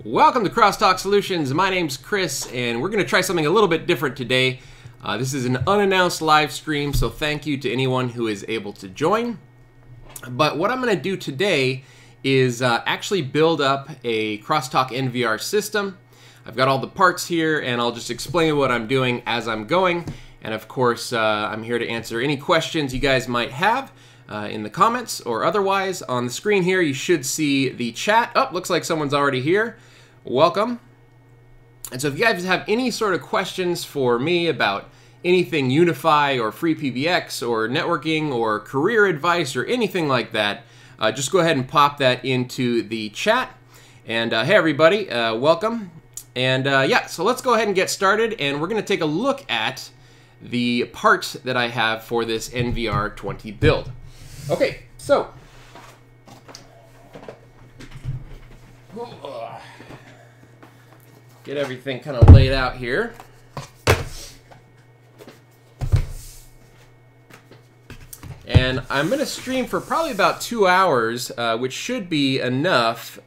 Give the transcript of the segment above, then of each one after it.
Welcome to Crosstalk Solutions. My name's Chris, and we're going to try something a little bit different today. This is an unannounced live stream, so thank you to anyone who is able to join. But what I'm going to do today is actually build up a Crosstalk NVR system. I've got all the parts here, and I'll just explain what I'm doing as I'm going. And of course, I'm here to answer any questions you guys might have in the comments or otherwise. On the screen here, you should see the chat. Oh, looks like someone's already here. Welcome. And so if you guys have any sort of questions for me about anything Unify or FreePBX or networking or career advice or anything like that, just go ahead and pop that into the chat. And hey everybody, welcome. And yeah, so let's go ahead and get started, and we're going to take a look at the parts that I have for this NVR 20 build. Okay, so get everything kind of laid out here. And I'm going to stream for probably about 2 hours, which should be enough.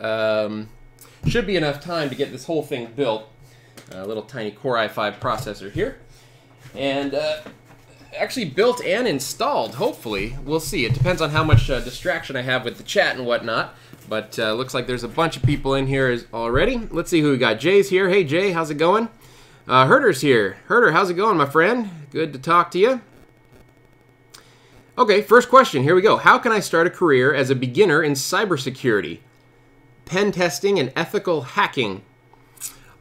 Should be enough time to get this whole thing built. A little tiny Core i5 processor here, and actually built and installed. Hopefully, we'll see. It depends on how much distraction I have with the chat and whatnot. But looks like there's a bunch of people in here already. Let's see who we got. Jay's here. Hey Jay, how's it going? Herder's here. Herder, how's it going, my friend? Good to talk to you. Okay, first question. Here we go. How can I start a career as a beginner in cybersecurity, pen testing, and ethical hacking?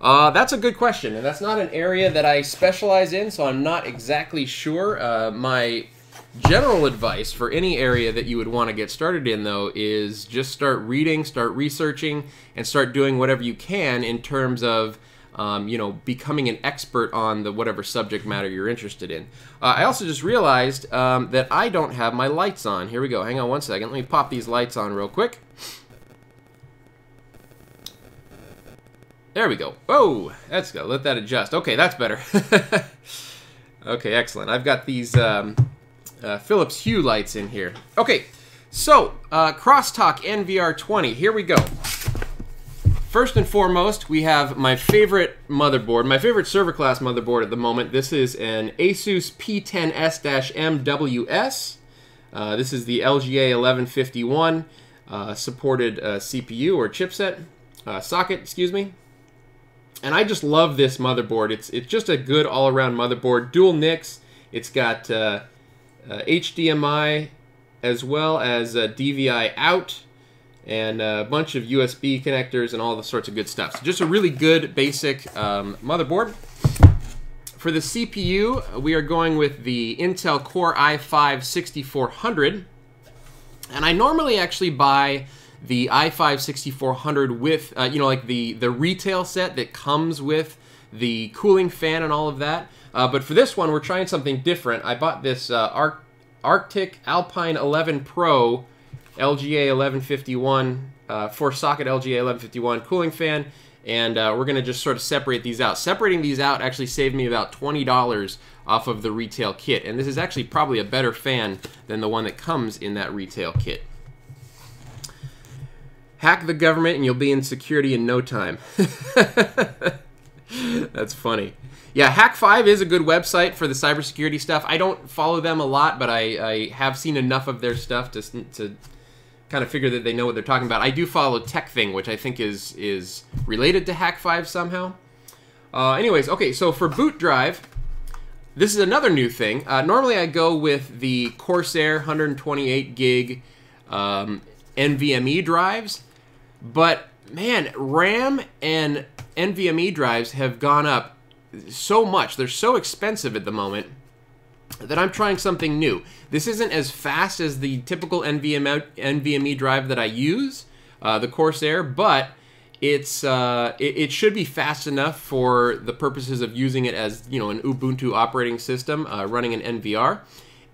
That's a good question, and that's not an area that I specialize in, so I'm not exactly sure. My general advice for any area that you would want to get started in, though, is just start reading, start researching, and start doing whatever you can in terms of you know, becoming an expert on the whatever subject matter you're interested in. I also just realized that I don't have my lights on. Here we go. Hang on one second. Let me pop these lights on real quick. There we go. Oh, let's go. Let that adjust. Okay, that's better. Okay, excellent. I've got these Philips Hue lights in here. Okay, so Crosstalk NVR 20. Here we go. First and foremost, we have my favorite motherboard, my favorite server class motherboard at the moment. This is an Asus P10S-MWS. This is the LGA 1151 supported CPU or chipset socket, excuse me. And I just love this motherboard. It's just a good all-around motherboard. Dual NICs. It's got HDMI as well as DVI out, and a bunch of USB connectors and all the sorts of good stuff. So just a really good basic motherboard. For the CPU, we are going with the Intel Core i5-6400. And I normally actually buy the i5-6400 with, you know, like the retail set that comes with the cooling fan and all of that. But for this one, we're trying something different. I bought this Arctic Alpine 11 Pro LGA 1151, 4-socket LGA 1151 cooling fan, and we're going to just sort of separate these out. Separating these out actually saved me about $20 off of the retail kit, and this is actually probably a better fan than the one that comes in that retail kit. Hack the government and you'll be in security in no time. That's funny. Yeah, Hack5 is a good website for the cybersecurity stuff. I don't follow them a lot, but I have seen enough of their stuff to kind of figure that they know what they're talking about. I do follow TechThing, which I think is related to Hack5 somehow. Anyways, okay, so for boot drive, this is another new thing. Normally I go with the Corsair 128 gig NVMe drives, but man, RAM and NVMe drives have gone up so much. They're so expensive at the moment that I'm trying something new. This isn't as fast as the typical NVMe drive that I use, the Corsair, but it's it should be fast enough for the purposes of using it as, you know, an Ubuntu operating system running an NVR,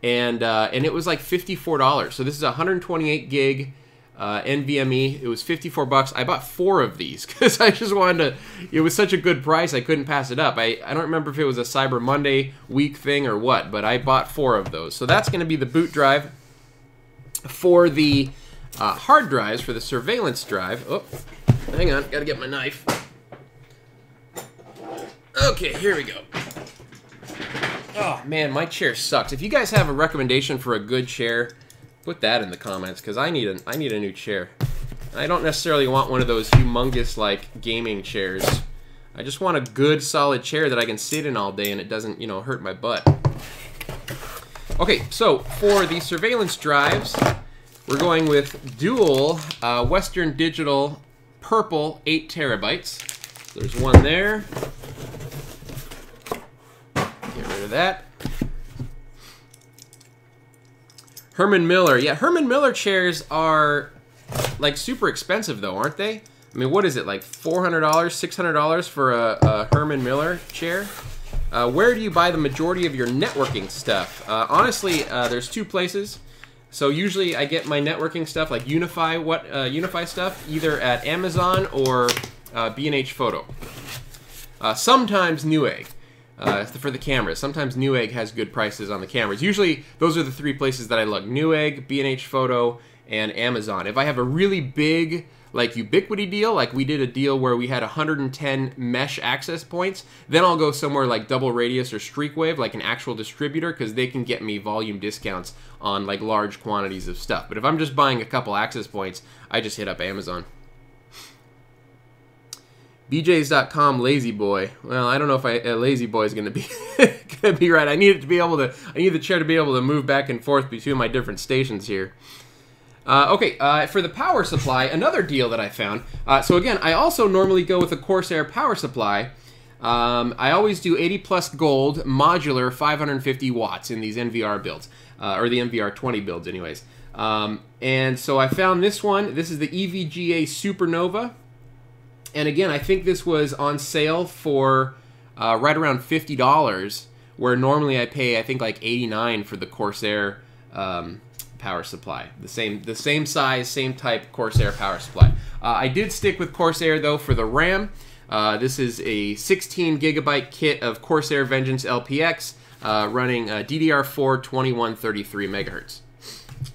and it was like $54. So this is a 128 gig NVMe. It was $54. I bought 4 of these because I just wanted to. It was such a good price, I couldn't pass it up. I don't remember if it was a Cyber Monday week thing or what, but I bought 4 of those. So that's going to be the boot drive. For the hard drives, for the surveillance drive, Hang on, gotta get my knife. Okay, here we go. Oh man, my chair sucks. If you guys have a recommendation for a good chair, put that in the comments, because I need a new chair. I don't necessarily want one of those humongous like gaming chairs. I just want a good solid chair that I can sit in all day and it doesn't, you know, hurt my butt. Okay, so for the surveillance drives, we're going with dual Western Digital purple 8 terabytes. There's one there. Get rid of that. Herman Miller. Yeah, Herman Miller chairs are like super expensive though, aren't they? I mean, what is it, like $400, $600 for a Herman Miller chair? Where do you buy the majority of your networking stuff? Honestly, there's 2 places. So usually I get my networking stuff, like Unify stuff, either at Amazon or B&H Photo. Sometimes Newegg for the cameras. Sometimes Newegg has good prices on the cameras. Usually those are the 3 places that I look: Newegg, B&H Photo, and Amazon. If I have a really big like Ubiquity deal, like we did a deal where we had 110 mesh access points, then I'll go somewhere like Double Radius or Streakwave, like an actual distributor, because they can get me volume discounts on like large quantities of stuff. But if I'm just buying a couple access points, I just hit up Amazon. BJ's.com lazy boy. Well, I don't know if lazy boy is gonna be right. I need the chair to be able to move back and forth between my different stations here. Okay, for the power supply, another deal that I found. So again, I also normally go with a Corsair power supply. I always do 80 plus gold modular 550 watts in these NVR builds, or the NVR 20 builds anyways. And so I found this one. This is the EVGA Supernova. And again, I think this was on sale for right around $50, where normally I pay, I think, like $89 for the Corsair power supply. The same size, same type Corsair power supply. I did stick with Corsair though for the RAM. This is a 16 gigabyte kit of Corsair Vengeance LPX running DDR4 2133 megahertz.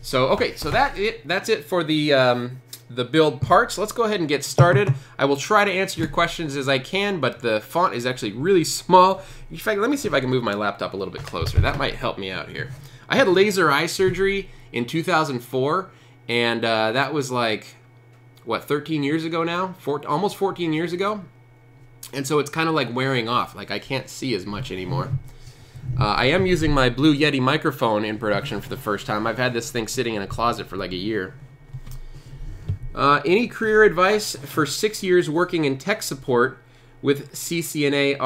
So okay, so that's it for the build parts. Let's go ahead and get started. I will try to answer your questions as I can, but the font is actually really small. In fact, let me see if I can move my laptop a little bit closer. That might help me out here. I had laser eye surgery in 2004, and that was like, what, 13 years ago now? Almost 14 years ago? And so it's kind of like wearing off. Like, I can't see as much anymore. I am using my Blue Yeti microphone in production for the first time. I've had this thing sitting in a closet for like a year. Any career advice for 6 years working in tech support with CCNA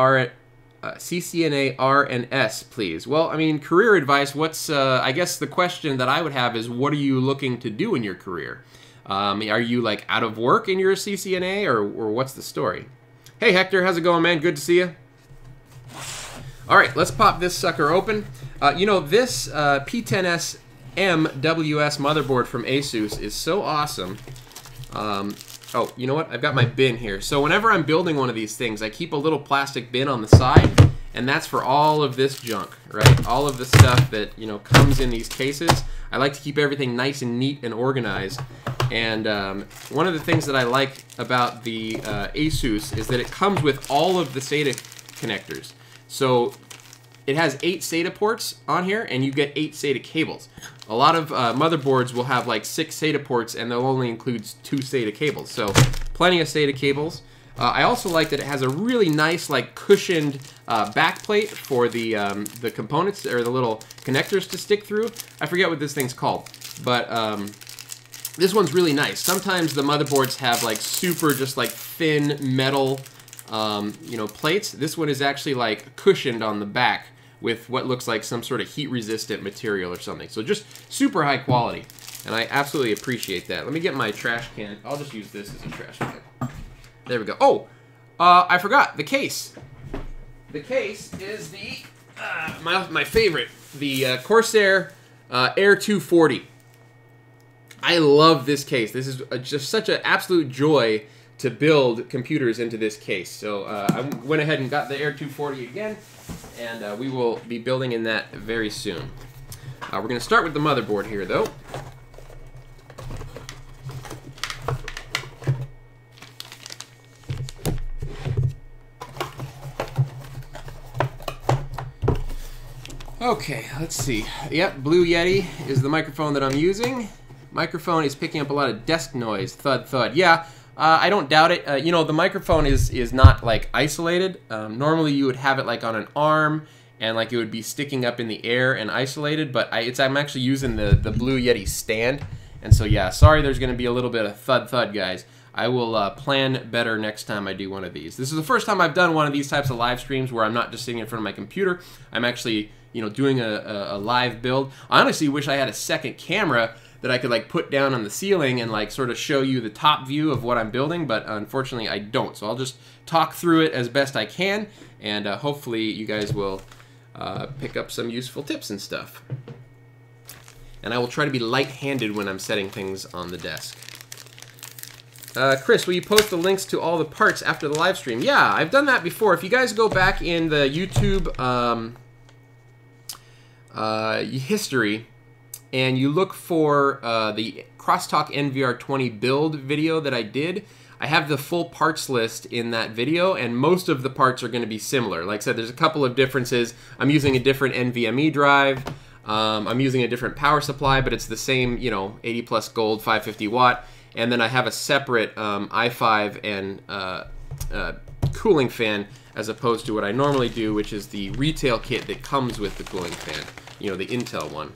R and S, please? Well, I mean, career advice, what's, I guess the question that I would have is, what are you looking to do in your career? Are you, like, out of work in your CCNA, or what's the story? Hey, Hector, how's it going, man? Good to see you. All right, let's pop this sucker open. You know, this P10S MWS motherboard from Asus is so awesome. Oh, you know what? I've got my bin here. So whenever I'm building one of these things, I keep a little plastic bin on the side, and that's for all of this junk, right? All of the stuff that, you know, comes in these cases. I like to keep everything nice and neat and organized. And one of the things that I like about the Asus is that it comes with all of the SATA connectors. So it has 8 SATA ports on here, and you get 8 SATA cables. A lot of motherboards will have like 6 SATA ports, and they'll only include 2 SATA cables. So plenty of SATA cables. I also like that it has a really nice, like, cushioned backplate for the components, or the little connectors to stick through. I forget what this thing's called, but this one's really nice. Sometimes the motherboards have like super, just like thin metal, you know, plates. This one is actually like cushioned on the back with what looks like some sort of heat-resistant material or something. So just super high quality, and I absolutely appreciate that. Let me get my trash can. I'll just use this as a trash can. There we go. Oh, I forgot the case. The case is the my favorite, the Corsair Air 240. I love this case. This is just such an absolute joy to build computers into this case. So I went ahead and got the Air 240 again, and we will be building in that very soon. We're going to start with the motherboard here, though. Okay, let's see. Yep, Blue Yeti is the microphone that I'm using. Microphone is picking up a lot of desk noise. Thud, thud. Yeah, I don't doubt it. You know, the microphone is not like isolated. Normally you would have it like on an arm and like it would be sticking up in the air and isolated, but I'm actually using the Blue Yeti stand. And so yeah, sorry there's going to be a little bit of thud thud, guys. I will plan better next time I do one of these. This is the first time I've done one of these types of live streams where I'm not just sitting in front of my computer. I'm actually, you know, doing a live build. I honestly wish I had a second camera that I could like put down on the ceiling and like sort of show you the top view of what I'm building, but unfortunately I don't. So I'll just talk through it as best I can, and hopefully you guys will pick up some useful tips and stuff. And I will try to be light-handed when I'm setting things on the desk. Chris, will you post the links to all the parts after the live stream? Yeah, I've done that before. If you guys go back in the YouTube history and you look for the Crosstalk NVR 20 build video that I did, I have the full parts list in that video, and most of the parts are going to be similar. Like I said, there's a couple of differences. I'm using a different NVMe drive. I'm using a different power supply, but it's the same, you know, 80 plus gold, 550 watt. And then I have a separate i5 and cooling fan as opposed to what I normally do, which is the retail kit that comes with the cooling fan, you know, the Intel one.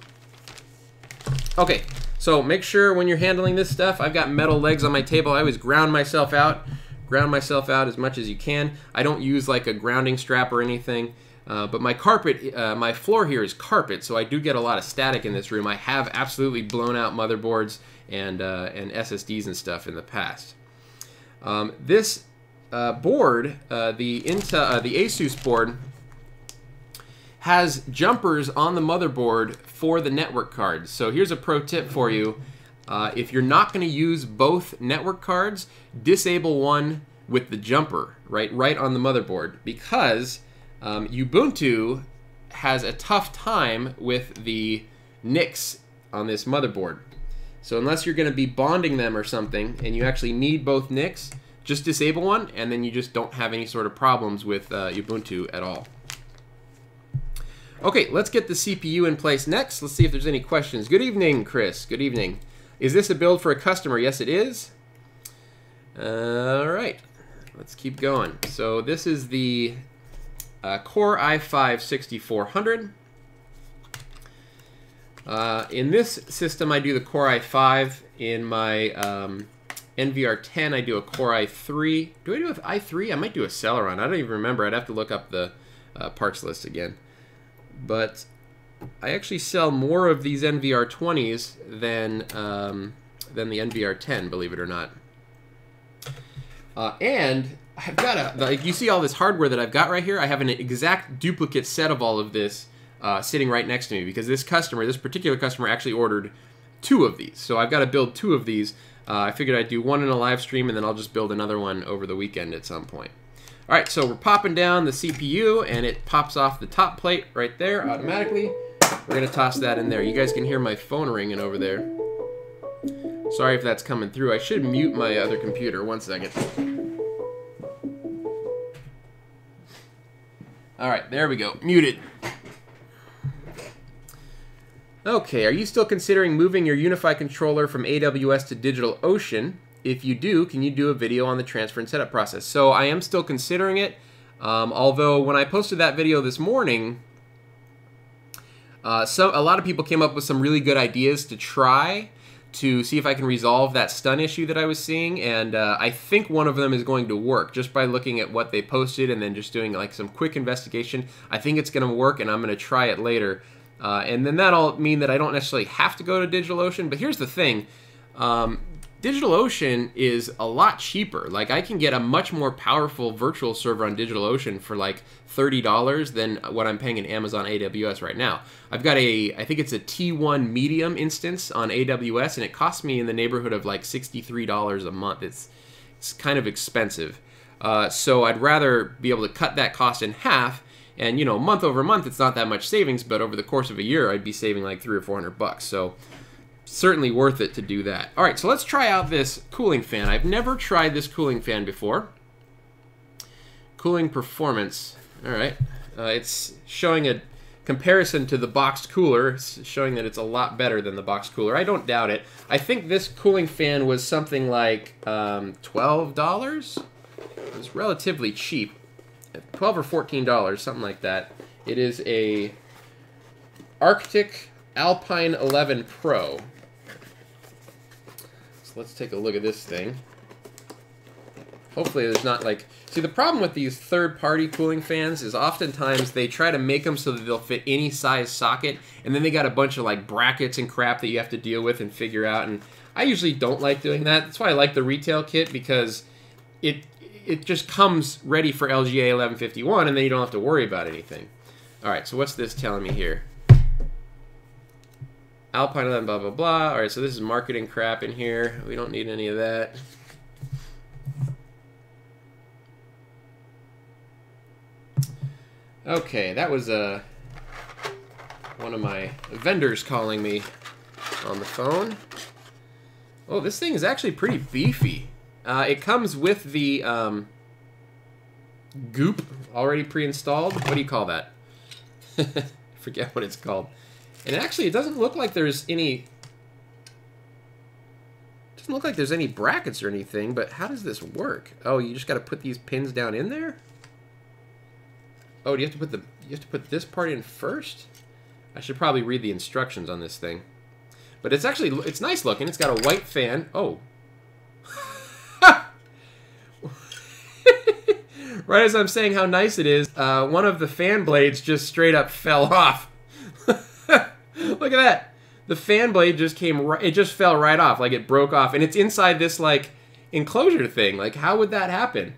Okay, so make sure when you're handling this stuff, I've got metal legs on my table. I always ground myself out as much as you can. I don't use like a grounding strap or anything. But my carpet, my floor here is carpet, so I do get a lot of static in this room. I have absolutely blown out motherboards and SSDs and stuff in the past. This board, the Asus board, has jumpers on the motherboard for the network cards. So here's a pro tip for you. If you're not going to use both network cards, disable one with the jumper, right on the motherboard, because Ubuntu has a tough time with the NICs on this motherboard. So unless you're going to be bonding them or something and you actually need both NICs, just disable one and then you just don't have any sort of problems with Ubuntu at all. Okay, let's get the CPU in place next. Let's see if there's any questions. Good evening, Chris. Good evening. Is this a build for a customer? Yes, it is. All right, let's keep going. So this is the Core i5 6400. In this system, I do the Core i5. In my NVR 10, I do a Core i3. Do I do an i3? I might do a Celeron. I don't even remember. I'd have to look up the parts list again. But I actually sell more of these NVR 20s than the NVR 10, believe it or not. And I've got like you see all this hardware that I've got right here. I have an exact duplicate set of all of this sitting right next to me because this particular customer actually ordered 2 of these. So I've got to build 2 of these. I figured I'd do one in a live stream and then I'll just build another one over the weekend at some point. All right, so we're popping down the CPU and it pops off the top plate right there automatically. We're gonna toss that in there. You guys can hear my phone ringing over there. Sorry if that's coming through. I should mute my other computer. 1 second. All right, there we go. Muted. Okay, are you still considering moving your UniFi controller from AWS to DigitalOcean? If you do, can you do a video on the transfer and setup process? So I am still considering it, although when I posted that video this morning, a lot of people came up with some really good ideas to try to see if I can resolve that stun issue that I was seeing, and I think one of them is going to work just by looking at what they posted and then just doing like some quick investigation. I think it's going to work, and I'm going to try it later. And then that'll mean that I don't necessarily have to go to DigitalOcean, but here's the thing. DigitalOcean is a lot cheaper. Like I can get a much more powerful virtual server on DigitalOcean for like $30 than what I'm paying in Amazon AWS right now. I've got I think it's a T1 medium instance on AWS, and it costs me in the neighborhood of like $63 a month. It's kind of expensive. So I'd rather be able to cut that cost in half. And you know, month over month, it's not that much savings, but over the course of a year, I'd be saving like $300 or $400. So certainly worth it to do that. All right, so let's try out this cooling fan. I've never tried this cooling fan before. Cooling performance. All right, it's showing a comparison to the boxed cooler, showing that it's a lot better than the boxed cooler. I don't doubt it. I think this cooling fan was something like $12. It was relatively cheap. $12 or $14, something like that. It is a Arctic Alpine 11 Pro. So let's take a look at this thing. Hopefully there's not like... See, the problem with these third-party cooling fans is oftentimes they try to make them so that they'll fit any size socket, and then they got a bunch of like brackets and crap that you have to deal with and figure out, and I usually don't like doing that. That's why I like the retail kit, because it just comes ready for LGA 1151, and then you don't have to worry about anything. Alright, so what's this telling me here? Alpine 11, blah, blah, blah. Alright, so this is marketing crap in here. We don't need any of that. Okay, that was one of my vendors calling me on the phone. Oh, this thing is actually pretty beefy. It comes with the goop already pre-installed. What do you call that? I forget what it's called. And actually, it doesn't look like there's any... Doesn't look like there's any brackets or anything, but how does this work? Oh, you just got to put these pins down in there? Oh, do you have to put this part in first? I should probably read the instructions on this thing. But it's actually, it's nice looking. It's got a white fan. Oh. Right as I'm saying how nice it is, one of the fan blades just straight up fell off. Look at that. The fan blade just it just fell right off, like it broke off. And it's inside this, like, enclosure thing. Like, how would that happen?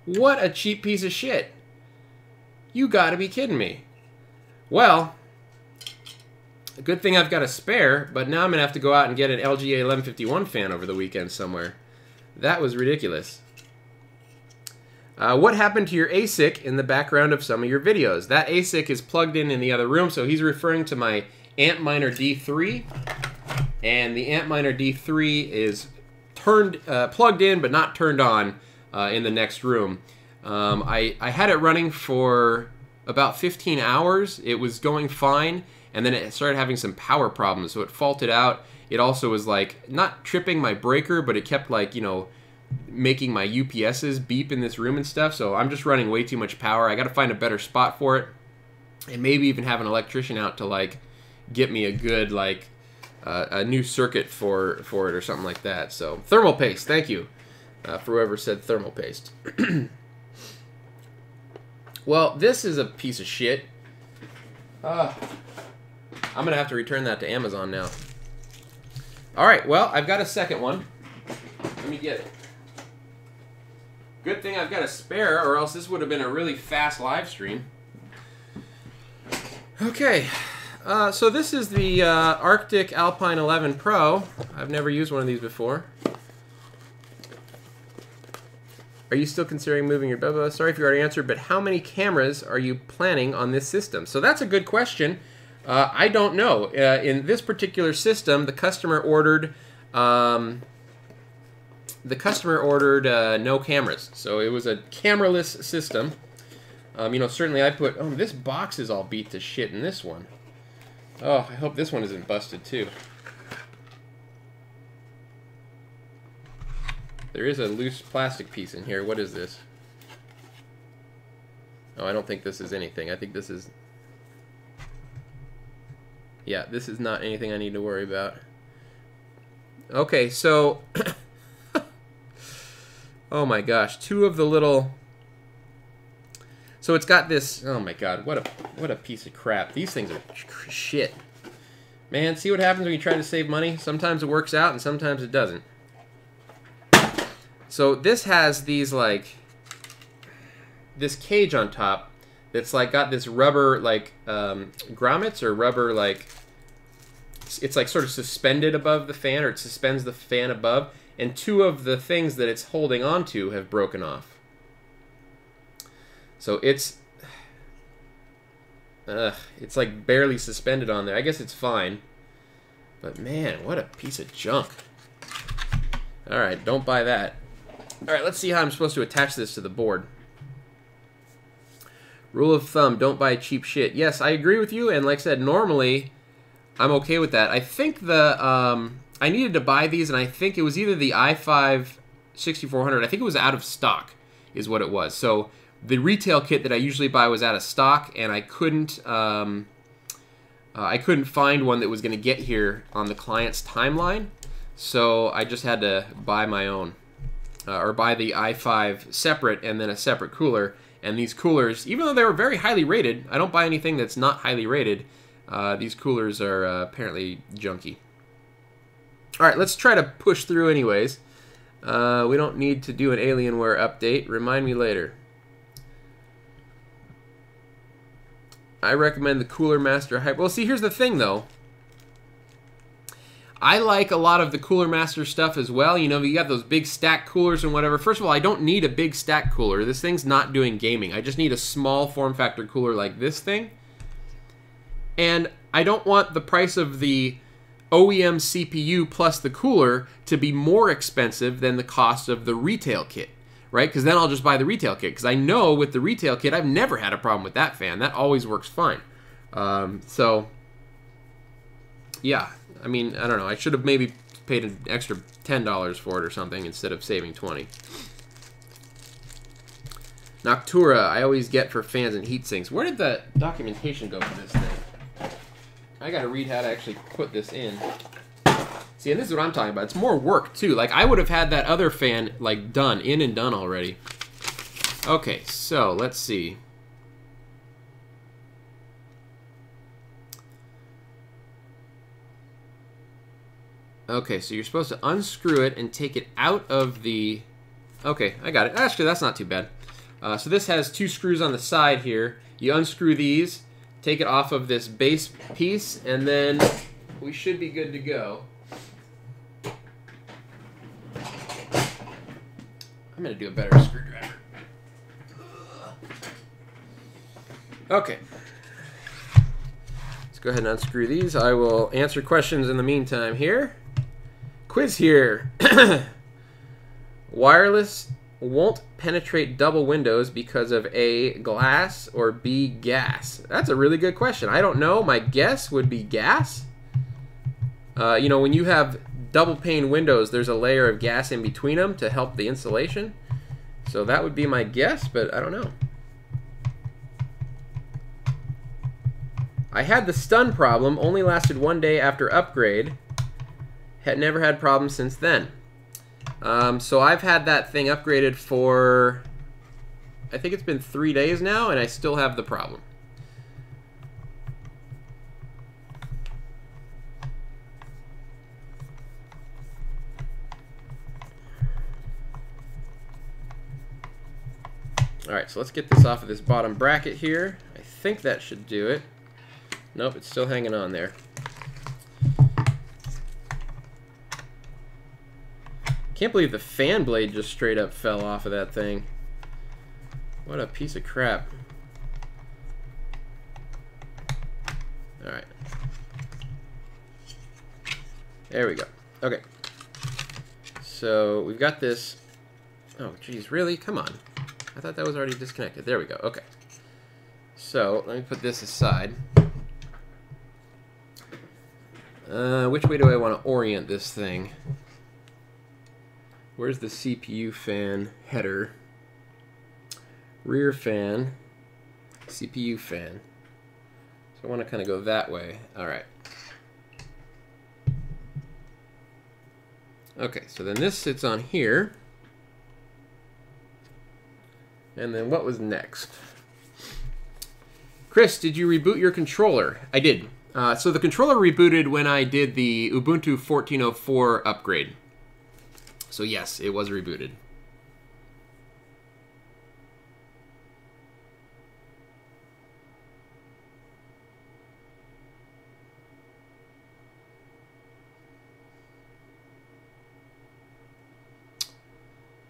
What a cheap piece of shit. You gotta be kidding me. Well, a good thing I've got a spare, but now I'm gonna have to go out and get an LGA 1151 fan over the weekend somewhere. That was ridiculous. What happened to your ASIC in the background of some of your videos? That ASIC is plugged in the other room, so he's referring to my Antminer D3. And the Antminer D3 is plugged in, but not turned on in the next room. I had it running for about 15 hours. It was going fine, and then it started having some power problems, so it faulted out. It also was like, not tripping my breaker, but it kept like, you know, making my UPSs beep in this room and stuff, so I'm just running way too much power. I gotta find a better spot for it, and maybe even have an electrician out to like get me a good like a new circuit for it or something like that. So thermal paste, thank you for whoever said thermal paste. Well, this is a piece of shit. I'm gonna have to return that to Amazon now. Alright, well, I've got a second one. Let me get it. Good thing I've got a spare, or else this would have been a really fast live stream. Okay, so this is the Arctic Alpine 11 Pro. I've never used one of these before. Are you still considering moving your blah, blah, blah? Sorry if you already answered, but how many cameras are you planning on this system? So that's a good question. I don't know. In this particular system, the customer ordered no cameras. So it was a cameraless system. You know, certainly I put... Oh, this box is all beat to shit in this one. Oh, I hope this one isn't busted too. There is a loose plastic piece in here. What is this? Oh, I don't think this is anything. I think this is... Yeah, this is not anything I need to worry about. Okay, so... Oh my gosh, two of the little... So it's got this... Oh my god, what a piece of crap. These things are shit. Man, see what happens when you try to save money? Sometimes it works out and sometimes it doesn't. So this has these like... This cage on top that's like got this rubber like grommets or rubber like... It's like sort of suspended above the fan, or it suspends the fan above. And two of the things that it's holding onto have broken off. So it's like barely suspended on there. I guess it's fine. But man, what a piece of junk. Alright, don't buy that. Alright, let's see how I'm supposed to attach this to the board. Rule of thumb, don't buy cheap shit. Yes, I agree with you, and like I said, normally I'm okay with that. I think I needed to buy these, and I think it was either the i5 6400. I think it was out of stock, is what it was. So the retail kit that I usually buy was out of stock, and I couldn't find one that was going to get here on the client's timeline. So I just had to buy my own, or buy the i5 separate and then a separate cooler. And these coolers, even though they were very highly rated, I don't buy anything that's not highly rated. These coolers are apparently junky. All right, let's try to push through anyways. We don't need to do an Alienware update. Remind me later. I recommend the Cooler Master Hype. Well, see, here's the thing, though. I like a lot of the Cooler Master stuff as well. You know, you got those big stack coolers and whatever. First of all, I don't need a big stack cooler. This thing's not doing gaming. I just need a small form factor cooler like this thing. And I don't want the price of the OEM CPU plus the cooler to be more expensive than the cost of the retail kit, right? Because then I'll just buy the retail kit. Because I know with the retail kit, I've never had a problem with that fan. That always works fine. So, yeah. I mean, I don't know. I should have maybe paid an extra $10 for it or something instead of saving $20. Noctura, I always get for fans and heat sinks. Where did the documentation go for this thing? I gotta read how to actually put this in. See, and this is what I'm talking about. It's more work, too. Like, I would have had that other fan, like, done, in and done already. Okay, so, let's see. Okay, so you're supposed to unscrew it and take it out of the... Okay, I got it. Actually, that's not too bad. So this has two screws on the side here. You unscrew these, take it off of this base piece, and then we should be good to go. I'm going to do a better screwdriver. Okay. Let's go ahead and unscrew these. I will answer questions in the meantime here. Quiz here. Wireless won't penetrate double windows because of A, glass, or B, gas. That's a really good question. I don't know. My guess would be gas. You know, when you have double pane windows, there's a layer of gas in between them to help the insulation. So that would be my guess, but I don't know. I had the stun problem, only lasted 1 day after upgrade. Had never had problems since then. So I've had that thing upgraded for, I think it's been 3 days now, and I still have the problem. Alright, so let's get this off of this bottom bracket here. I think that should do it. Nope, it's still hanging on there. Can't believe the fan blade just straight up fell off of that thing. What a piece of crap. Alright. There we go. Okay. So we've got this. Oh, geez, really? Come on. I thought that was already disconnected. There we go. Okay. So let me put this aside. Which way do I want to orient this thing? Where's the CPU fan header? Rear fan, CPU fan. So I want to kind of go that way. All right. Okay, so then this sits on here. And then what was next? Chris, did you reboot your controller? I did. So the controller rebooted when I did the Ubuntu 14.04 upgrade. So yes, it was rebooted.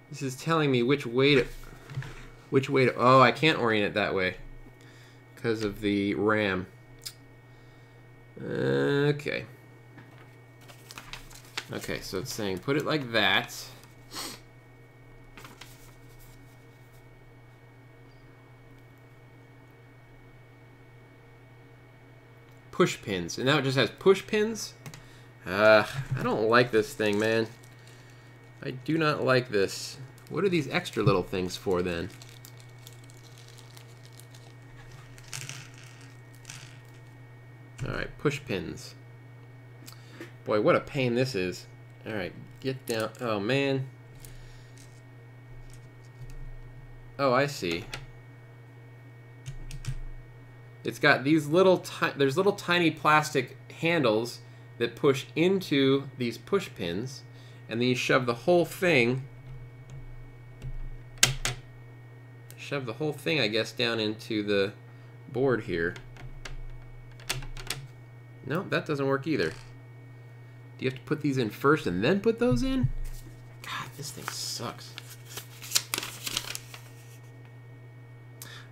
This is telling me which way to, oh, I can't orient it that way because of the RAM. Okay. Okay, so it's saying put it like that. push pins. And now it just has push pins. I don't like this thing, man. I do not like this. What are these extra little things for then? Alright, push pins. Boy, what a pain this is. Alright, get down. Oh, man. Oh, I see. It's got these little, there's little tiny plastic handles that push into these push pins, and then you shove the whole thing, I guess, down into the board here. No, that doesn't work either. Do you have to put these in first and then put those in? God, this thing sucks.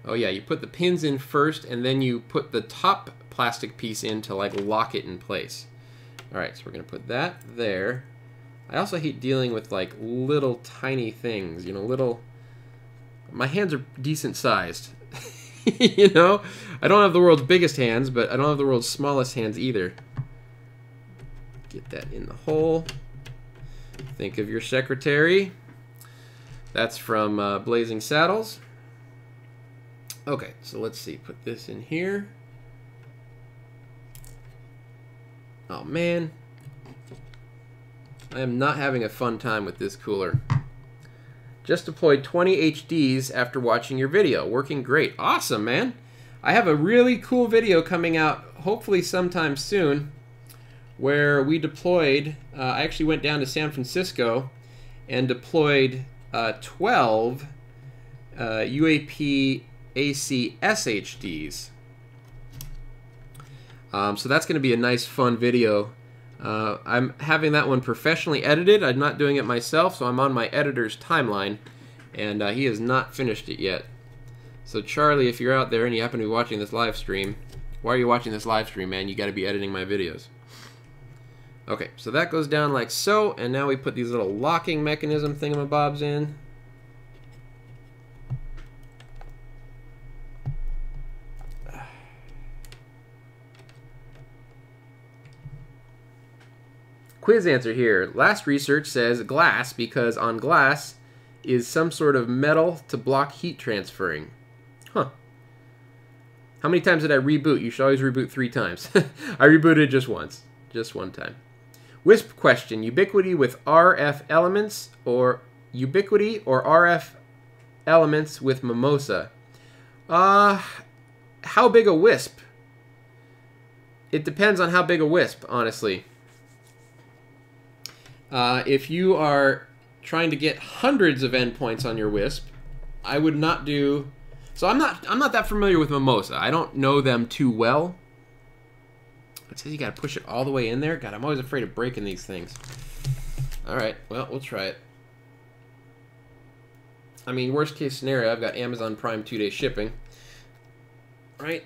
Oh yeah, you put the pins in first and then you put the top plastic piece in to like lock it in place. Alright, so we're going to put that there. I also hate dealing with like little tiny things, you know, little... My hands are decent sized. You know? I don't have the world's biggest hands, but I don't have the world's smallest hands either. Get that in the hole. Think of your secretary. That's from Blazing Saddles. Okay, so let's see. Put this in here. Oh, man. I am not having a fun time with this cooler. Just deployed 20 HDs after watching your video. Working great. Awesome, man. I have a really cool video coming out, hopefully sometime soon, where we deployed, I actually went down to San Francisco and deployed 12 UAP AC SHDs. So that's going to be a nice, fun video. I'm having that one professionally edited. I'm not doing it myself, so I'm on my editor's timeline, and he has not finished it yet. So Charlie, if you're out there and you happen to be watching this live stream, why are you watching this live stream, man? You got to be editing my videos. Okay, so that goes down like so, and now we put these little locking mechanism thingamabobs in. Quiz answer here. Last research says glass because on glass is some sort of metal to block heat transferring. Huh. How many times did I reboot? You should always reboot 3 times. I rebooted just once. Just one time. Wisp question. Ubiquity with RF elements or ubiquity or RF elements with Mimosa? How big a wisp? It depends on how big a wisp, honestly. If you are trying to get hundreds of endpoints on your Wisp, I would not do... So I'm not that familiar with Mimosa. I don't know them too well. It says you gotta push it all the way in there. God, I'm always afraid of breaking these things. Alright, well, we'll try it. I mean, worst case scenario, I've got Amazon Prime 2-day shipping. Right?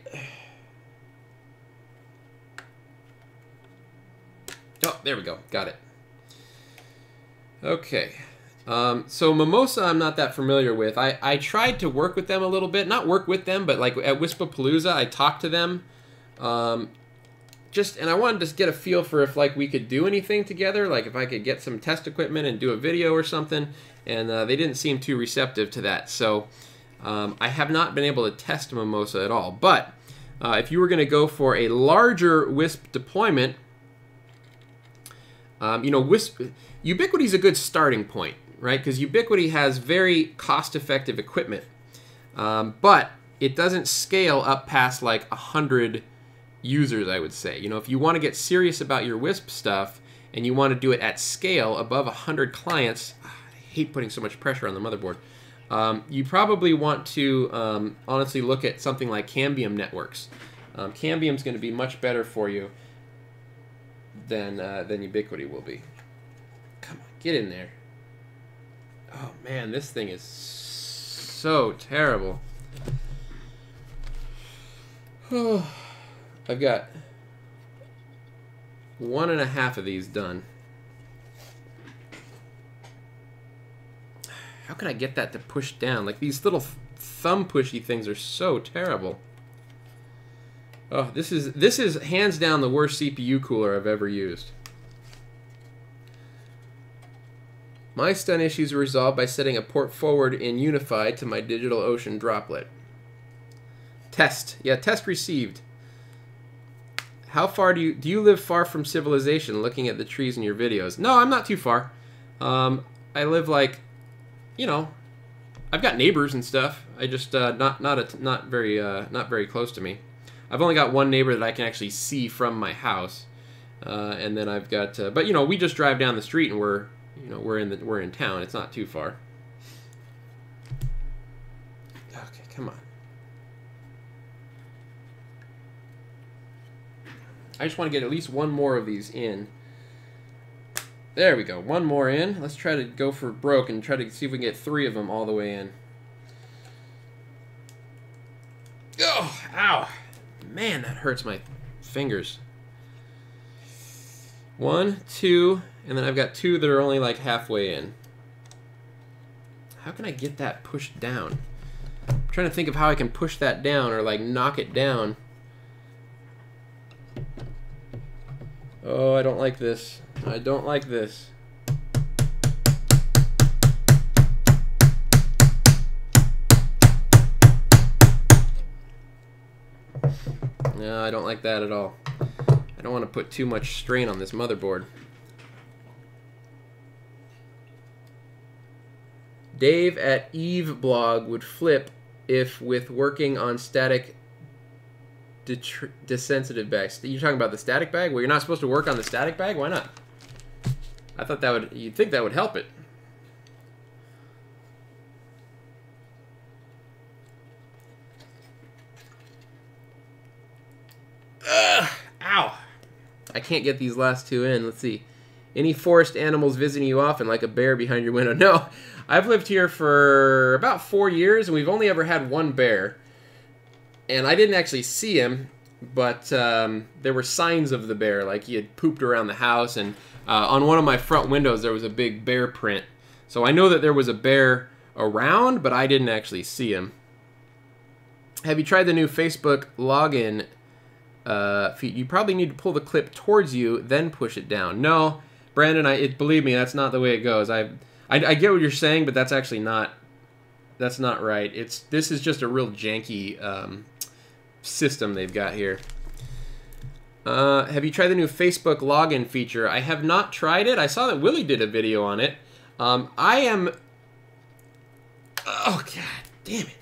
Oh, there we go. Got it. Okay, so Mimosa I'm not that familiar with. I tried to work with them a little bit. Not work with them, but like at Wispapalooza, I talked to them. And I wanted to get a feel for if like we could do anything together, like if I could get some test equipment and do a video or something, and they didn't seem too receptive to that. So I have not been able to test Mimosa at all. But if you were going to go for a larger Wisp deployment, you know, Ubiquity is a good starting point, right? Because Ubiquity has very cost-effective equipment, but it doesn't scale up past like 100 users, I would say. You know, if you want to get serious about your Wisp stuff and you want to do it at scale above 100 clients, I hate putting so much pressure on the motherboard. You probably want to honestly look at something like Cambium networks. Cambium is going to be much better for you than Ubiquity will be. Come on, get in there. Oh man, this thing is so terrible. Oh, I've got 1.5 of these done. How can I get that to push down? Like these little thumb pushy things are so terrible. Oh, this is hands down the worst CPU cooler I've ever used. My stun issues are resolved by setting a port forward in Unified to my DigitalOcean droplet. Test. Yeah, test received. How far do you live far from civilization, looking at the trees in your videos? No, I'm not too far. I live like, you know, I've got neighbors and stuff. I just not very close to me. I've only got one neighbor that I can actually see from my house, and then I've got. But you know, we just drive down the street and we're in town. It's not too far. Okay, come on. I just want to get at least one more of these in. There we go. One more in. Let's try to go for broke and try to see if we can get 3 of them all the way in. Oh, ow. Man, that hurts my fingers. 1, 2, and then I've got 2 that are only like halfway in. How can I get that pushed down? I'm trying to think of how I can push that down or like knock it down. Oh, I don't like this. I don't like this. No, I don't like that at all. I don't want to put too much strain on this motherboard. Dave at Eve blog would flip if with working on static desensitive bags. You're talking about the static bag? Well, you're not supposed to work on the static bag? Why not? I thought that would, you'd think that would help it. Ugh, ow. I can't get these last 2 in. Let's see. Any forest animals visiting you often, like a bear behind your window? No. I've lived here for about 4 years, and we've only ever had 1 bear. And I didn't actually see him, but there were signs of the bear, like he had pooped around the house, and on one of my front windows there was a big bear print. So I know that there was a bear around, but I didn't actually see him. Have you tried the new Facebook login feed? You probably need to pull the clip towards you, then push it down. No, Brandon, believe me, that's not the way it goes. I get what you're saying, but that's actually not. That's not right. This is just a real janky system they've got here. Have you tried the new Facebook login feature? I have not tried it. I saw that Willie did a video on it. I am... Oh, god damn it.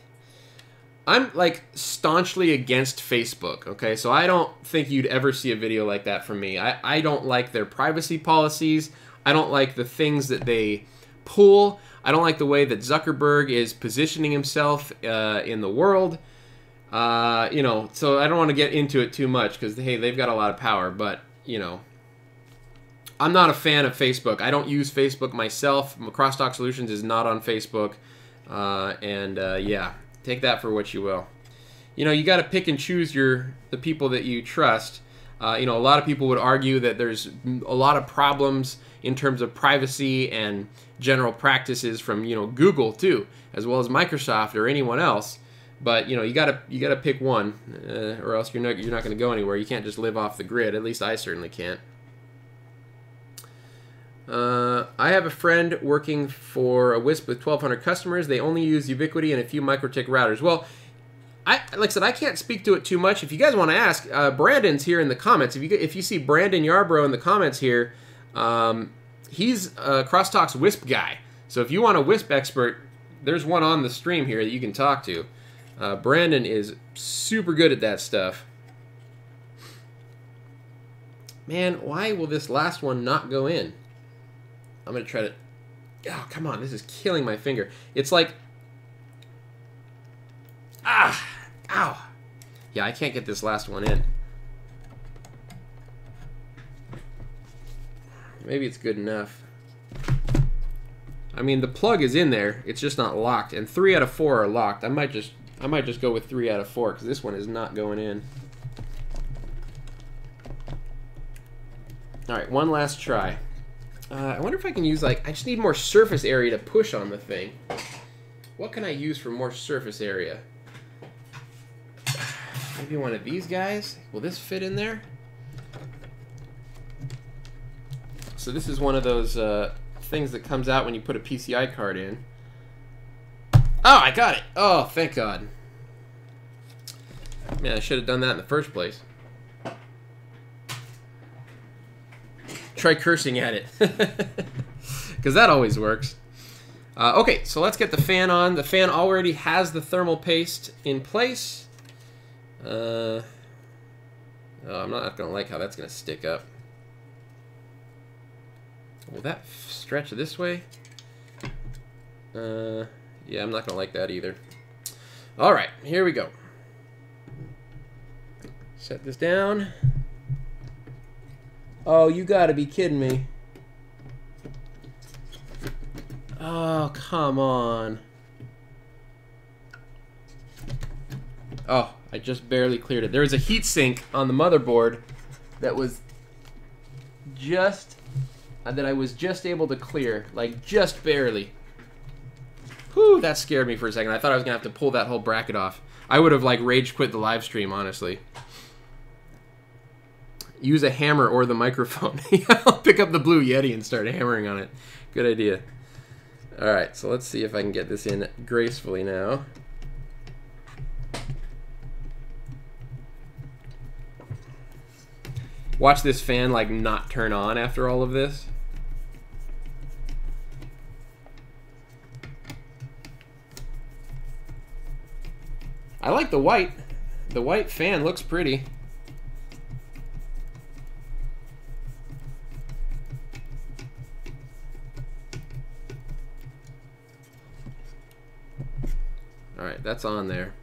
I'm, like, staunchly against Facebook, okay? So I don't think you'd ever see a video like that from me. I don't like their privacy policies. I don't like the things that they pull. I don't like the way that Zuckerberg is positioning himself in the world. You know, so I don't want to get into it too much because, hey, they've got a lot of power. But, you know, I'm not a fan of Facebook. I don't use Facebook myself. Crosstalk Solutions is not on Facebook. Yeah, take that for what you will. You know, you got to pick and choose the people that you trust. You know, a lot of people would argue that there's a lot of problems in terms of privacy and general practices from, you know, Google too, as well as Microsoft or anyone else. But, you know, you gotta pick one, or else you're not going to go anywhere. You can't just live off the grid. At least I certainly can't. I have a friend working for a WISP with 1,200 customers. They only use Ubiquiti and a few MikroTik routers. Well, like I said, I can't speak to it too much. If you guys want to ask, Brandon's here in the comments. If you see Brandon Yarbrough in the comments here, he's Crosstalk's WISP guy. So if you want a WISP expert, there's one on the stream here that you can talk to. Brandon is super good at that stuff. Man, why will this last one not go in? I'm going to try to... Oh, come on. This is killing my finger. It's like... Ah! Ow! Yeah, I can't get this last one in. Maybe it's good enough. I mean, the plug is in there. It's just not locked. And 3 out of 4 are locked. I might just go with 3 out of 4 because this one is not going in. All right, one last try. I wonder if I can use, like, I just need more surface area to push on the thing. What can I use for more surface area? Maybe one of these guys. Will this fit in there? So this is one of those things that comes out when you put a PCI card in. Oh, I got it. Oh, thank God. Man, I should have done that in the first place. Try cursing at it. Because that always works. Okay, so let's get the fan on. The fan already has the thermal paste in place. Oh, I'm not going to like how that's going to stick up. Will that stretch this way? Yeah, I'm not going to like that either. All right, here we go. Set this down. Oh, you got to be kidding me. Oh, come on. Oh, I just barely cleared it. There was a heat sink on the motherboard that was just... that I was just able to clear. Like, just barely. Whew, that scared me for a second. I thought I was going to have to pull that whole bracket off. I would have, like, rage quit the live stream, honestly. Use a hammer or the microphone. I'll pick up the Blue Yeti and start hammering on it. Good idea. Alright, so let's see if I can get this in gracefully now. Watch this fan, like, not turn on after all of this. I like the white. The white fan looks pretty. Alright, that's on there.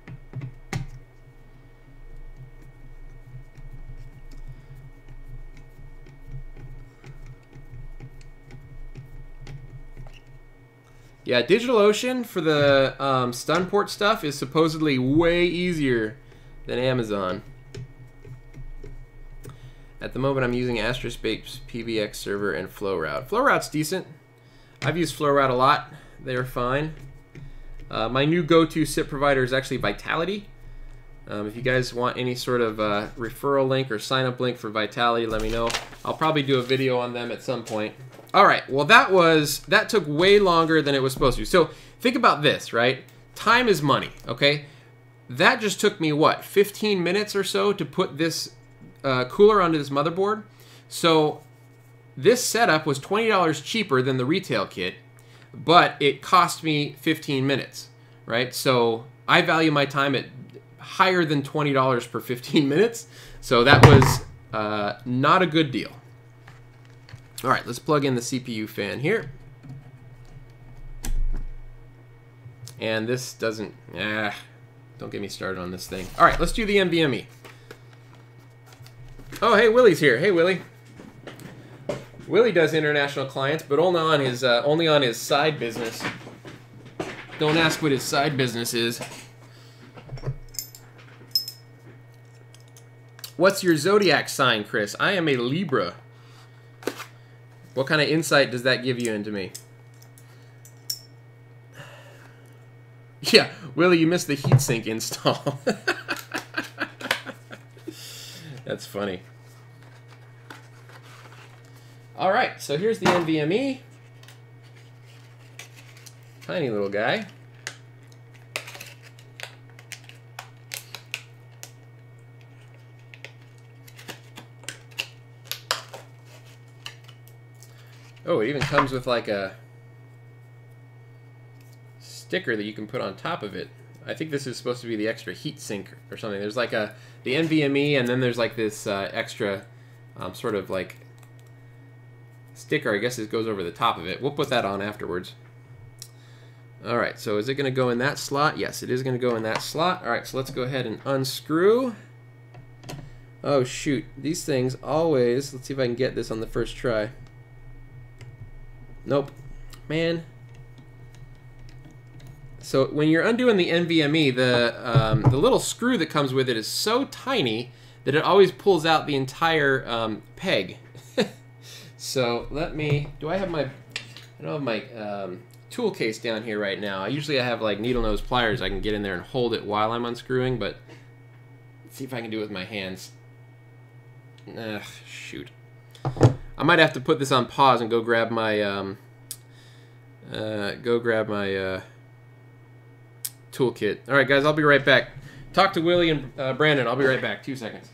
Yeah, DigitalOcean for the stun port stuff is supposedly way easier than Amazon. At the moment, I'm using Astrospace PBX server and FlowRoute. FlowRoute's decent. I've used FlowRoute a lot. They're fine. My new go-to SIP provider is actually Vitality. If you guys want any sort of referral link or sign-up link for Vitality, let me know. I'll probably do a video on them at some point. All right, well that took way longer than it was supposed to. So think about this, right? Time is money, okay? That just took me, what, 15 minutes or so to put this cooler onto this motherboard? So this setup was $20 cheaper than the retail kit, but it cost me 15 minutes, right? So I value my time at higher than $20 per 15 minutes. So that was not a good deal. All right, let's plug in the CPU fan here. And this doesn't, don't get me started on this thing. All right, let's do the NVMe. Oh, hey, Willie's here. Hey, Willie. Willie does international clients, but only on his side business. Don't ask what his side business is. What's your zodiac sign, Chris? I am a Libra. What kind of insight does that give you into me? Yeah, Willie, you missed the heatsink install. That's funny. All right, so here's the NVMe. Tiny little guy. Oh, it even comes with like a sticker that you can put on top of it. I think this is supposed to be the extra heat sink or something. There's like the NVMe, and then there's like this extra sort of like sticker. I guess it goes over the top of it. We'll put that on afterwards. All right, so is it going to go in that slot? Yes, it is going to go in that slot. All right, so let's go ahead and unscrew. Oh, shoot. These things always... Let's see if I can get this on the first try. Nope. Man. So when you're undoing the NVMe, the little screw that comes with it is so tiny that it always pulls out the entire peg. So let me... I don't have my tool case down here right now. I have like needle nose pliers. I can get in there and hold it while I'm unscrewing, but Let's see if I can do it with my hands. Ugh, shoot. I might have to put this on pause and go grab my toolkit. All right, guys, I'll be right back. Talk to Willie and Brandon. I'll be right back. 2 seconds.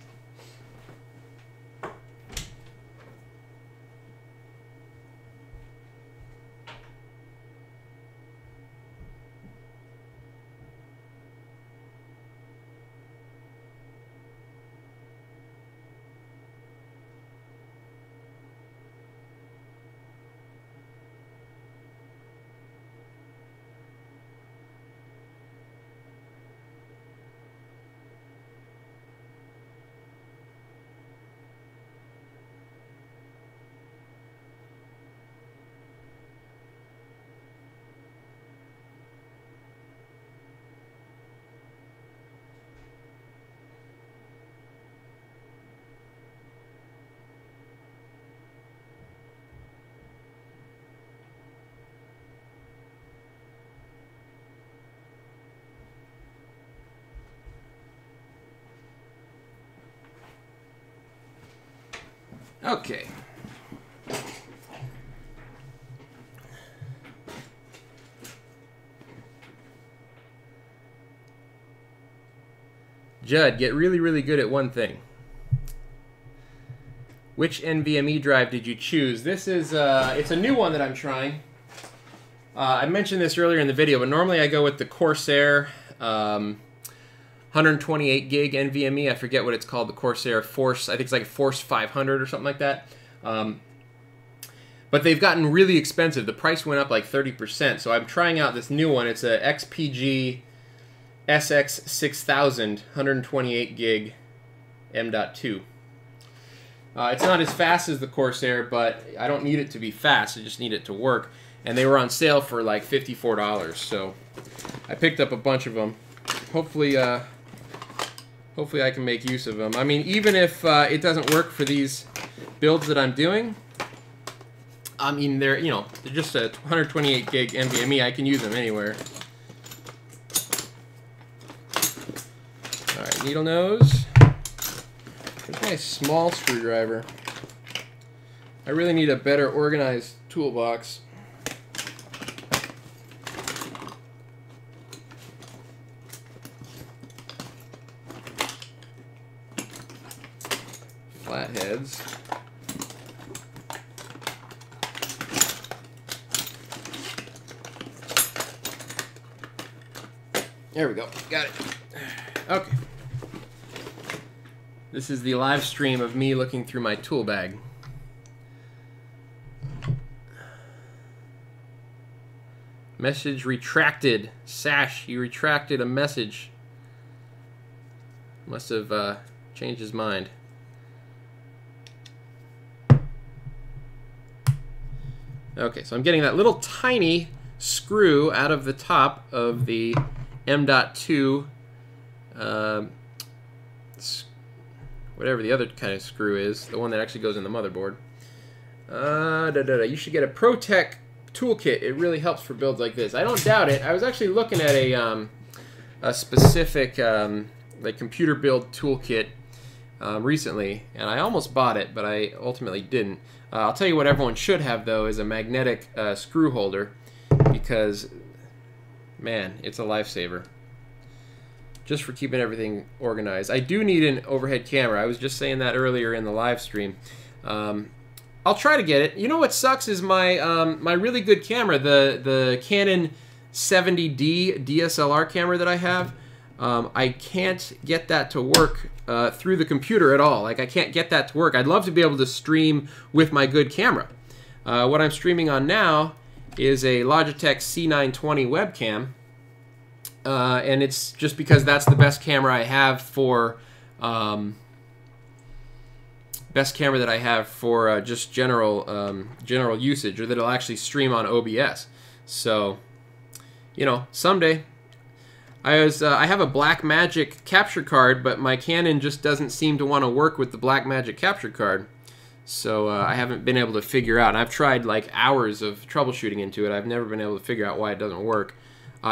Okay. Judd, get really, really good at one thing. Which NVMe drive did you choose? This is, it's a new one that I'm trying. I mentioned this earlier in the video, but normally I go with the Corsair 128 gig NVMe. I forget what it's called, the Corsair Force. I think it's like Force 500 or something like that. But they've gotten really expensive. The price went up like 30%. So I'm trying out this new one. It's a XPG SX6000 128 gig M.2. It's not as fast as the Corsair, but I don't need it to be fast. I just need it to work. And they were on sale for like $54. So I picked up a bunch of them. Hopefully, hopefully I can make use of them. I mean, even if it doesn't work for these builds that I'm doing, I mean, they're just a 128 gig NVMe. I can use them anywhere. All right, needle nose. Here's my small screwdriver. I really need a better organized toolbox. Flatheads. There we go. Got it. Okay. This is the live stream of me looking through my tool bag. Message retracted. Sash, you retracted a message. Must have changed his mind. Okay, so I'm getting that little tiny screw out of the top of the M.2, whatever the other kind of screw is, the one that actually goes in the motherboard. You should get a ProTech toolkit. It really helps for builds like this. I don't doubt it. I was actually looking at a specific like computer build toolkit recently, and I almost bought it, but I ultimately didn't. I'll tell you what everyone should have, though, is a magnetic screw holder, because, man, it's a lifesaver. Just for keeping everything organized. I do need an overhead camera. I was just saying that earlier in the live stream. I'll try to get it. You know what sucks is my my really good camera, the Canon 70D DSLR camera that I have. I can't get that to work through the computer at all. Like, I can't get that to work. I'd love to be able to stream with my good camera. What I'm streaming on now is a Logitech C920 webcam, and it's just because that's the best camera I have for just general usage, or that'll actually stream on OBS. So, someday. I have a Blackmagic capture card, but my Canon just doesn't seem to want to work with the Blackmagic capture card. So I haven't been able to figure out, and I've tried like hours of troubleshooting into it. I've never been able to figure out why it doesn't work.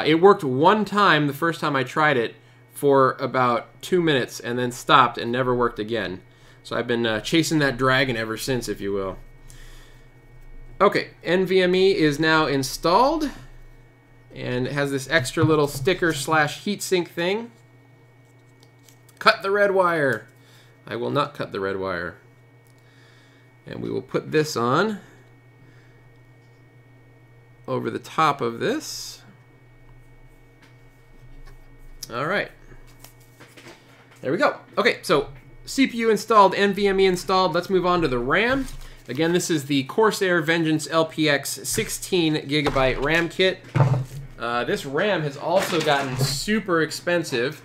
It worked one time, the first time I tried it, for about 2 minutes and then stopped and never worked again. So I've been chasing that dragon ever since, if you will. Okay, NVMe is now installed, and it has this extra little sticker / heatsink thing. Cut the red wire. I will not cut the red wire. And we will put this on over the top of this. All right. There we go. Okay, so CPU installed, NVMe installed. Let's move on to the RAM. Again, this is the Corsair Vengeance LPX 16 GB RAM kit. This RAM has also gotten super expensive.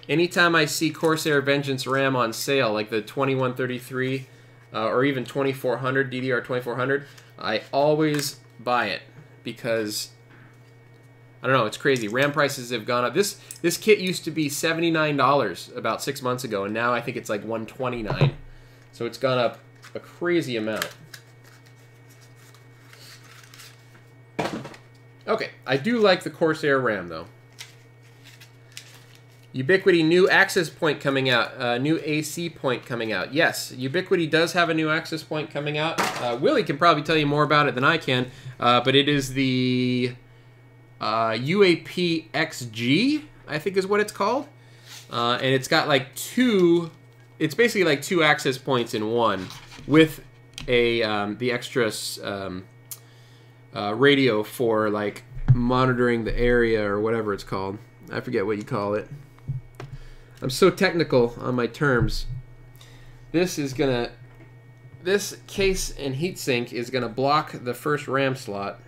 Anytime I see Corsair Vengeance RAM on sale, like the 2133 or even 2400, DDR 2400, I always buy it because, I don't know, it's crazy. RAM prices have gone up. This kit used to be $79 about 6 months ago, and now I think it's like $129. So it's gone up a crazy amount. Okay, I do like the Corsair RAM though. Ubiquiti new access point coming out, new AC point coming out. Yes, Ubiquiti does have a new access point coming out. Willie can probably tell you more about it than I can, but it is the UAP XG, I think is what it's called. And it's got like it's basically like 2 access points in one with the extra radio for like monitoring the area or whatever it's called. I forget what you call it. I'm so technical on my terms. This case and heatsink is gonna block the first RAM slot.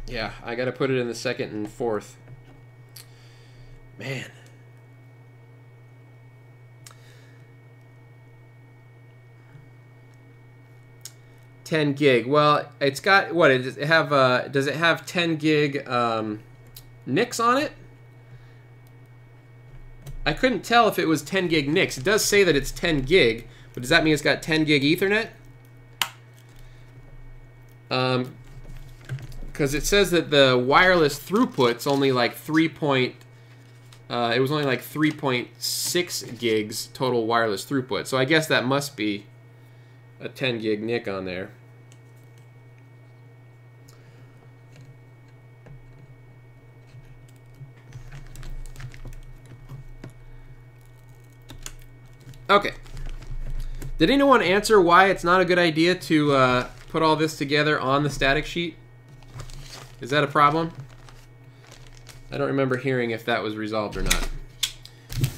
Yeah, I gotta put it in the second and fourth. Man. $10 gig. Well, it's got what? Does it have 10 gig NICs on it? I couldn't tell if it was 10 gig NICs. It does say that it's 10 gig, but does that mean it's got 10 gig Ethernet? Because it says that the wireless throughput's only like it was only like 3.6 gigs total wireless throughput. So I guess that must be a 10 gig NIC on there. Okay. Did anyone answer why it's not a good idea to put all this together on the static sheet? Is that a problem? I don't remember hearing if that was resolved or not.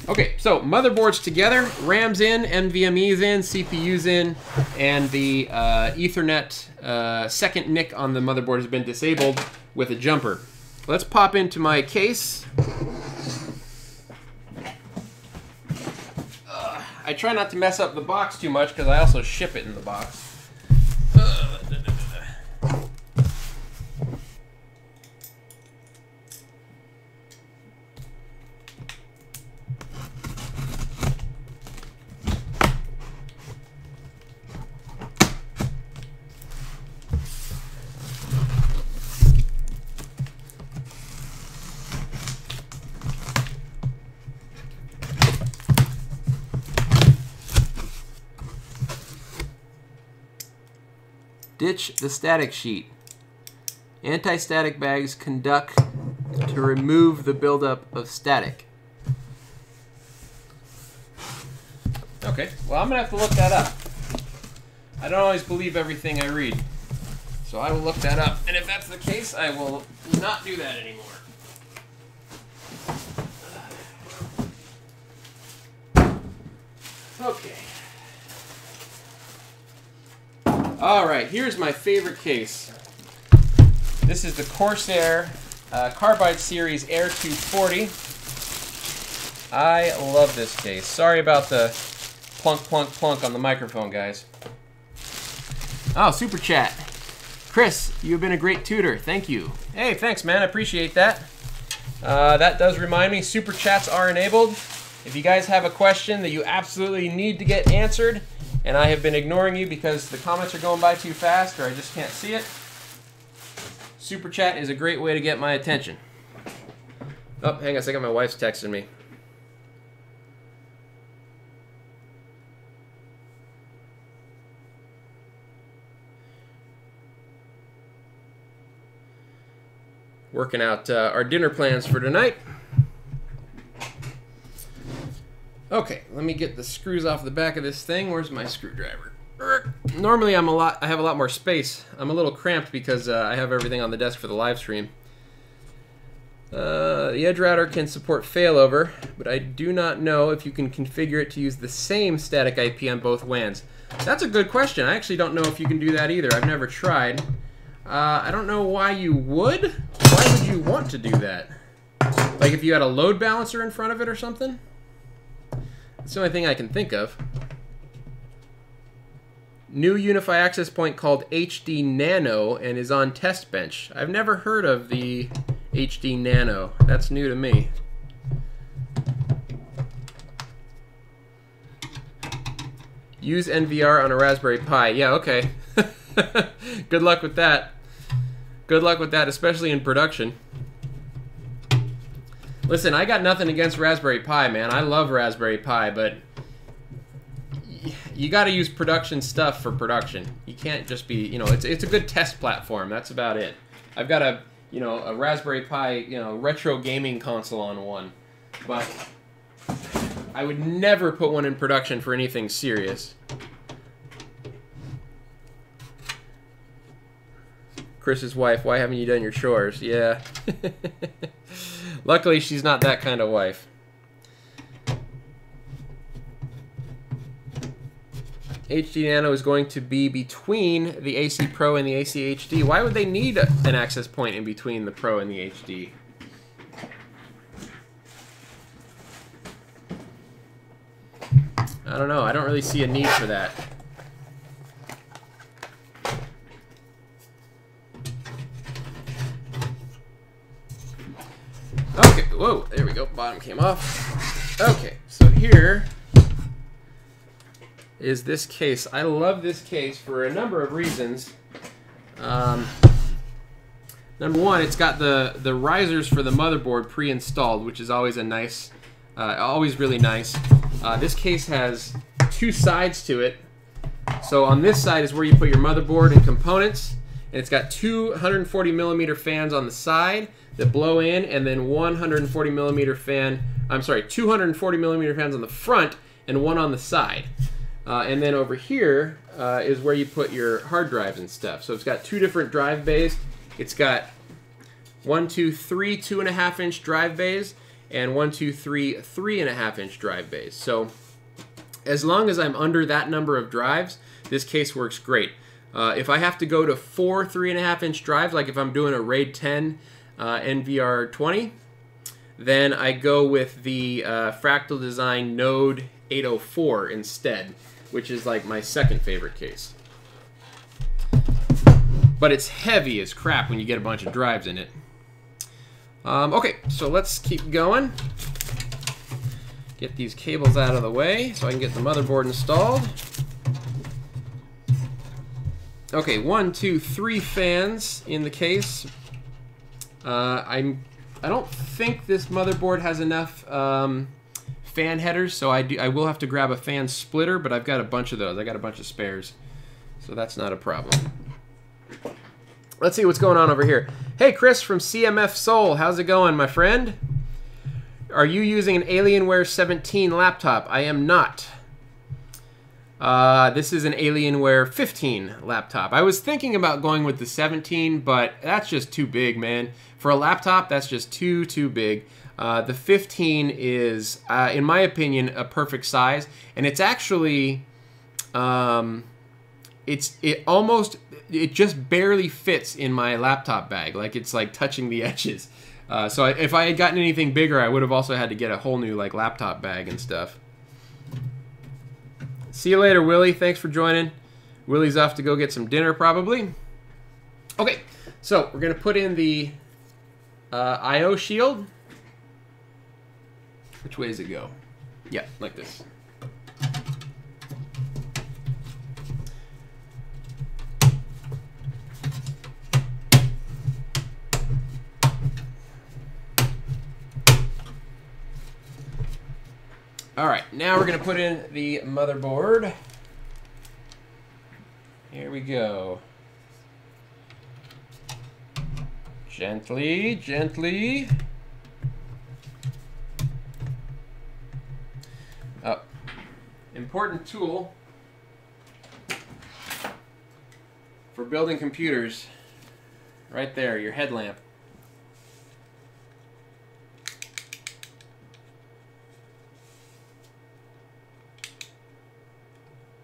Okay, so motherboards together, RAM's in, NVMe's in, CPU's in, and the Ethernet second NIC on the motherboard has been disabled with a jumper. Let's pop into my case. I try not to mess up the box too much because I also ship it in the box. Ditch the static sheet. Anti-static bags conduct to remove the buildup of static. Okay, well I'm going to have to look that up. I don't always believe everything I read. So I will look that up. And if that's the case, I will not do that anymore. Okay. Alright, here's my favorite case. This is the Corsair Carbide Series Air 240. I love this case. Sorry about the plunk, plunk, plunk on the microphone, guys. Oh, super chat. Chris, you've been a great tutor. Thank you. Hey, thanks, man. I appreciate that. That does remind me, super chats are enabled. If you guys have a question that you absolutely need to get answered, and I have been ignoring you because the comments are going by too fast or I just can't see it, Super chat is a great way to get my attention. Oh, hang on a second. My wife's texting me. Working out our dinner plans for tonight. Okay, let me get the screws off the back of this thing. Where's my screwdriver? Normally I have a lot more space. I'm a little cramped because I have everything on the desk for the live stream. The Edge router can support failover, but I do not know if you can configure it to use the same static IP on both WANs. That's a good question. I actually don't know if you can do that either. I've never tried. I don't know why you would. Why would you want to do that? Like if you had a load balancer in front of it or something? That's the only thing I can think of. New Unify access point called HD Nano and is on test bench. I've never heard of the HD Nano. That's new to me. Use NVR on a Raspberry Pi. Yeah, okay. Good luck with that. Good luck with that, especially in production. Listen, I got nothing against Raspberry Pi, man. I love Raspberry Pi, but you got to use production stuff for production. You can't just be, you know, it's a good test platform. That's about it. I've got a, you know, a Raspberry Pi, you know, retro gaming console on one, but I would never put one in production for anything serious. Chris's wife, why haven't you done your chores? Yeah. Luckily, she's not that kind of wife. HD Nano is going to be between the AC Pro and the AC HD. Why would they need an access point in between the Pro and the HD? I don't know. I don't really see a need for that. Okay, whoa, there we go. Bottom came off. Okay, so here is this case. I love this case for a number of reasons. Number one, it's got the risers for the motherboard pre-installed, which is always a nice, always really nice. This case has two sides to it. So on this side is where you put your motherboard and components, and it's got two 140mm fans on the side that blow in, and then 240mm fans on the front and one on the side. And then over here is where you put your hard drives and stuff. So it's got two different drive bays. It's got 1, 2, 3 2.5-inch drive bays and 1, 2, 3 3.5-inch drive bays. So as long as I'm under that number of drives, this case works great. If I have to go to 4 3.5-inch drives, like if I'm doing a RAID 10 NVR 20, then I go with the Fractal Design Node 804 instead, which is like my second favorite case. But it's heavy as crap when you get a bunch of drives in it. Okay, so let's keep going. Get these cables out of the way so I can get the motherboard installed. Okay, 1, 2, 3 fans in the case. I don't think this motherboard has enough fan headers, so I will have to grab a fan splitter, but I've got a bunch of those. I got a bunch of spares, so that's not a problem. Let's see what's going on over here. Hey, Chris from CMF Soul. How's it going, my friend? Are you using an Alienware 17 laptop? I am not. This is an Alienware 15 laptop. I was thinking about going with the 17, but that's just too big, man. For a laptop, that's just too big. The 15 is, in my opinion, a perfect size, and it's actually, it just barely fits in my laptop bag. Like it's like touching the edges. So if I had gotten anything bigger, I would have also had to get a whole new like laptop bag and stuff. See you later, Willie. Thanks for joining. Willie's off to go get some dinner, probably. Okay, so we're gonna put in the I/O shield. Which way does it go? Yeah, like this. All right, now we're going to put in the motherboard. Here we go. Gently, gently. Oh, important tool for building computers. Right there, your headlamp.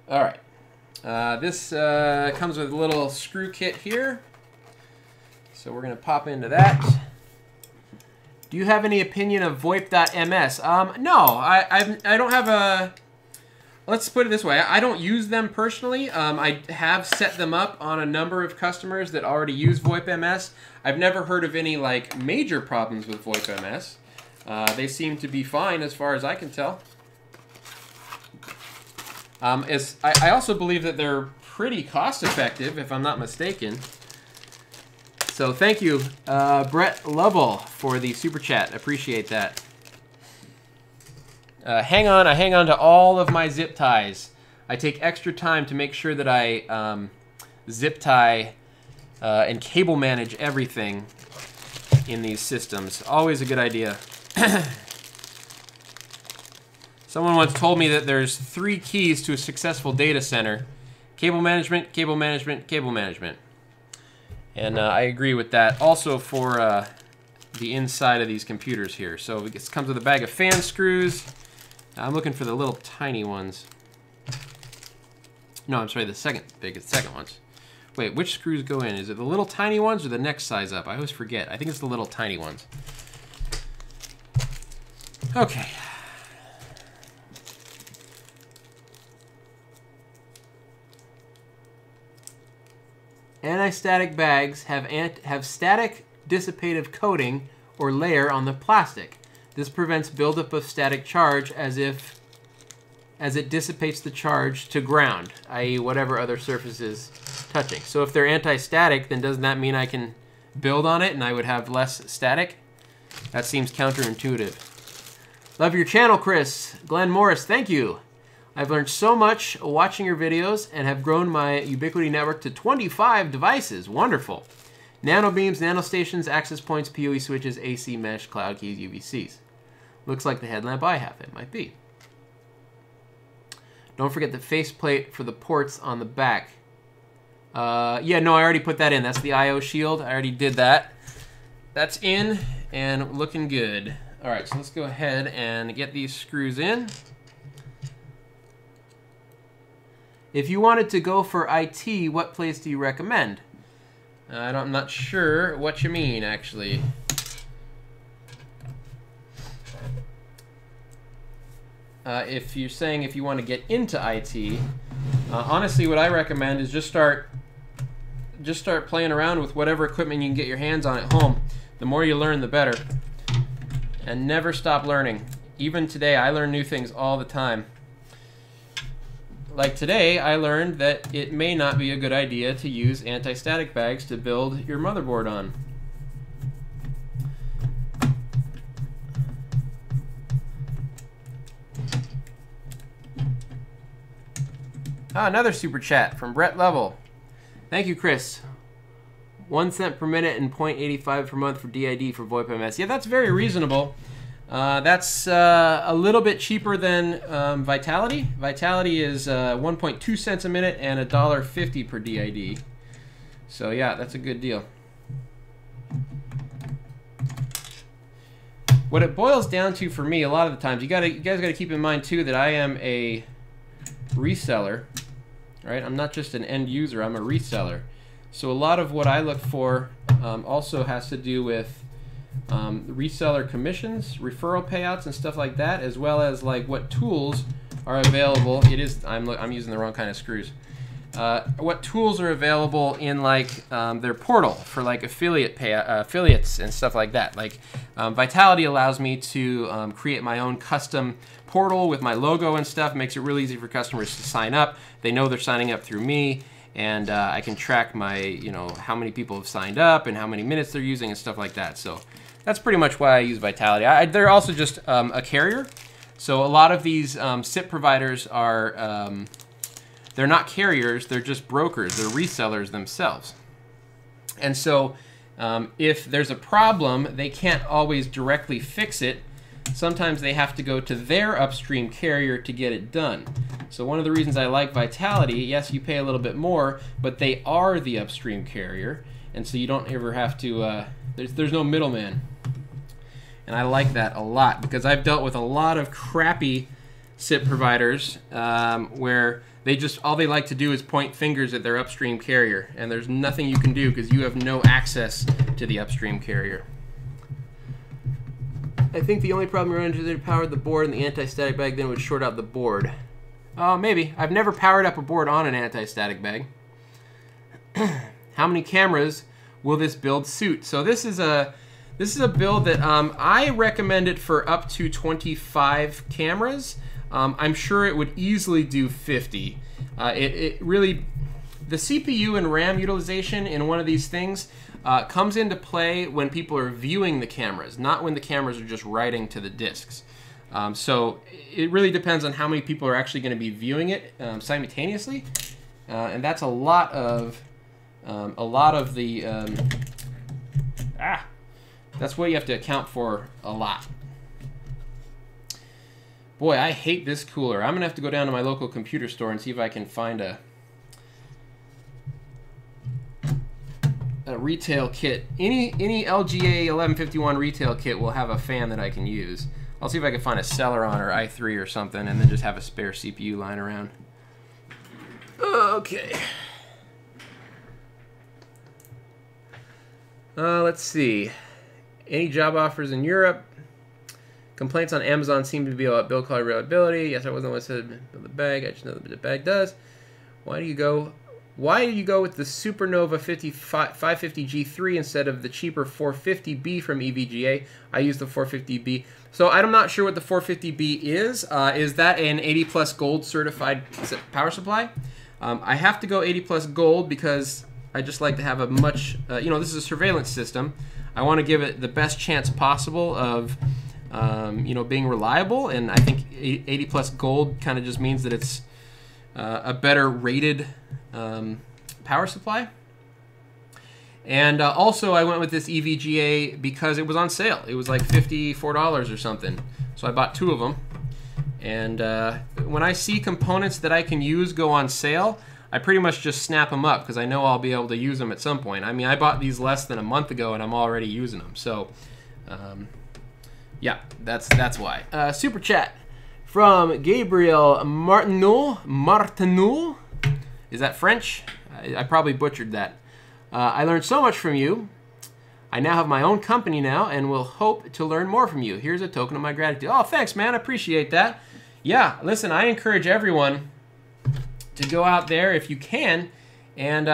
All right. This comes with a little screw kit here. So we're going to pop into that. Do you have any opinion of VoIP.ms? No, I don't have a... Let's put it this way. I don't use them personally. I have set them up on a number of customers that already use VoIP.ms. I've never heard of any like major problems with VoIP.ms. They seem to be fine as far as I can tell. I also believe that they're pretty cost effective, if I'm not mistaken. So thank you, Brett Lovell, for the super chat. Appreciate that. I hang on to all of my zip ties. I take extra time to make sure that I zip tie and cable manage everything in these systems. Always a good idea. Someone once told me that there's 3 keys to a successful data center: cable management, cable management, cable management. And I agree with that. Also for the inside of these computers here. So it comes with a bag of fan screws. I'm looking for the little tiny ones. No, I'm sorry, the second ones. Wait, which screws go in? Is it the little tiny ones or the next size up? I always forget. I think it's the little tiny ones. Okay. Anti-static bags have static dissipative coating or layer on the plastic. This prevents buildup of static charge as it dissipates the charge to ground, i.e. whatever other surface is touching. So if they're anti-static, then doesn't that mean I can build on it and I would have less static? That seems counterintuitive. Love your channel, Chris. Glenn Morris, thank you. I've learned so much watching your videos and have grown my Ubiquiti network to 25 devices. Wonderful. Nano beams, nanostations, access points, PoE switches, AC mesh, cloud keys, UVCs. Looks like the headlamp I have. It might be. Don't forget the faceplate for the ports on the back. Yeah, no, I already put that in. That's the I/O shield. I already did that. That's in and looking good. All right, so let's go ahead and get these screws in. If you wanted to go for IT, what place do you recommend? I'm not sure what you mean, actually. If you're saying if you want to get into IT, honestly, what I recommend is just start playing around with whatever equipment you can get your hands on at home. The more you learn, the better. And never stop learning. Even today, I learn new things all the time. Like today, I learned that it may not be a good idea to use anti-static bags to build your motherboard on. Another super chat from Brett Lovell. Thank you, Chris. 1 cent per minute and 0.85 per month for DID for VoIP.ms. Yeah, that's very reasonable. That's a little bit cheaper than Vitality. Vitality is 1.2 cents a minute and $1.50 per DID. So yeah, that's a good deal. What it boils down to for me, a lot of the times, you guys gotta keep in mind too that I am a reseller, right? I'm not just an end user, I'm a reseller. So a lot of what I look for also has to do with reseller commissions, referral payouts, and stuff like that, as well as like what tools are available. I'm using the wrong kind of screws. What tools are available in like their portal for like affiliates and stuff like that. Like Vitality allows me to create my own custom portal with my logo and stuff. It makes it really easy for customers to sign up. They know they're signing up through me, and I can track my, how many people have signed up and how many minutes they're using and stuff like that. So that's pretty much why I use Vitality. They're also just a carrier. So a lot of these SIP providers are, they're not carriers, they're just brokers, they're resellers themselves. And so if there's a problem, they can't always directly fix it. Sometimes they have to go to their upstream carrier to get it done. So one of the reasons I like Vitality, yes, you pay a little bit more, but they are the upstream carrier, and so you don't ever have to, there's no middleman. And I like that a lot because I've dealt with a lot of crappy SIP providers where they just, all they like to do is point fingers at their upstream carrier, and there's nothing you can do because you have no access to the upstream carrier. I think the only problem you run into is that it powered the board and the anti-static bag then would short out the board. Maybe. I've never powered up a board on an anti-static bag. How many cameras will this build suit? So this is a build that I recommend it for up to 25 cameras. I'm sure it would easily do 50. It really, the CPU and RAM utilization in one of these things comes into play when people are viewing the cameras, not when the cameras are just writing to the disks. So it really depends on how many people are actually going to be viewing it simultaneously, and that's a lot of the that's what you have to account for a lot. Boy, I hate this cooler. I'm gonna have to go down to my local computer store and see if I can find a retail kit. Any LGA 1151 retail kit will have a fan that I can use. I'll see if I can find a Celeron or i3 or something and then just have a spare CPU lying around. Okay. Let's see. Any job offers in Europe? Complaints on Amazon seem to be about build quality reliability. Yes, I wasn't the one who said build the bag. I just know what the bag does. Why do you go with the Supernova 550 G3 instead of the cheaper 450B from EVGA? I use the 450B. So I'm not sure what the 450B is. Is that an 80 plus gold certified power supply? I have to go 80 plus gold because I just like to have a much, this is a surveillance system. I want to give it the best chance possible of, being reliable. And I think 80 plus gold kind of just means that it's a better rated power supply. And also I went with this EVGA because it was on sale. It was like $54 or something. So I bought 2 of them. And when I see components that I can use go on sale, I pretty much just snap them up because I know I'll be able to use them at some point. I mean, I bought these less than a month ago and I'm already using them. So, yeah, that's why. Super chat from Gabriel Martinul. Is that French? I probably butchered that. I learned so much from you. I now have my own company now and will hope to learn more from you. Here's a token of my gratitude. Oh, thanks, man. I appreciate that. Yeah, listen, I encourage everyone to go out there if you can and,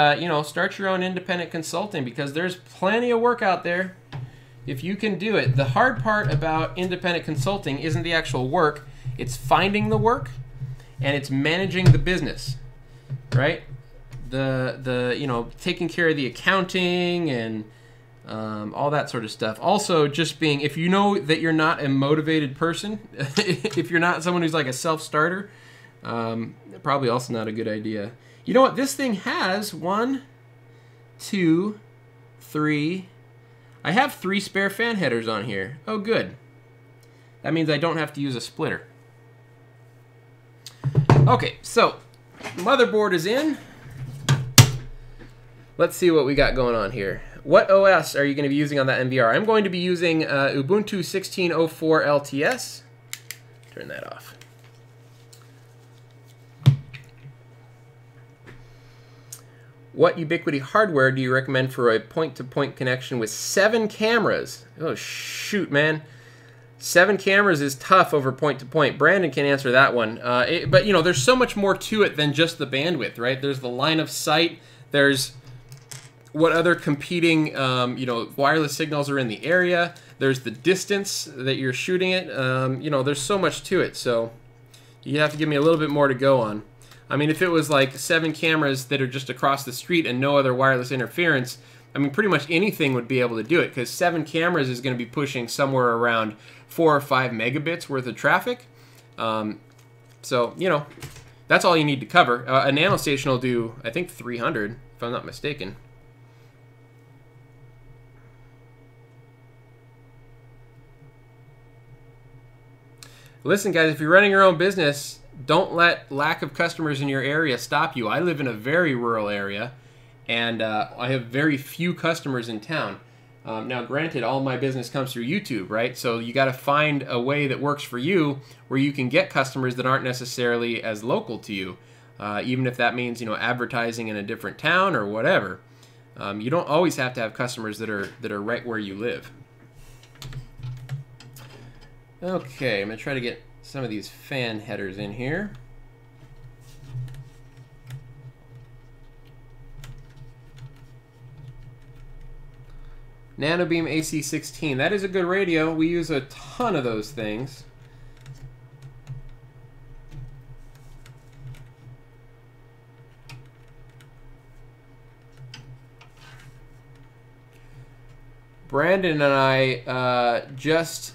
start your own independent consulting because there's plenty of work out there if you can do it. The hard part about independent consulting isn't the actual work. It's finding the work and it's managing the business, right? Taking care of the accounting and all that sort of stuff. Also, just being, if you know that you're not a motivated person, if you're not someone who's like a self-starter, probably also not a good idea. You know what? This thing has 1, 2, 3. I have 3 spare fan headers on here. Oh, good. That means I don't have to use a splitter. Okay, so motherboard is in. Let's see what we got going on here. What OS are you going to be using on that NVR? I'm going to be using Ubuntu 16.04 LTS. Turn that off. What Ubiquiti hardware do you recommend for a point-to-point connection with 7 cameras? Oh, shoot, man. 7 cameras is tough over point-to-point. Brandon can answer that one. But, there's so much more to it than just the bandwidth, right? There's the line of sight. There's what other competing, wireless signals are in the area. There's the distance that you're shooting it. There's so much to it. So you have to give me a little bit more to go on. I mean, if it was like 7 cameras that are just across the street and no other wireless interference, I mean, pretty much anything would be able to do it because 7 cameras is going to be pushing somewhere around 4 or 5 megabits worth of traffic. So, you know, that's all you need to cover. A nano station will do, I think, 300, if I'm not mistaken. Listen, guys, if you're running your own business, don't let lack of customers in your area stop you. I live in a very rural area, and I have very few customers in town. Now, granted, all my business comes through YouTube, right? So you got to find a way that works for you where you can get customers that aren't necessarily as local to you, even if that means, you know, advertising in a different town or whatever. You don't always have to have customers that are right where you live. Okay, I'm going to try to get some of these fan headers in here. Nanobeam AC16. That is a good radio. We use a ton of those things. Brandon and I just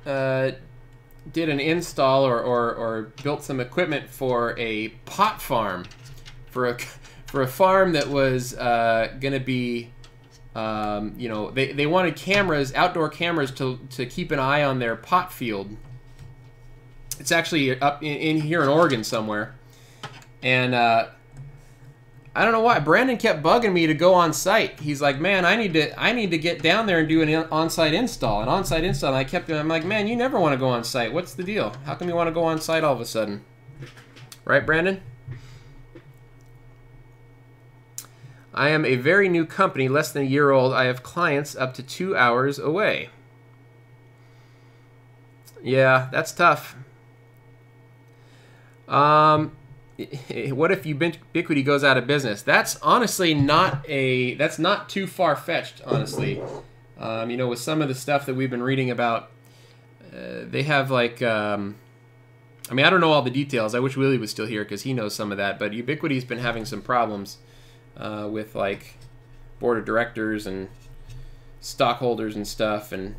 did an install or built some equipment for a pot farm, for a farm that was going to be, you know, they wanted cameras, outdoor cameras, to keep an eye on their pot field. It's actually up in here in Oregon somewhere, and I don't know why Brandon kept bugging me to go on site. He's like, man, I need to get down there and do an on-site install. And I'm like, man, you never want to go on site. What's the deal? How come you want to go on site all of a sudden? Right, Brandon? I am a very new company, less than a year old. I have clients up to 2 hours away. Yeah, that's tough. What if Ubiquiti goes out of business? That's honestly that's not too far-fetched, honestly. You know, with some of the stuff that we've been reading about, they have like, I mean, I don't know all the details. I wish Willie was still here because he knows some of that, but Ubiquiti's been having some problems with like board of directors and stockholders and stuff, and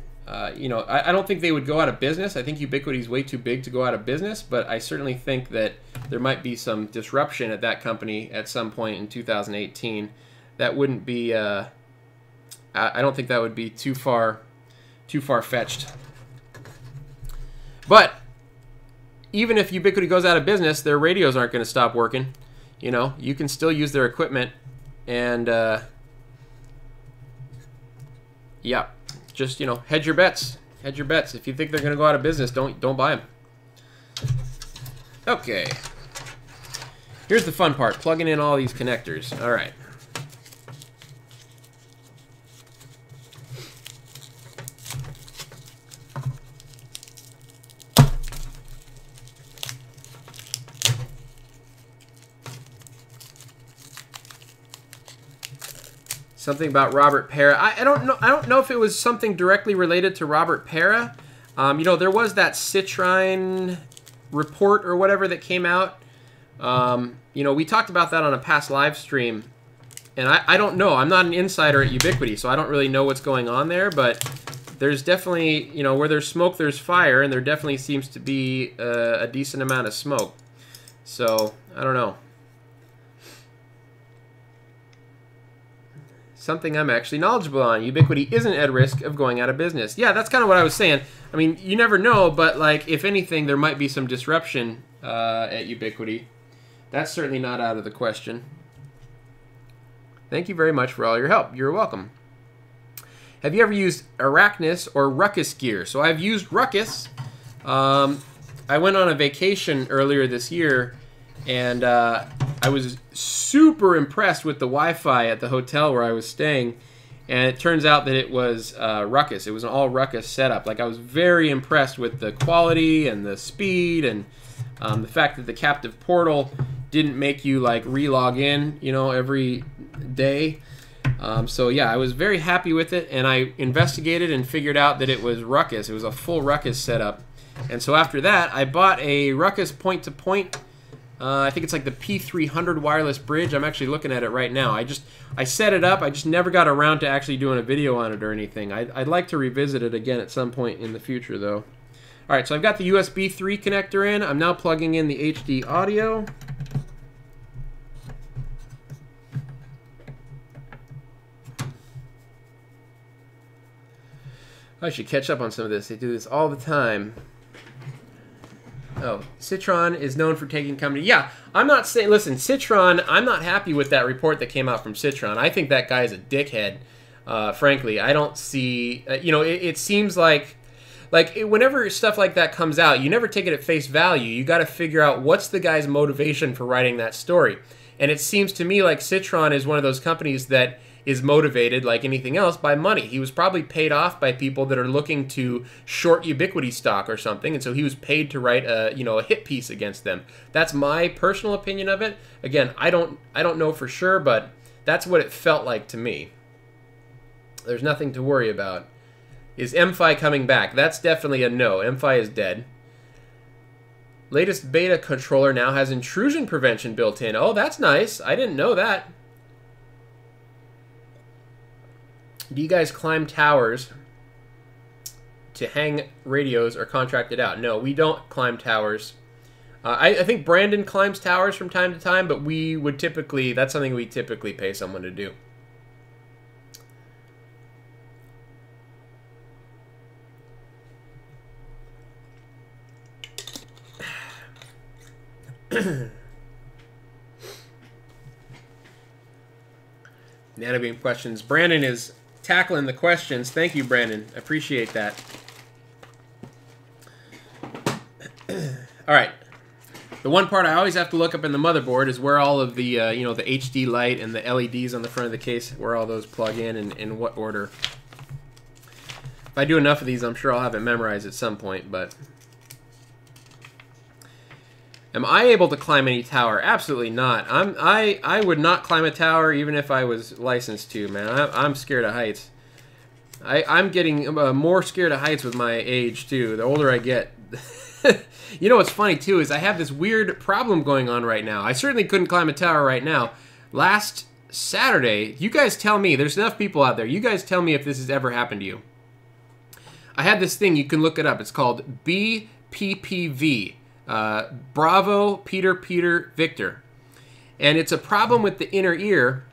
you know, I don't think they would go out of business. I think Ubiquiti is way too big to go out of business, but I certainly think that there might be some disruption at that company at some point in 2018. That wouldn't be, I don't think that would be too far-fetched. But even if Ubiquiti goes out of business, their radios aren't going to stop working. You know, you can still use their equipment, and yeah. Just, you know, hedge your bets. Hedge your bets. If you think they're going to go out of business, don't buy them. Okay. Here's the fun part, plugging in all these connectors. All right. Something about Robert Pera. I don't know if it was something directly related to Robert Pera. You know, there was that Citrine report or whatever that came out. You know, we talked about that on a past live stream, and I don't know. I'm not an insider at Ubiquiti, so I don't really know what's going on there, but there's definitely, you know, where there's smoke, there's fire, and there definitely seems to be a decent amount of smoke. So, I don't know. Something I'm actually knowledgeable on. Ubiquiti isn't at risk of going out of business. Yeah, that's kind of what I was saying. I mean, you never know, but like, if anything, there might be some disruption at Ubiquiti. That's certainly not out of the question. Thank you very much for all your help. You're welcome. Have you ever used Arachnus or Ruckus gear? So I've used Ruckus. I went on a vacation earlier this year, and I was super impressed with the Wi-Fi at the hotel where I was staying, and it turns out that it was Ruckus. It was an all Ruckus setup. Like, I was very impressed with the quality and the speed, and the fact that the captive portal didn't make you like re-log in, you know, every day. So yeah, I was very happy with it, and I investigated and figured out that it was Ruckus. It was a full Ruckus setup, and so after that, I bought a Ruckus point-to-point. I think it's like the P300 wireless bridge. I'm actually looking at it right now. I set it up. I just never got around to actually doing a video on it or anything. I'd like to revisit it again at some point in the future, though. All right, so I've got the USB 3 connector in. I'm now plugging in the HD audio. I should catch up on some of this. They do this all the time. Oh, Citron is known for taking company. Yeah, I'm not saying, listen, Citron, I'm not happy with that report that came out from Citron. I think that guy's a dickhead, frankly. I don't see, you know, it seems like whenever stuff like that comes out, you never take it at face value. You got to figure out what's the guy's motivation for writing that story. And it seems to me like Citron is one of those companies that is motivated, like anything else, by money. He was probably paid off by people that are looking to short Ubiquiti stock or something, and so he was paid to write a hit piece against them. That's my personal opinion of it. Again, I don't know for sure, but that's what it felt like to me. There's nothing to worry about. Is MFi coming back? That's definitely a no. MFi is dead. Latest beta controller now has intrusion prevention built in. Oh, that's nice. I didn't know that. Do you guys climb towers to hang radios or contract it out? No, we don't climb towers. I think Brandon climbs towers from time to time, but we would typically, that's something we typically pay someone to do. Nanobeam questions. Brandon is tackling the questions. Thank you, Brandon. I appreciate that. All right. The one part I always have to look up in the motherboard is where all of the, the HD light and the LEDs on the front of the case, where all those plug in and in what order. If I do enough of these, I'm sure I'll have it memorized at some point, but... Am I able to climb any tower? Absolutely not. I would not climb a tower even if I was licensed to, man. I'm scared of heights. I'm getting more scared of heights with my age, too. The older I get. You know what's funny, too, is I have this weird problem going on right now. I certainly couldn't climb a tower right now. Last Saturday, you guys tell me, there's enough people out there, you guys tell me if this has ever happened to you. I had this thing, you can look it up. It's called BPPV. Bravo, Peter, Victor. And it's a problem with the inner ear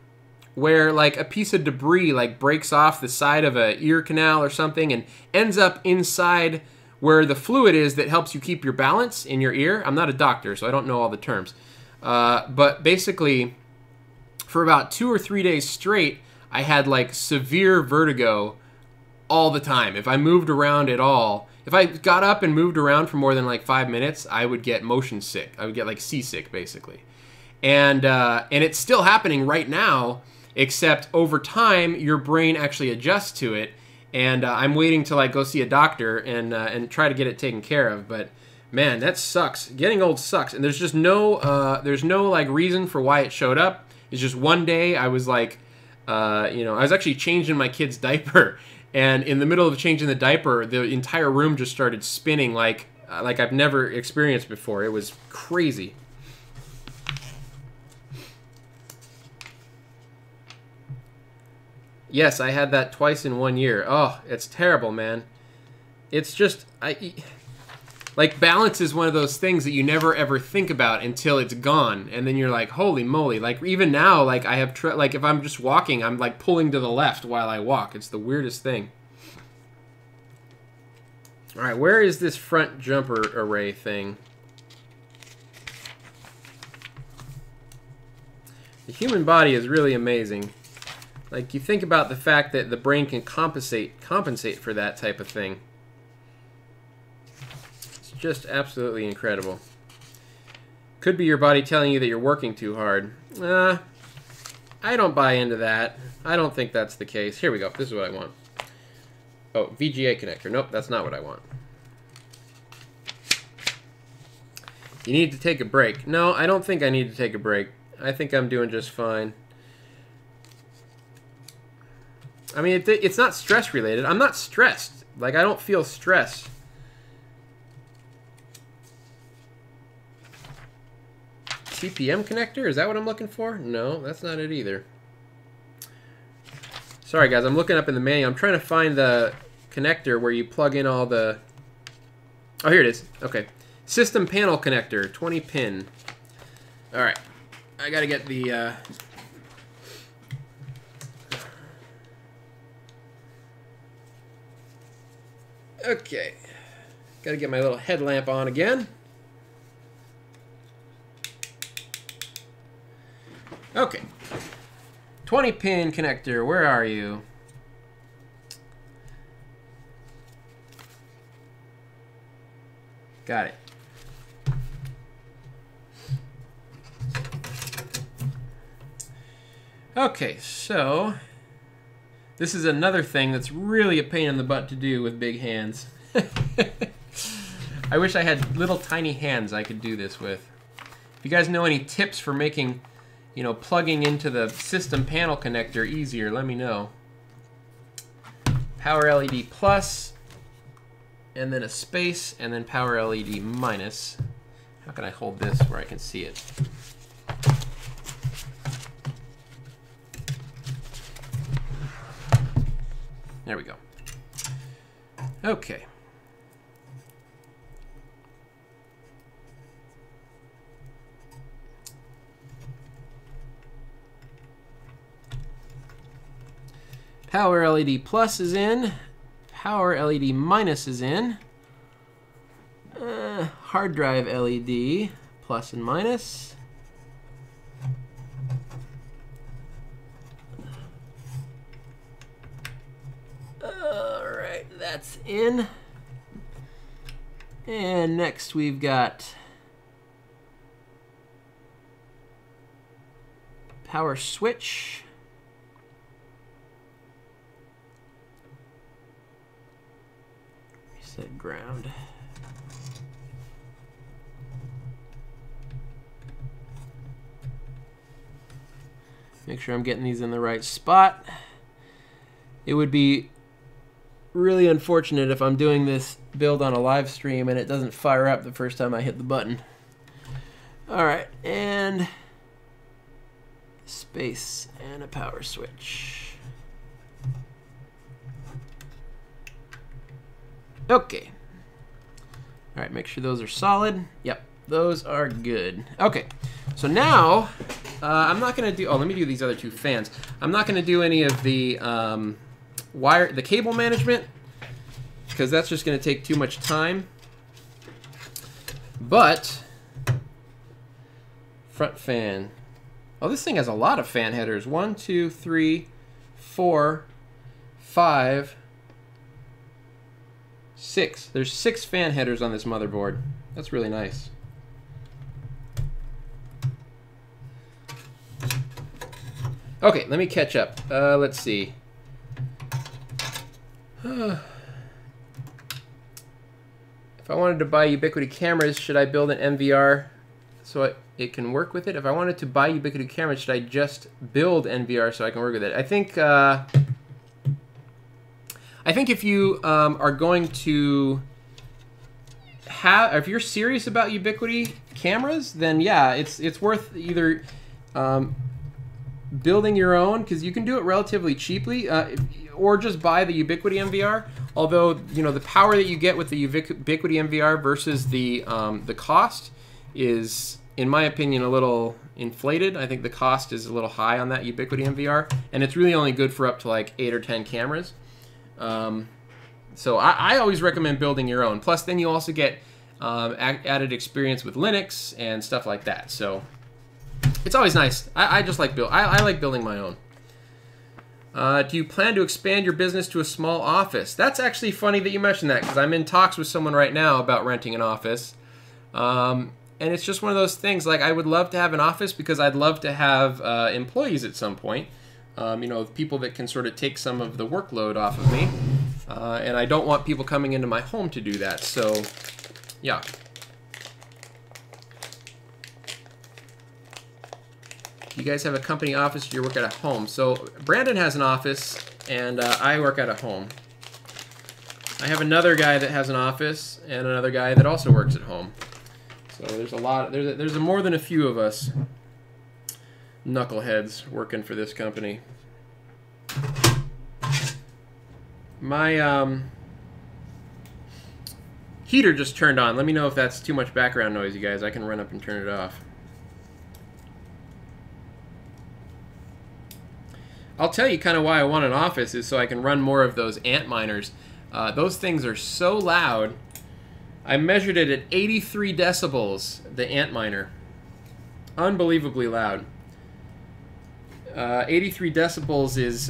where like a piece of debris like breaks off the side of a ear canal or something and ends up inside where the fluid is that helps you keep your balance in your ear. I'm not a doctor, so I don't know all the terms. But basically, for about 2 or 3 days straight, I had like severe vertigo all the time. If I moved around at all, if I got up and moved around for more than like 5 minutes, I would get motion sick. I would get like seasick, basically. And it's still happening right now, except over time, your brain actually adjusts to it. And I'm waiting to like go see a doctor and try to get it taken care of. But man, that sucks. Getting old sucks. And there's just no like reason for why it showed up. It's just one day I was like, I was actually changing my kid's diaper. And in the middle of changing the diaper, the entire room just started spinning like I've never experienced before. It was crazy. Yes, I had that twice in 1 year. Oh, it's terrible, man. It's just, like, balance is one of those things that you never ever think about until it's gone. And then you're like, holy moly. Like, even now, like, I have, like, if I'm just walking, I'm, like, pulling to the left while I walk. It's the weirdest thing. All right, where is this front jumper array thing? The human body is really amazing. Like, you think about the fact that the brain can compensate for that type of thing. It's just absolutely incredible. Could be your body telling you that you're working too hard. I don't buy into that. I don't think that's the case. Here we go. This is what I want. Oh, VGA connector. Nope, that's not what I want. You need to take a break. No, I don't think I need to take a break. I think I'm doing just fine. I mean, it's not stress related. I'm not stressed. Like, I don't feel stress. TPM connector? Is that what I'm looking for? No, that's not it either. Sorry, guys. I'm looking up in the manual. I'm trying to find the connector where you plug in all the Oh, here it is. Okay. System panel connector, 20 pin. All right. I got to get the... Okay. Got to get my little headlamp on again. Okay. 20 pin connector, where are you? Got it. Okay, so this is another thing that's really a pain in the butt to do with big hands. I wish I had little tiny hands I could do this with. If you guys know any tips for making, you know, plugging into the system panel connector easier, let me know. Power LED plus, and then a space, and then power LED minus. How can I hold this where I can see it? There we go. Okay. Power LED plus is in. Power LED minus is in. Hard drive LED plus and minus. Alright, that's in. And next we've got power switch. Reset ground. Make sure I'm getting these in the right spot. It would be really unfortunate if I'm doing this build on a live stream and it doesn't fire up the first time I hit the button. Alright, and space and a power switch. Okay. Alright, make sure those are solid. Yep, those are good. Okay, so now I'm not going to do... Oh, let me do these other two fans. I'm not going to do any of the the cable management, because that's just going to take too much time. But front fan. Oh, this thing has a lot of fan headers. 1, 2, 3, 4, 5, 6. There's 6 fan headers on this motherboard. That's really nice. Okay, let me catch up. Let's see. If I wanted to buy Ubiquiti cameras, should I build an NVR so it can work with it? If I wanted to buy Ubiquiti cameras, should I just build NVR so I can work with it? I think if you are going to have, if you're serious about Ubiquiti cameras, then yeah, it's worth either building your own, because you can do it relatively cheaply, or just buy the Ubiquiti NVR. Although, you know, the power that you get with the Ubiquiti NVR versus the cost is, in my opinion, a little inflated. I think the cost is a little high on that Ubiquiti NVR, and it's really only good for up to like 8 or 10 cameras. So I always recommend building your own. Plus, then you also get added experience with Linux and stuff like that. So it's always nice. I just like I like building my own. Do you plan to expand your business to a small office? That's actually funny that you mentioned that, because I'm in talks with someone right now about renting an office. And it's just one of those things, like, I would love to have an office because I'd love to have employees at some point. You know, people that can sort of take some of the workload off of me. And I don't want people coming into my home to do that. So, yeah. You guys have a company office, or you work at a home. So Brandon has an office, and I work at a home. I have another guy that has an office, and another guy that also works at home. So there's a lot. There's more than a few of us knuckleheads working for this company. My heater just turned on. Let me know if that's too much background noise, you guys. I can run up and turn it off. I'll tell you kind of why I want an office is so I can run more of those ant miners. Those things are so loud. I measured it at 83 decibels, the ant miner. Unbelievably loud. 83 decibels is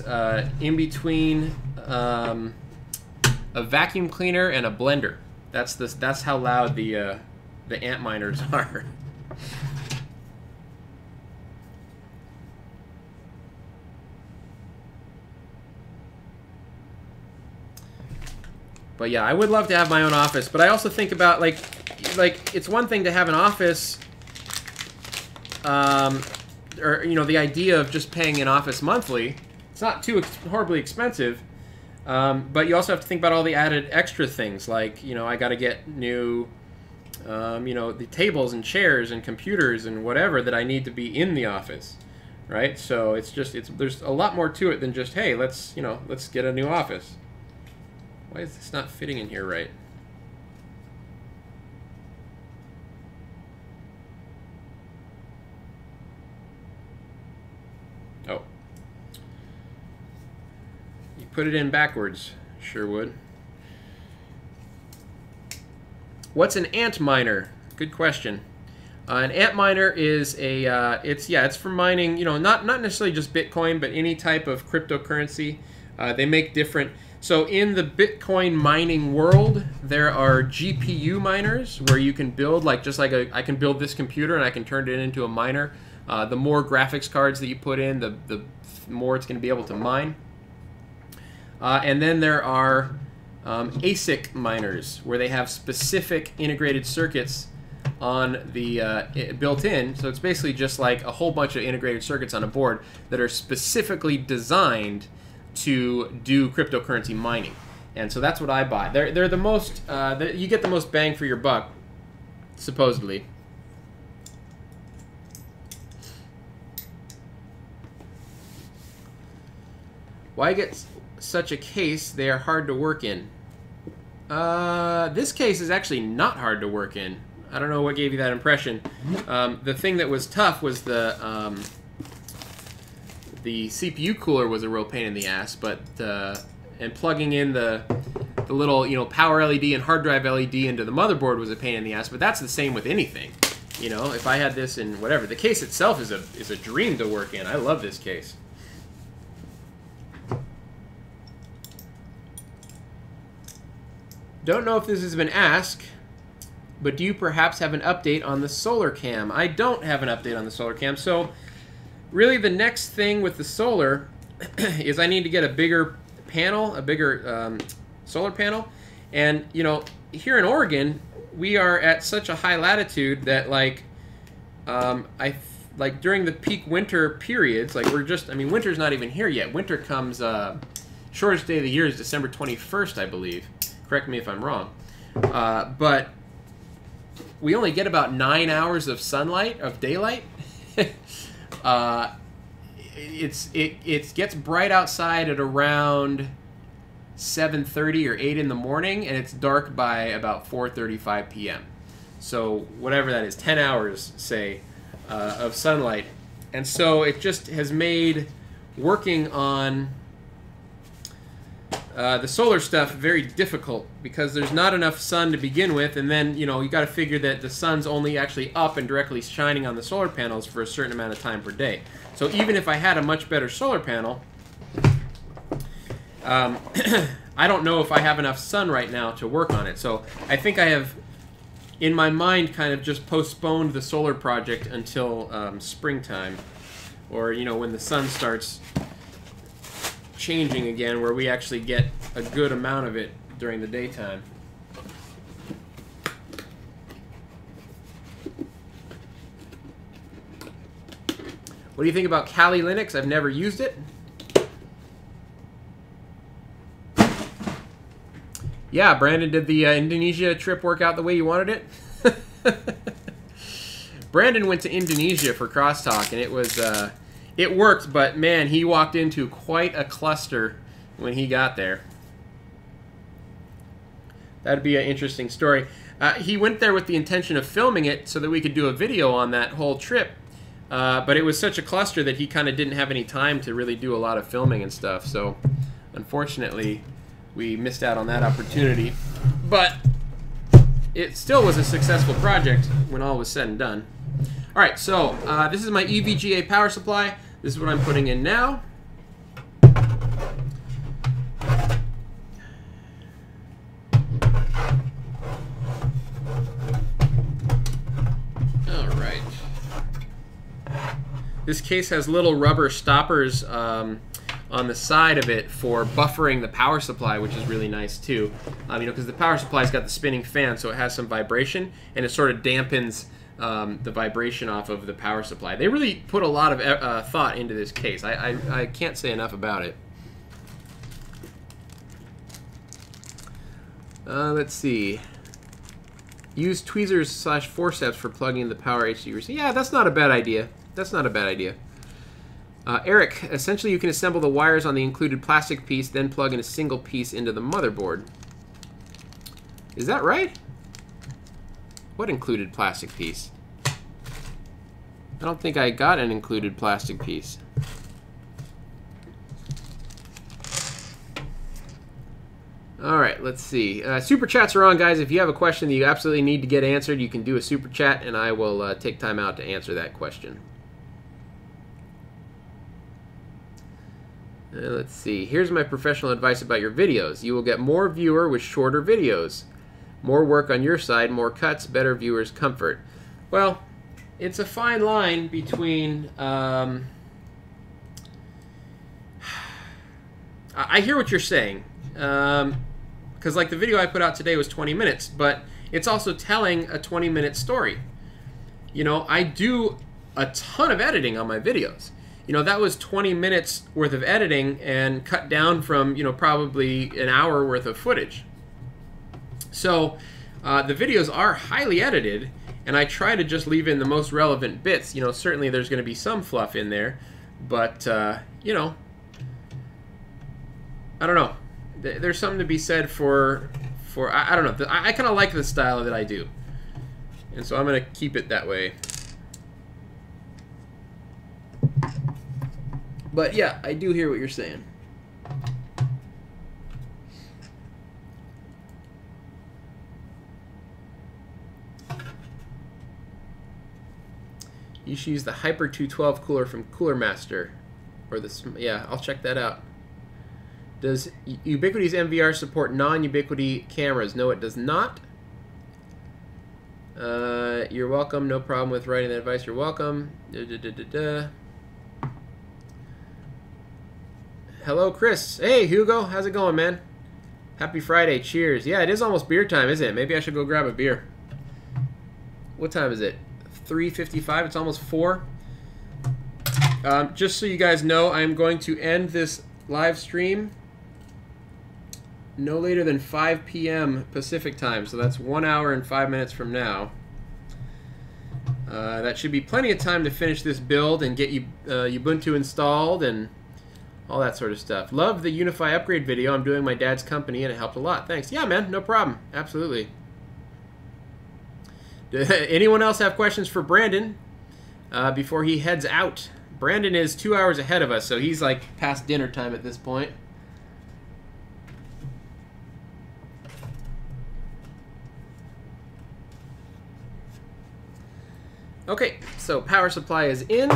in between a vacuum cleaner and a blender. That's how loud the ant miners are. But yeah, I would love to have my own office, but I also think about like it's one thing to have an office, or you know, the idea of just paying an office monthly. It's not too horribly expensive, but you also have to think about all the added extra things, like, you know, I got to get new, you know, the tables and chairs and computers and whatever that I need to be in the office, right? So there's a lot more to it than just, hey, let's get a new office. Why is this not fitting in here right? Oh. You put it in backwards. Sure would. What's an ant miner? Good question. An ant miner is a, it's for mining, you know, not necessarily just Bitcoin, but any type of cryptocurrency. They make different... So in the Bitcoin mining world, there are GPU miners where you can build, like, just like I can build this computer and I can turn it into a miner. The more graphics cards that you put in, the more it's going to be able to mine. And then there are ASIC miners where they have specific integrated circuits on the built in. So it's basically just like a whole bunch of integrated circuits on a board that are specifically designed to do cryptocurrency mining, and so that's what I buy. They're the most you get the most bang for your buck, supposedly. Why get such a case? They are hard to work in. This case is actually not hard to work in. I don't know what gave you that impression. The thing that was tough was the CPU cooler was a real pain in the ass, but and plugging in the little, you know, power LED and hard drive LED into the motherboard was a pain in the ass. But that's the same with anything, you know. If I had this in whatever, the case itself is a dream to work in. I love this case. Don't know if this has been asked, but do you perhaps have an update on the solar cam? I don't have an update on the solar cam, so. Really, the next thing with the solar is I need to get a bigger panel, a bigger solar panel. And, you know, here in Oregon, we are at such a high latitude that, like, like during the peak winter periods, like winter's not even here yet. Winter comes, shortest day of the year is December 21st, I believe. Correct me if I'm wrong. But we only get about 9 hours of sunlight, of daylight. It gets bright outside at around 7:30 or 8 in the morning, and it's dark by about 4:35 p.m. So whatever that is, 10 hours, say, of sunlight. And so it just has made working on the solar stuff very difficult because there's not enough sun to begin with, and then, you know, you got to figure that the sun's only actually up and directly shining on the solar panels for a certain amount of time per day. So even if I had a much better solar panel, I don't know if I have enough sun right now to work on it. So I think I have, in my mind, kind of just postponed the solar project until springtime, or, you know, when the sun starts changing again, where we actually get a good amount of it during the daytime. What do you think about Kali Linux? I've never used it. Yeah, Brandon, did the Indonesia trip work out the way you wanted it? Brandon went to Indonesia for Crosstalk, and it was it worked, but man, he walked into quite a cluster when he got there. That'd be an interesting story. He went there with the intention of filming it so that we could do a video on that whole trip. But it was such a cluster that he kind of didn't have any time to really do a lot of filming and stuff. So, unfortunately, we missed out on that opportunity. But it still was a successful project when all was said and done. All right, so this is my EVGA power supply. This is what I'm putting in now. This case has little rubber stoppers on the side of it for buffering the power supply, which is really nice too. You know, because the power supply's got the spinning fan, so it has some vibration, and it sort of dampens the vibration off of the power supply. They really put a lot of thought into this case. I can't say enough about it. Let's see. Use tweezers / forceps for plugging in the power HD receiver. Yeah, that's not a bad idea. That's not a bad idea. Eric, essentially you can assemble the wires on the included plastic piece, then plug in a single piece into the motherboard. Is that right? What included plastic piece? I don't think I got an included plastic piece. Alright, let's see. Super chats are on, guys. If you have a question that you absolutely need to get answered, you can do a super chat, and I will take time out to answer that question. Let's see. Here's my professional advice about your videos. You will get more viewer with shorter videos. More work on your side, more cuts, better viewers' comfort. Well, it's a fine line between... I hear what you're saying. Because like the video I put out today was 20 minutes, but it's also telling a 20-minute story. You know, I do a ton of editing on my videos. You know, that was 20 minutes worth of editing and cut down from, you know, probably an hour worth of footage. So the videos are highly edited, and I try to just leave in the most relevant bits. You know, certainly there's going to be some fluff in there, but, you know, I don't know. There's something to be said for I don't know. I kind of like the style that I do, and so I'm going to keep it that way. But yeah, I do hear what you're saying. You should use the Hyper 212 cooler from Cooler Master, or the yeah. I'll check that out. Does Ubiquity's NVR support non-Ubiquity cameras? No, it does not. You're welcome. No problem with writing that advice. You're welcome. Hello, Chris. Hey, Hugo. How's it going, man? Happy Friday. Cheers. Yeah, it is almost beer time, isn't it? Maybe I should go grab a beer. What time is it? 3:55. It's almost 4. Just so you guys know, I'm going to end this live stream no later than 5 p.m. Pacific time. So that's 1 hour and 5 minutes from now. That should be plenty of time to finish this build and get Ubuntu installed and all that sort of stuff. Love the Unify upgrade video. I'm doing my dad's company and it helped a lot. Thanks. Yeah, man, no problem. Absolutely. Anyone else have questions for Brandon before he heads out? Brandon is 2 hours ahead of us, so he's like past dinner time at this point. Okay, so power supply is in.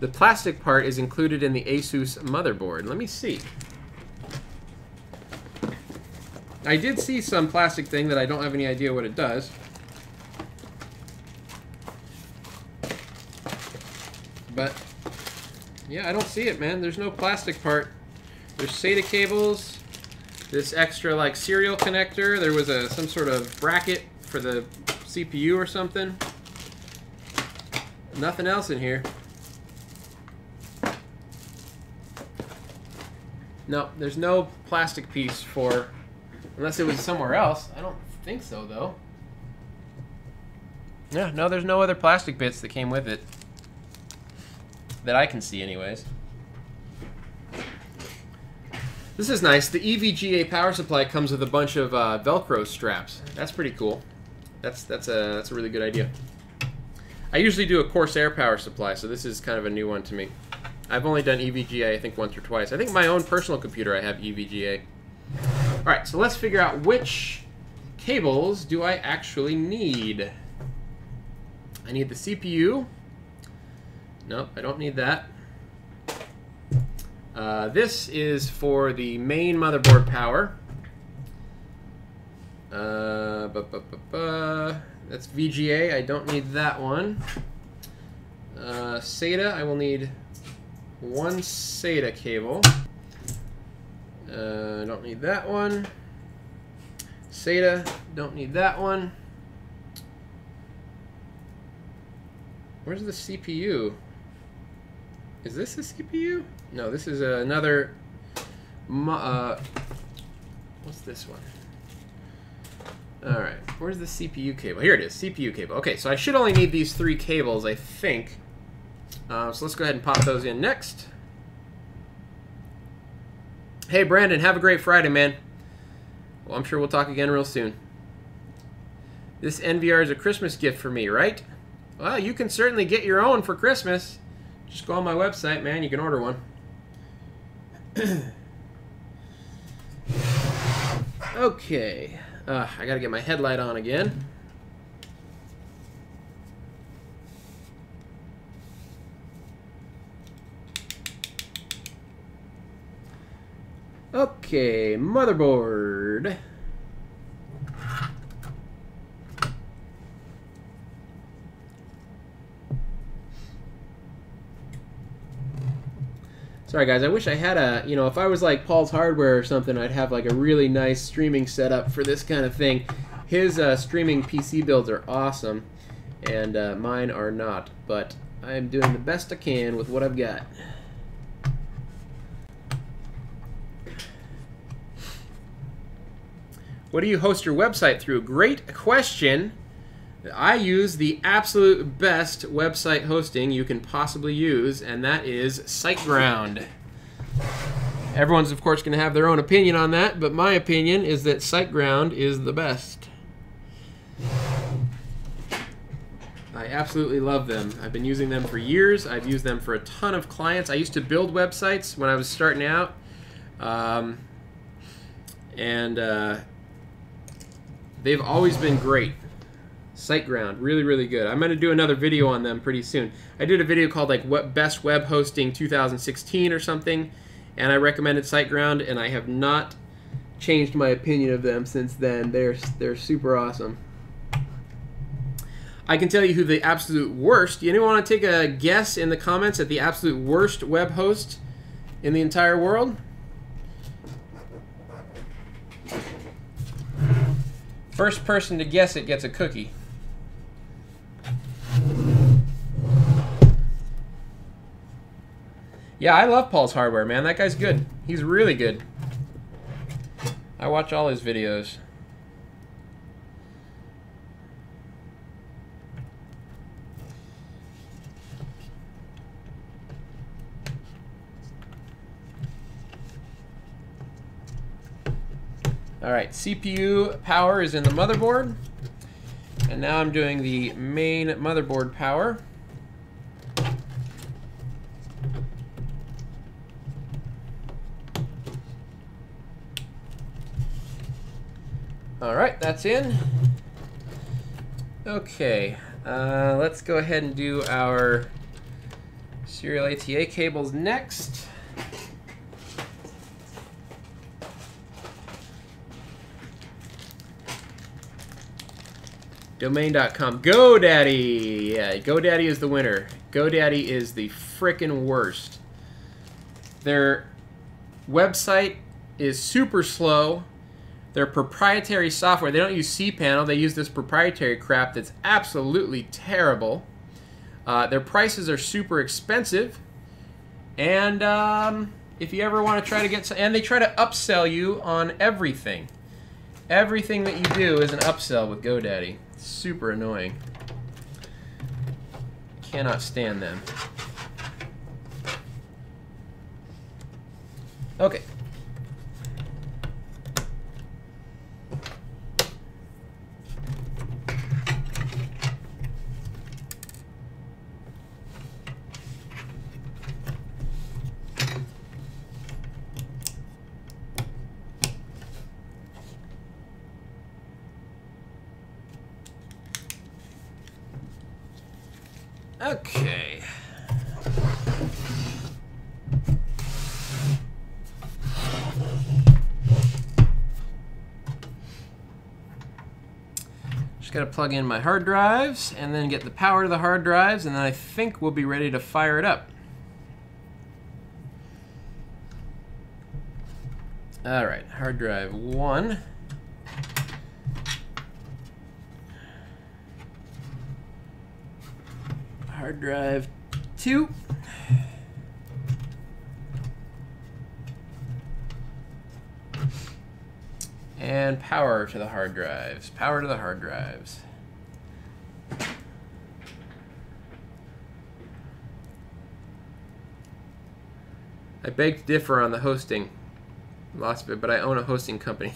The plastic part is included in the Asus motherboard. Let me see. I did see some plastic thing that I don't have any idea what it does. But, yeah, I don't see it, man. There's no plastic part. There's SATA cables, this extra, like, serial connector. There was some sort of bracket for the CPU or something. Nothing else in here. No, there's no plastic piece for... Unless it was somewhere else. I don't think so, though. Yeah, no, there's no other plastic bits that came with it. That I can see, anyways. This This is nice. The EVGA power supply comes with a bunch of Velcro straps. That's pretty cool. That's a really good idea. I usually do a Corsair power supply, so this is kind of a new one to me. I've only done EVGA, I think, once or twice. I think my own personal computer I have EVGA. All right, so let's figure out which cables do I actually need. I need the CPU. Nope, I don't need that. This is for the main motherboard power. That's VGA. I don't need that one. SATA. I will need one SATA cable. I don't need that one. SATA. Don't need that one. Where's the CPU? Is this the CPU? No, this is another. What's this one? All right, where's the CPU cable? Here it is, CPU cable. Okay, so I should only need these 3 cables, I think. So let's go ahead and pop those in next. Hey, Brandon, have a great Friday, man. Well, I'm sure we'll talk again real soon. This NVR is a Christmas gift for me, right? Well, you can certainly get your own for Christmas. Just go on my website, man. You can order one. Okay. I gotta get my headlight on again. Okay, motherboard. Sorry guys, I wish I had a, you know, if I was like Paul's Hardware or something, I'd have like a really nice streaming setup for this kind of thing. His streaming PC builds are awesome, and mine are not, but I'm doing the best I can with what I've got. What do you host your website through? Great question. I use the absolute best website hosting you can possibly use, and that is SiteGround. Everyone's, of course, going to have their own opinion on that, but my opinion is that SiteGround is the best. I absolutely love them. I've been using them for years. I've used them for a ton of clients. I used to build websites when I was starting out, they've always been great. SiteGround, really, really good. I'm going to do another video on them pretty soon. I did a video called like Best Web Hosting 2016 or something, and I recommended SiteGround, and I have not changed my opinion of them since then. They're super awesome. I can tell you who the absolute worst. Anyone want to take a guess in the comments at the absolute worst web host in the entire world? First person to guess it gets a cookie. Yeah, I love Paul's Hardware, man. That guy's good. He's really good. I watch all his videos. Alright, CPU power is in the motherboard. And now I'm doing the main motherboard power. Alright, that's in. Okay, let's go ahead and do our serial ATA cables next. Domain.com. GoDaddy! Yeah, GoDaddy is the winner. GoDaddy is the frickin' worst. Their website is super slow. Their proprietary software, they don't use cPanel, they use this proprietary crap that's absolutely terrible. Their prices are super expensive. And if you ever want to try to get some, and they try to upsell you on everything. Everything that you do is an upsell with GoDaddy. It's super annoying. Cannot stand them. Okay. Just got to plug in my hard drives and then get the power to the hard drives, and then I think we'll be ready to fire it up. All right, hard drive 1. Hard drive 2. And power to the hard drives. Power to the hard drives. I beg to differ on the hosting. Lots of it, but I own a hosting company.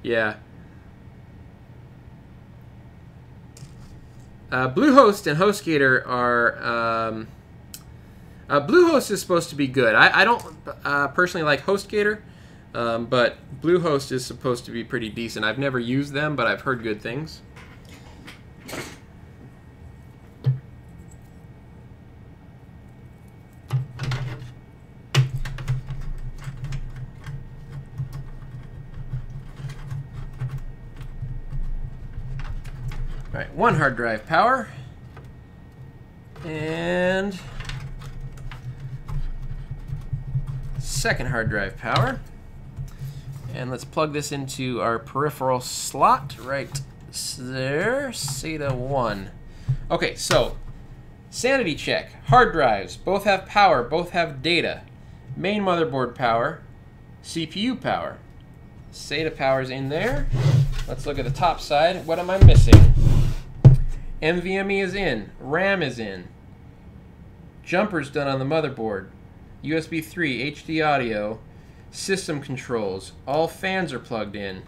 Yeah. Bluehost and HostGator are... Bluehost is supposed to be good. I don't personally like HostGator, but Bluehost is supposed to be pretty decent. I've never used them, but I've heard good things. All right, 1 hard drive power, and 2nd hard drive power. And let's plug this into our peripheral slot right there, SATA 1. Okay, so sanity check. Hard drives, both have power, both have data. Main motherboard power, CPU power. SATA power's in there. Let's look at the top side. What am I missing? NVMe is in, RAM is in, jumper's done on the motherboard, USB 3, HD audio, system controls, all fans are plugged in.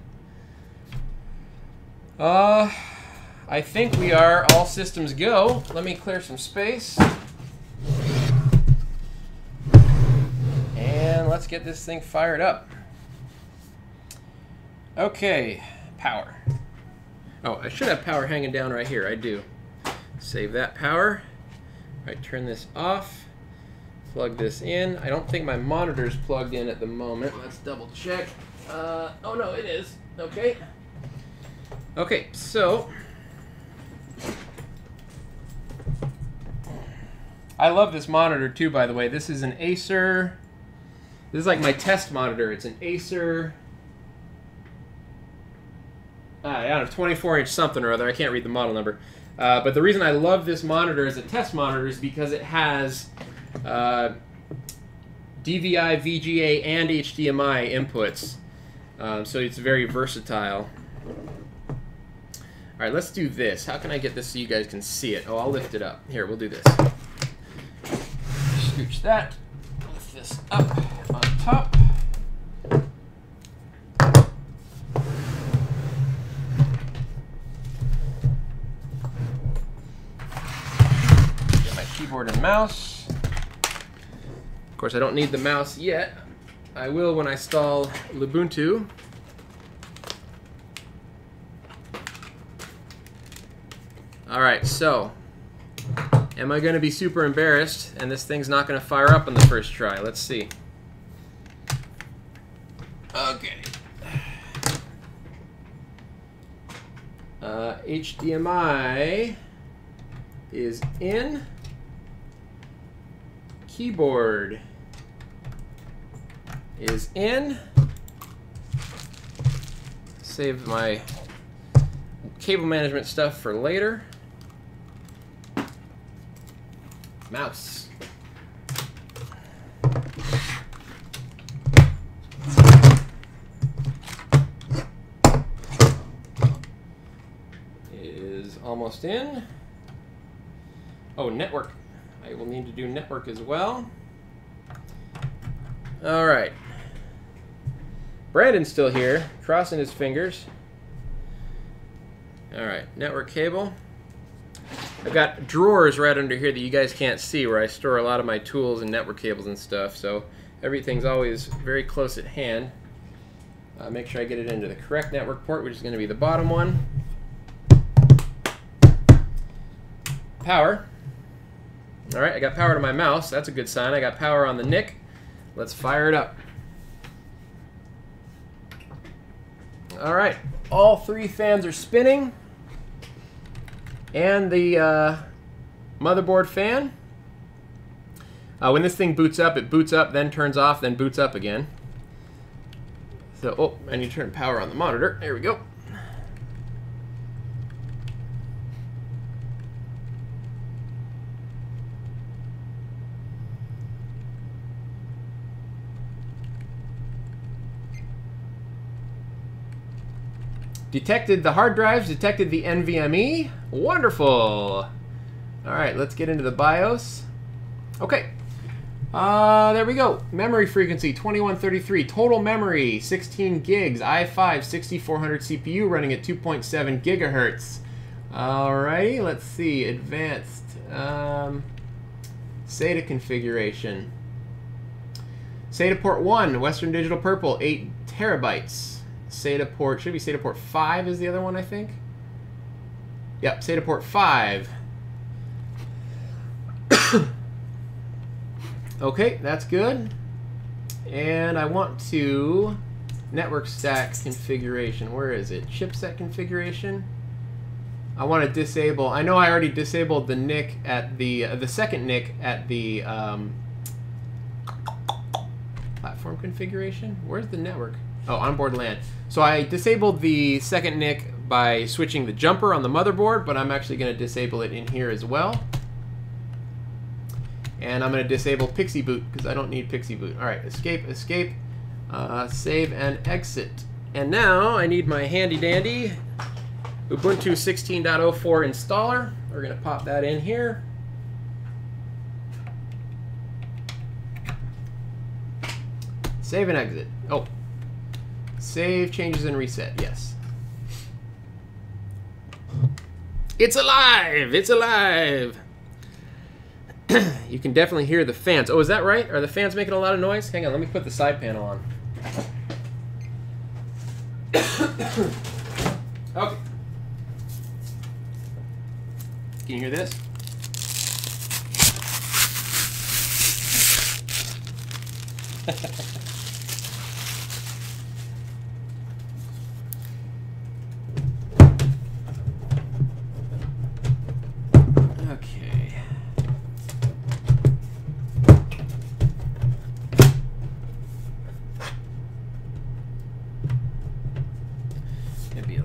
I think we are all systems go. Let me clear some space. And let's get this thing fired up. Okay, power. Oh, I should have power hanging down right here. I do. Save that power. All right, turn this off. Plug this in. I don't think my monitor's plugged in at the moment. Let's double check. Oh no, it is. Okay. Okay, so I love this monitor too, by the way. This is an Acer. This is like my test monitor. It's an Acer. I don't know, 24-inch something or other. I can't read the model number. But the reason I love this monitor as a test monitor is because it has DVI, VGA, and HDMI inputs. So it's very versatile. All right, let's do this. How can I get this so you guys can see it? Oh, I'll lift it up. Here, we'll do this. Scooch that. Lift this up on top. Keyboard and mouse. Of course, I don't need the mouse yet. I will when I install Ubuntu. All right, so am I going to be super embarrassed and this thing's not going to fire up on the first try? Let's see. Okay. HDMI is in. Keyboard is in. Save my cable management stuff for later. Mouse. Is almost in. Oh, network. I will need to do network as well. All right. Brandon's still here, crossing his fingers. All right, network cable. I've got drawers right under here that you guys can't see where I store a lot of my tools and network cables and stuff, so everything's always very close at hand. Make sure I get it into the correct network port, which is going to be the bottom one. power. All right, I got power to my mouse. That's a good sign. I got power on the NIC. Let's fire it up. All right, all 3 fans are spinning. And the motherboard fan. When this thing boots up, it boots up, then turns off, then boots up again. So, oh, I need to turn power on the monitor. There we go. Detected the hard drives, detected the NVMe. Wonderful. All right, let's get into the BIOS. Okay. There we go. Memory frequency 2133. Total memory 16 gigs. i5 6400 CPU running at 2.7 gigahertz. Alrighty, let's see. Advanced SATA configuration. SATA port 1, Western Digital Purple, 8 terabytes. SATA port, should be SATA port 5 is the other one, I think. Yep, SATA port 5. Okay, that's good. And I want to network stack configuration. Where is it? Chipset configuration. I want to disable. I know I already disabled the NIC at the second NIC at the platform configuration. Where's the network? Oh, onboard LAN. So I disabled the second NIC by switching the jumper on the motherboard, but I'm actually going to disable it in here as well. And I'm going to disable Pixie Boot because I don't need Pixie Boot. All right, escape, escape, save and exit. And now I need my handy dandy Ubuntu 16.04 installer. We're going to pop that in here. Save and exit. Oh, save, changes, and reset. Yes. It's alive! It's alive! You can definitely hear the fans. Oh, is that right? Are the fans making a lot of noise? Hang on, let me put the side panel on. Okay. Can you hear this?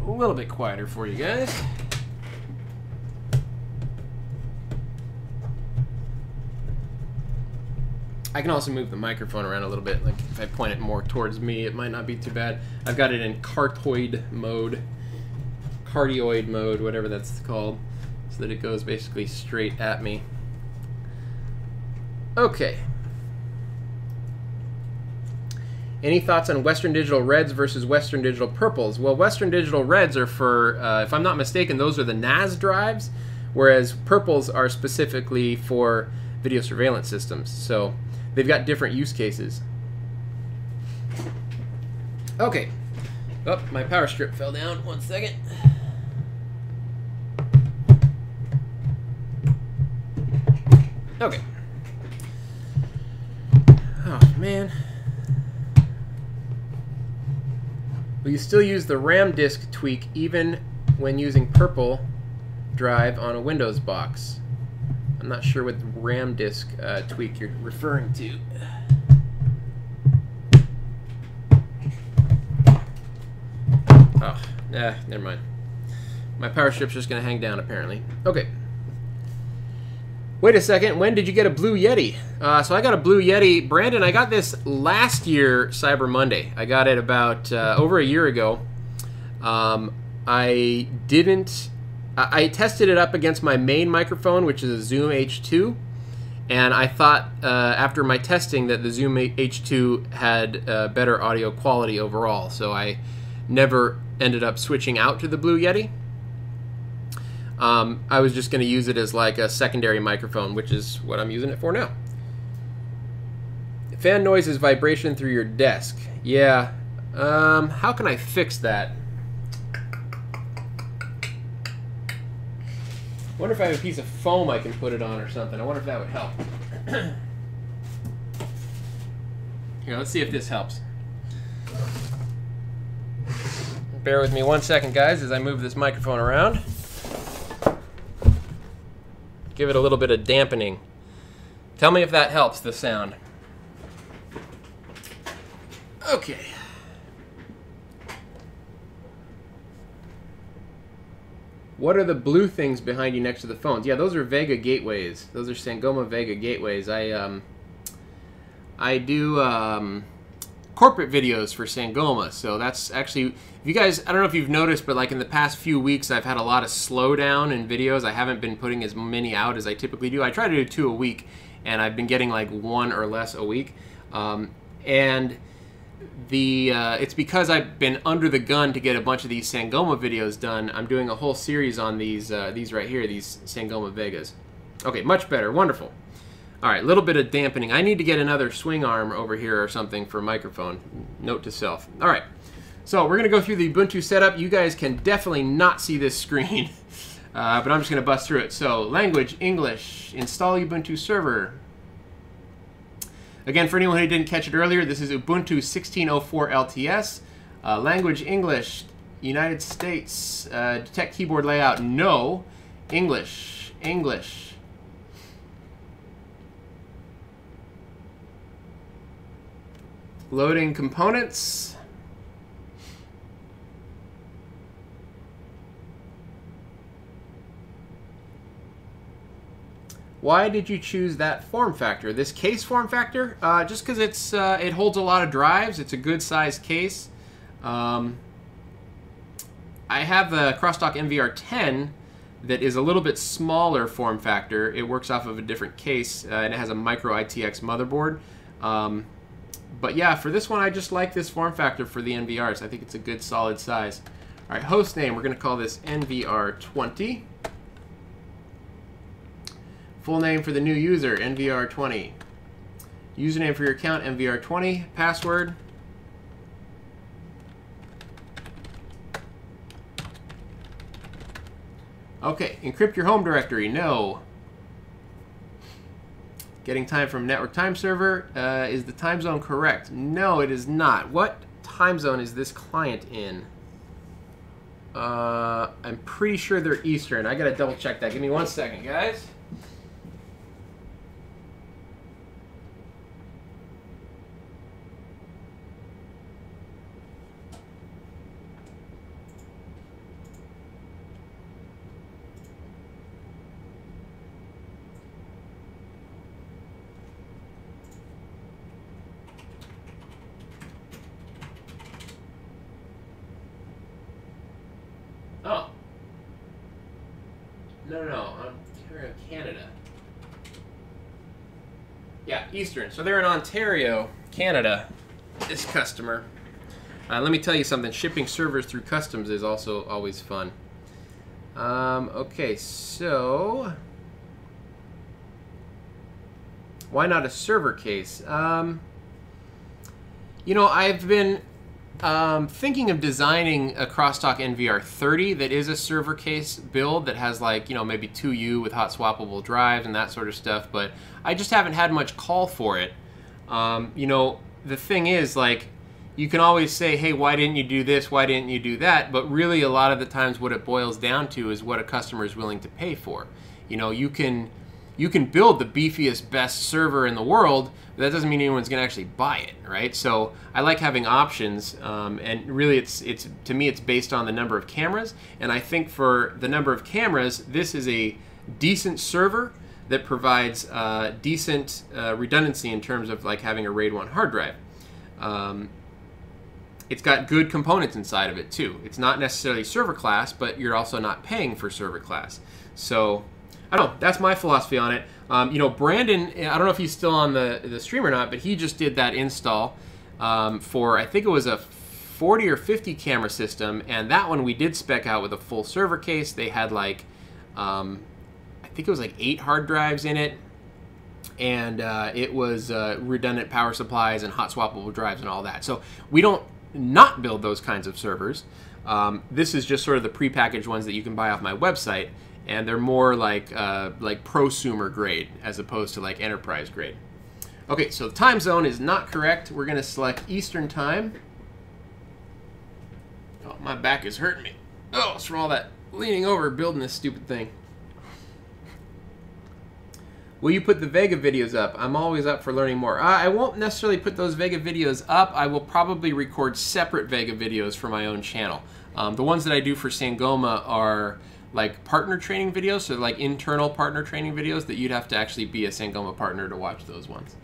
A little bit quieter for you guys. I can also move the microphone around a little bit. Like if I point it more towards me, it might not be too bad. I've got it in cardioid mode, whatever that's called, so that it goes basically straight at me. Okay. Any thoughts on Western Digital Reds versus Western Digital Purples? Well, Western Digital Reds are for, if I'm not mistaken, those are the NAS drives, whereas Purples are specifically for video surveillance systems. So they've got different use cases. Okay. Oh, my power strip fell down. 1 second. Okay. Oh, man. Will you still use the RAM disk tweak even when using Purple drive on a Windows box? I'm not sure what RAM disk tweak you're referring to. Oh, never mind. My power strip's just going to hang down apparently. Okay. Wait a second, when did you get a Blue Yeti? So I got a Blue Yeti. Brandon, I got this last year, Cyber Monday. I got it about over a year ago. I tested it up against my main microphone, which is a Zoom H2. And I thought after my testing that the Zoom H2 had better audio quality overall. So I never ended up switching out to the Blue Yeti. I was just going to use it as like a secondary microphone, which is what I'm using it for now. Fan noise is vibration through your desk. Yeah. How can I fix that? wonder if I have a piece of foam I can put it on or something. I wonder if that would help. Here, let's see if this helps. Bear with me 1 second, guys, as I move this microphone around. Give it a little bit of dampening. Tell me if that helps, the sound. Okay. What are the blue things behind you next to the phones? Yeah, those are Vega gateways. Those are Sangoma Vega gateways. I do corporate videos for Sangoma, so that's actually, if you guys, I don't know if you've noticed, but like in the past few weeks I've had a lot of slowdown in videos. I haven't been putting as many out as I typically do. I try to do 2 a week, and I've been getting like 1 or less a week. And it's because I've been under the gun to get a bunch of these Sangoma videos done. I'm doing a whole series on these right here, these Sangoma Vegas. Okay, much better, wonderful. All right, a little bit of dampening. I need to get another swing arm over here or something for a microphone. Note to self. All right, so we're going to go through the Ubuntu setup. You guys can definitely not see this screen, but I'm just going to bust through it. So, language, English, install Ubuntu server. Again, for anyone who didn't catch it earlier, this is Ubuntu 16.04 LTS. Language, English, United States. Detect keyboard layout, no. English, English. Loading components. Why did you choose that form factor? This case form factor? Just because it holds a lot of drives. It's a good sized case. I have the Crosstalk NVR 10 that is a little bit smaller form factor. It works off of a different case, and it has a micro ITX motherboard. But yeah, for this one, I just like this form factor for the NVRs. I think it's a good solid size. All right, host name, we're going to call this NVR20. Full name for the new user, NVR20. Username for your account, NVR20. Password. Okay, encrypt your home directory, no. Getting time from network time server. Is the time zone correct? No, it is not. What time zone is this client in? I'm pretty sure they're Eastern. I gotta double check that. Give me 1 second, guys. Oh. No, Ontario, Canada. Yeah, Eastern. So they're in Ontario, Canada, this customer. Let me tell you something. Shipping servers through customs is also always fun. Okay, so why not a server case? You know, I've been thinking of designing a Crosstalk NVR 30 that is a server case build that has, like, you know, maybe 2U with hot swappable drives and that sort of stuff, but I just haven't had much call for it. You know, the thing is, like, you can always say, hey, why didn't you do this, why didn't you do that, but really a lot of the times what it boils down to is what a customer is willing to pay for. You know, you can build the beefiest, best server in the world, but that doesn't mean anyone's going to actually buy it, right? So I like having options, and really it's to me it's based on the number of cameras, and I think for the number of cameras, this is a decent server that provides decent redundancy in terms of like having a RAID 1 hard drive. It's got good components inside of it too. It's not necessarily server class, but you're also not paying for server class. So I don't know, that's my philosophy on it. You know, Brandon, I don't know if he's still on the stream or not, but he just did that install for, I think it was a 40 or 50 camera system, and that one we did spec out with a full server case. They had like, I think it was like 8 hard drives in it, and it was redundant power supplies and hot swappable drives and all that. So we don't not build those kinds of servers. This is just sort of the prepackaged ones that you can buy off my website. and they're more like prosumer grade as opposed to like enterprise grade. Okay, so the time zone is not correct. We're going to select Eastern Time. Oh, my back is hurting me. Oh, it's from all that leaning over building this stupid thing. Will you put the Vega videos up? I'm always up for learning more. I won't necessarily put those Vega videos up. I will probably record separate Vega videos for my own channel. The ones that I do for Sangoma are like partner training videos, so like internal partner training videos that you'd have to actually be a Sangoma partner to watch those ones.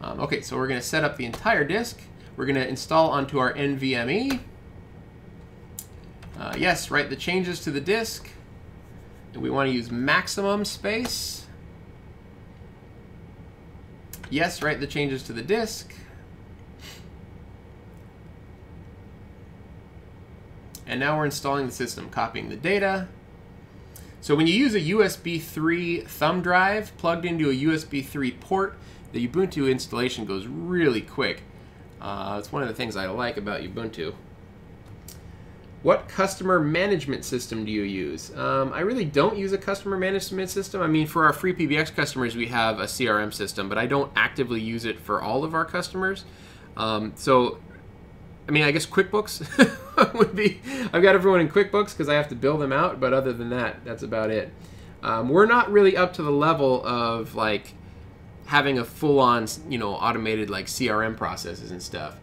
Okay, so we're going to set up the entire disk. We're going to install onto our NVMe. Yes, write the changes to the disk. And we want to use maximum space. Yes, write the changes to the disk. And now we're installing the system, copying the data. So when you use a USB 3 thumb drive plugged into a USB 3 port, the Ubuntu installation goes really quick. It's one of the things I like about Ubuntu. What customer management system do you use? I really don't use a customer management system. I mean, for our free PBX customers, we have a CRM system, but I don't actively use it for all of our customers. So, I mean, I guess QuickBooks would be, I've got everyone in QuickBooks because I have to bill them out, but other than that, that's about it. We're not really up to the level of like having a full-on, you know, automated like CRM processes and stuff.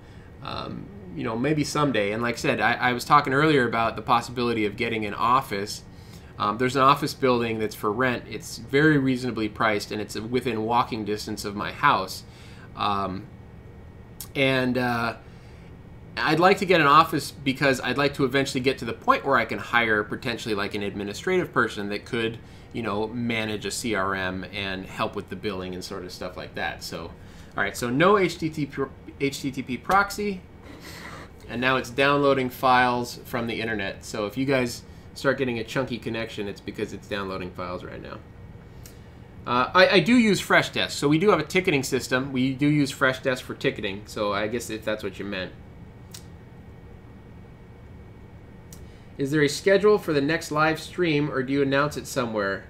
You know, maybe someday. And like I said, I was talking earlier about the possibility of getting an office. There's an office building that's for rent. It's very reasonably priced, and it's within walking distance of my house. I'd like to get an office because I'd like to eventually get to the point where I can hire potentially like an administrative person that could, you know, manage a CRM and help with the billing and sort of stuff like that. So, all right, so no HTTP proxy. And now it's downloading files from the internet. So if you guys start getting a chunky connection, it's because it's downloading files right now. I do use Freshdesk. So we do have a ticketing system. We do use Freshdesk for ticketing. So I guess if that's what you meant. Is there a schedule for the next live stream, or do you announce it somewhere?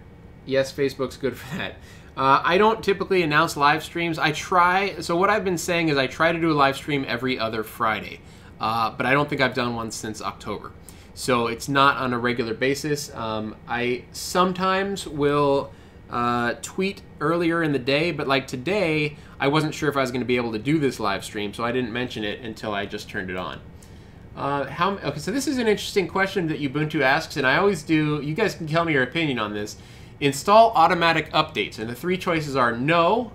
Yes, Facebook's good for that. I don't typically announce live streams. I try. So what I've been saying is I try to do a live stream every other Friday. But I don't think I've done one since October. So it's not on a regular basis. I sometimes will tweet earlier in the day, but like today, I wasn't sure if I was going to be able to do this live stream, so I didn't mention it until I just turned it on. Okay, so this is an interesting question that Ubuntu asks, and I always do. You guys can tell me your opinion on this. Install automatic updates, and the three choices are no,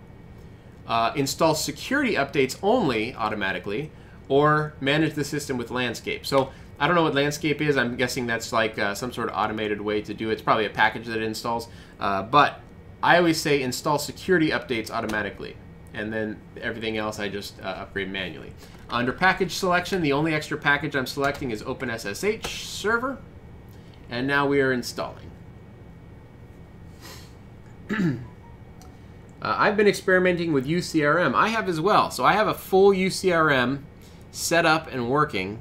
install security updates only automatically, or manage the system with Landscape. So I don't know what Landscape is. I'm guessing that's like some sort of automated way to do it. It's probably a package that it installs. But I always say install security updates automatically. And then everything else I just upgrade manually. Under package selection, the only extra package I'm selecting is OpenSSH server. And now we are installing. I've been experimenting with UCRM. I have as well. So I have a full UCRM set up and working,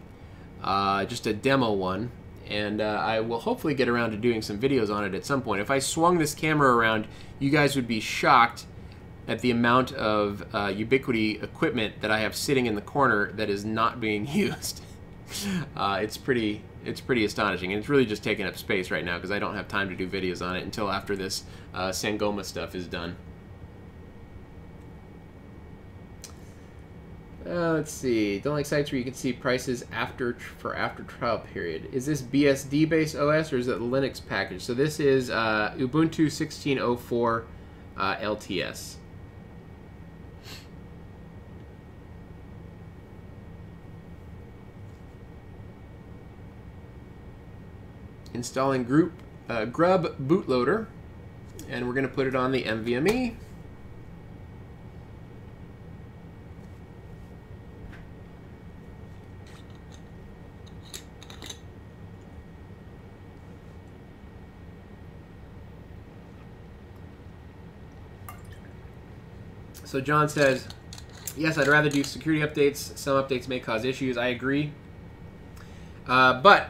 just a demo one, and I will hopefully get around to doing some videos on it at some point. If I swung this camera around, you guys would be shocked at the amount of Ubiquiti equipment that I have sitting in the corner that is not being used. It's pretty astonishing, and it's really just taking up space right now because I don't have time to do videos on it until after this Sangoma stuff is done. Let's see. Don't like sites where you can see prices after trial period. Is this BSD based OS or is it the Linux package? So this is Ubuntu 16.04 LTS. Installing Grub bootloader, and we're going to put it on the NVMe. So John says, yes, I'd rather do security updates. Some updates may cause issues. I agree. But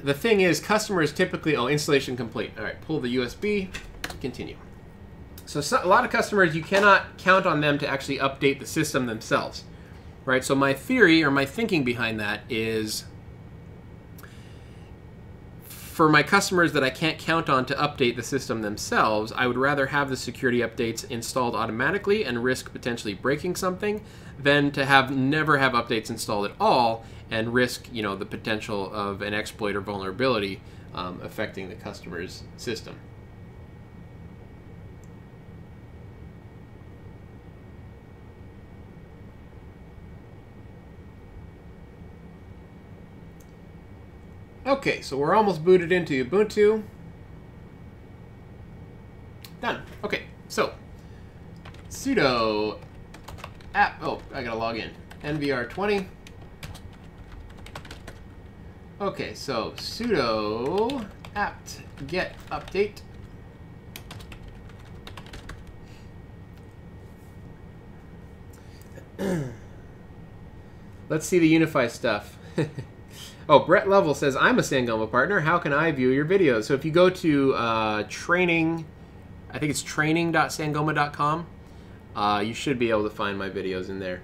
the thing is, customers typically, oh, installation complete. All right, pull the USB, continue. So a lot of customers, you cannot count on them to actually update the system themselves, right? So my theory or my thinking behind that is, for my customers that I can't count on to update the system themselves, I would rather have the security updates installed automatically and risk potentially breaking something than to never have updates installed at all and risk, you know, the potential of an exploit or vulnerability affecting the customer's system. Okay, so we're almost booted into Ubuntu. Done. Okay, so sudo app, oh, I gotta log in. NVR 20. Okay, so sudo apt get update. Let's see the Unify stuff. Oh, Brett Lovell says, I'm a Sangoma partner. How can I view your videos? So if you go to training, I think it's training.sangoma.com, you should be able to find my videos in there.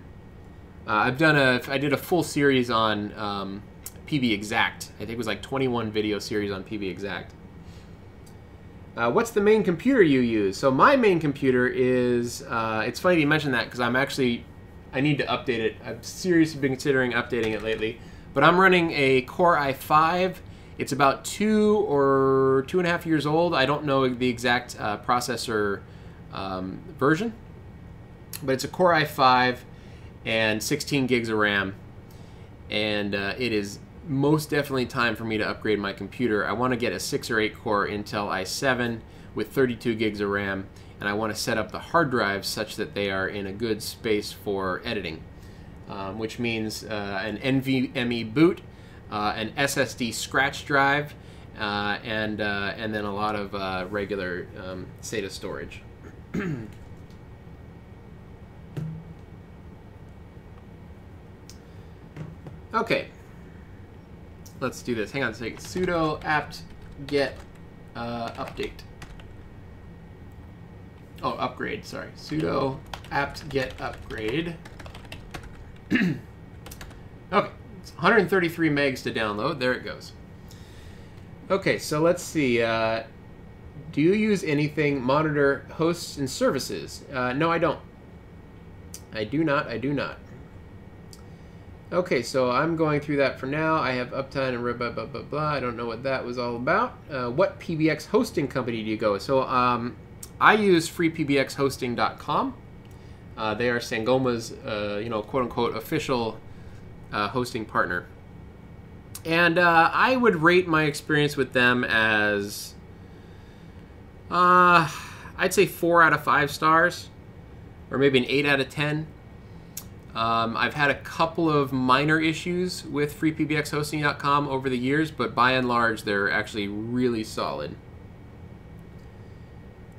I did a full series on PB Exact. I think it was like 21 video series on PB Exact. What's the main computer you use? So my main computer is, it's funny you mentioned that because I need to update it. I've seriously been considering updating it lately. But I'm running a Core i5. It's about 2 or 2.5 years old. I don't know the exact processor version, but it's a Core i5 and 16 gigs of RAM. And it is most definitely time for me to upgrade my computer. I want to get a 6 or 8 core Intel i7 with 32 gigs of RAM, and I want to set up the hard drives such that they are in a good space for editing. Which means an NVMe boot, an SSD scratch drive, and then a lot of regular SATA storage. Okay, let's do this. Hang on a second. Sudo apt get update. Oh, upgrade. Sorry. Sudo apt get upgrade. Okay, it's 133 megs to download. There it goes. Okay, so let's see. Do you use anything monitor hosts and services? No, I don't. I do not. Okay, so I'm going through that for now. I have uptime and blah, blah, blah, blah. I don't know what that was all about. What PBX hosting company do you go with? So I use freepbxhosting.com. They are Sangoma's, quote-unquote, official hosting partner. And I would rate my experience with them as, I'd say 4 out of 5 stars, or maybe an 8 out of 10. I've had a couple of minor issues with freepbxhosting.com over the years, but by and large, they're actually really solid.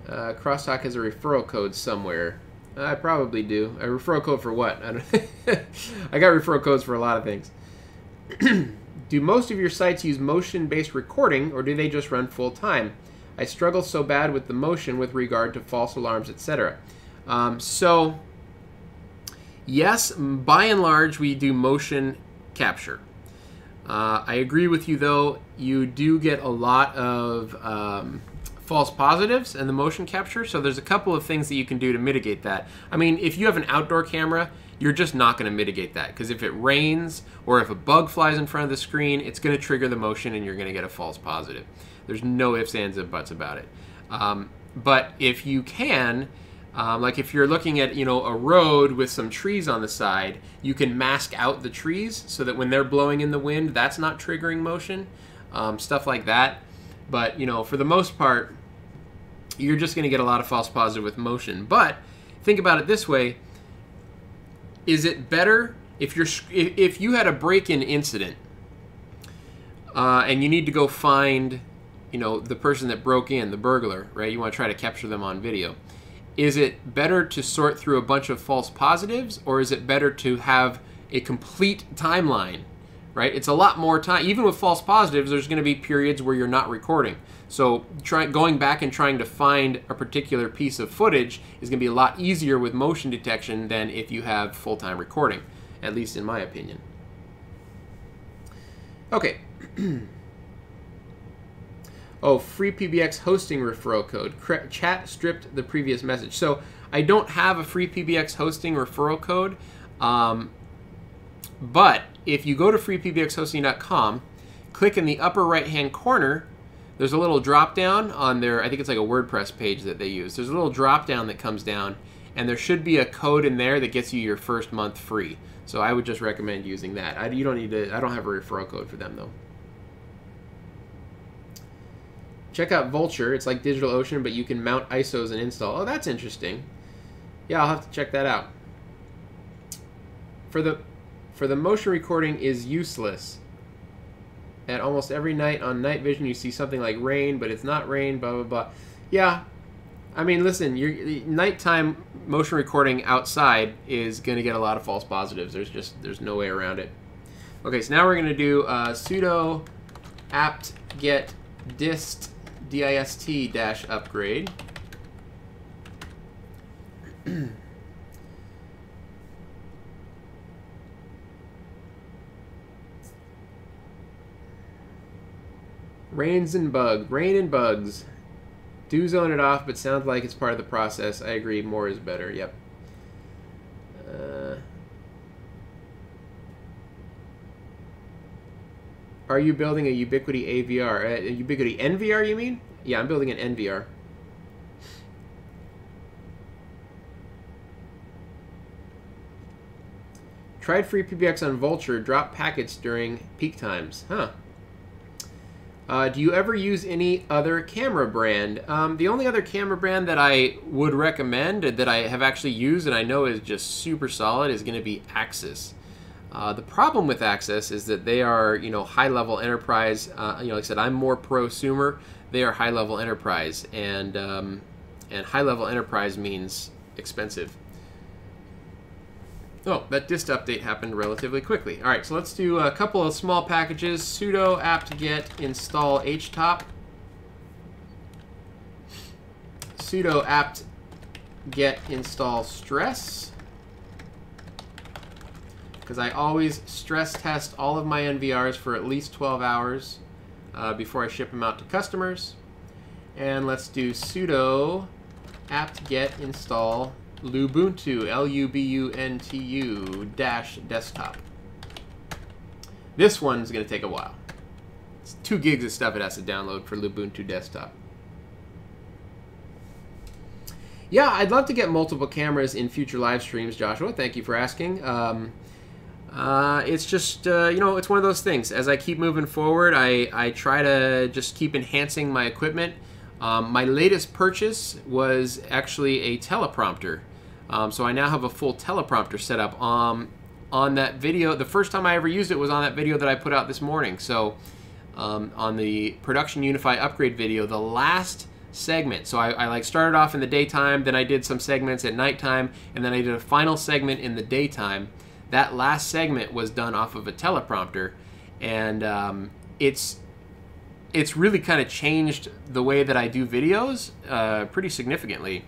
Crosstalk has a referral code somewhere. I probably do. A referral code for what? I got referral codes for a lot of things. Do most of your sites use motion-based recording, or do they just run full-time? I struggle so bad with the motion with regard to false alarms, etc. So, yes, by and large, we do motion capture. I agree with you, though. You do get a lot of false positives in the motion capture, so there's a couple of things that you can do to mitigate that. I mean, if you have an outdoor camera, you're just not going to mitigate that, because if it rains or if a bug flies in front of the screen, it's going to trigger the motion and you're going to get a false positive. There's no ifs, ands, and buts about it. But if you can, like if you're looking at, a road with some trees on the side, you can mask out the trees so that when they're blowing in the wind, that's not triggering motion, stuff like that. But, for the most part, you're just going to get a lot of false positive with motion. But think about it this way. Is it better if you had a break-in incident and you need to go find, the person that broke in, the burglar, right? You want to try to capture them on video. Is it better to sort through a bunch of false positives, or is it better to have a complete timeline, right? It's a lot more time. Even with false positives, there's going to be periods where you're not recording. So going back and trying to find a particular piece of footage is going to be a lot easier with motion detection than if you have full-time recording, at least in my opinion. Okay. Oh, free PBX hosting referral code. Chat stripped the previous message. So I don't have a free PBX hosting referral code, but if you go to freepbxhosting.com, click in the upper right-hand corner, there's a little drop-down on their, I think it's like a WordPress page that they use. There's a little drop-down that comes down, and there should be a code in there that gets you your first month free. So I would just recommend using that. You don't need to, I don't have a referral code for them, though. Check out Vultr. It's like DigitalOcean, but you can mount ISOs and install. Oh, that's interesting. Yeah, I'll have to check that out. For the motion recording is useless. At almost every night on night vision, you see something like rain, but it's not rain, blah, blah, blah. Yeah, I mean, listen, nighttime motion recording outside is going to get a lot of false positives. There's no way around it. Okay, so now we're going to do sudo apt-get dist -upgrade. Rain and bugs. Do zone it off, but sounds like it's part of the process. I agree, more is better. Yep. Are you building a Ubiquiti AVR? A Ubiquiti NVR, you mean? Yeah, I'm building an NVR. Tried free PBX on Vultr. Drop packets during peak times. Huh. Do you ever use any other camera brand? The only other camera brand that I would recommend, that I have actually used and I know is just super solid, is going to be Axis. The problem with Axis is that they are, high-level enterprise. Like I said, I'm more prosumer. They are high-level enterprise, and high-level enterprise means expensive. Oh, that dist update happened relatively quickly. All right, so let's do a couple of small packages. Sudo apt-get install htop. Sudo apt-get install stress. Because I always stress test all of my NVRs for at least 12 hours before I ship them out to customers. And let's do sudo apt-get install Lubuntu, Lubuntu -desktop. This one's going to take a while. It's 2 gigs of stuff it has to download for Lubuntu desktop. Yeah, I'd love to get multiple cameras in future live streams, Joshua. Thank you for asking. It's just, it's one of those things. As I keep moving forward, I try to just keep enhancing my equipment. My latest purchase was actually a teleprompter. So I now have a full teleprompter set up on that video. The first time I ever used it was on that video that I put out this morning. So on the Production Unify upgrade video, the last segment. So I started off in the daytime, then I did some segments at nighttime, and then I did a final segment in the daytime. That last segment was done off of a teleprompter, and it's really kind of changed the way that I do videos pretty significantly,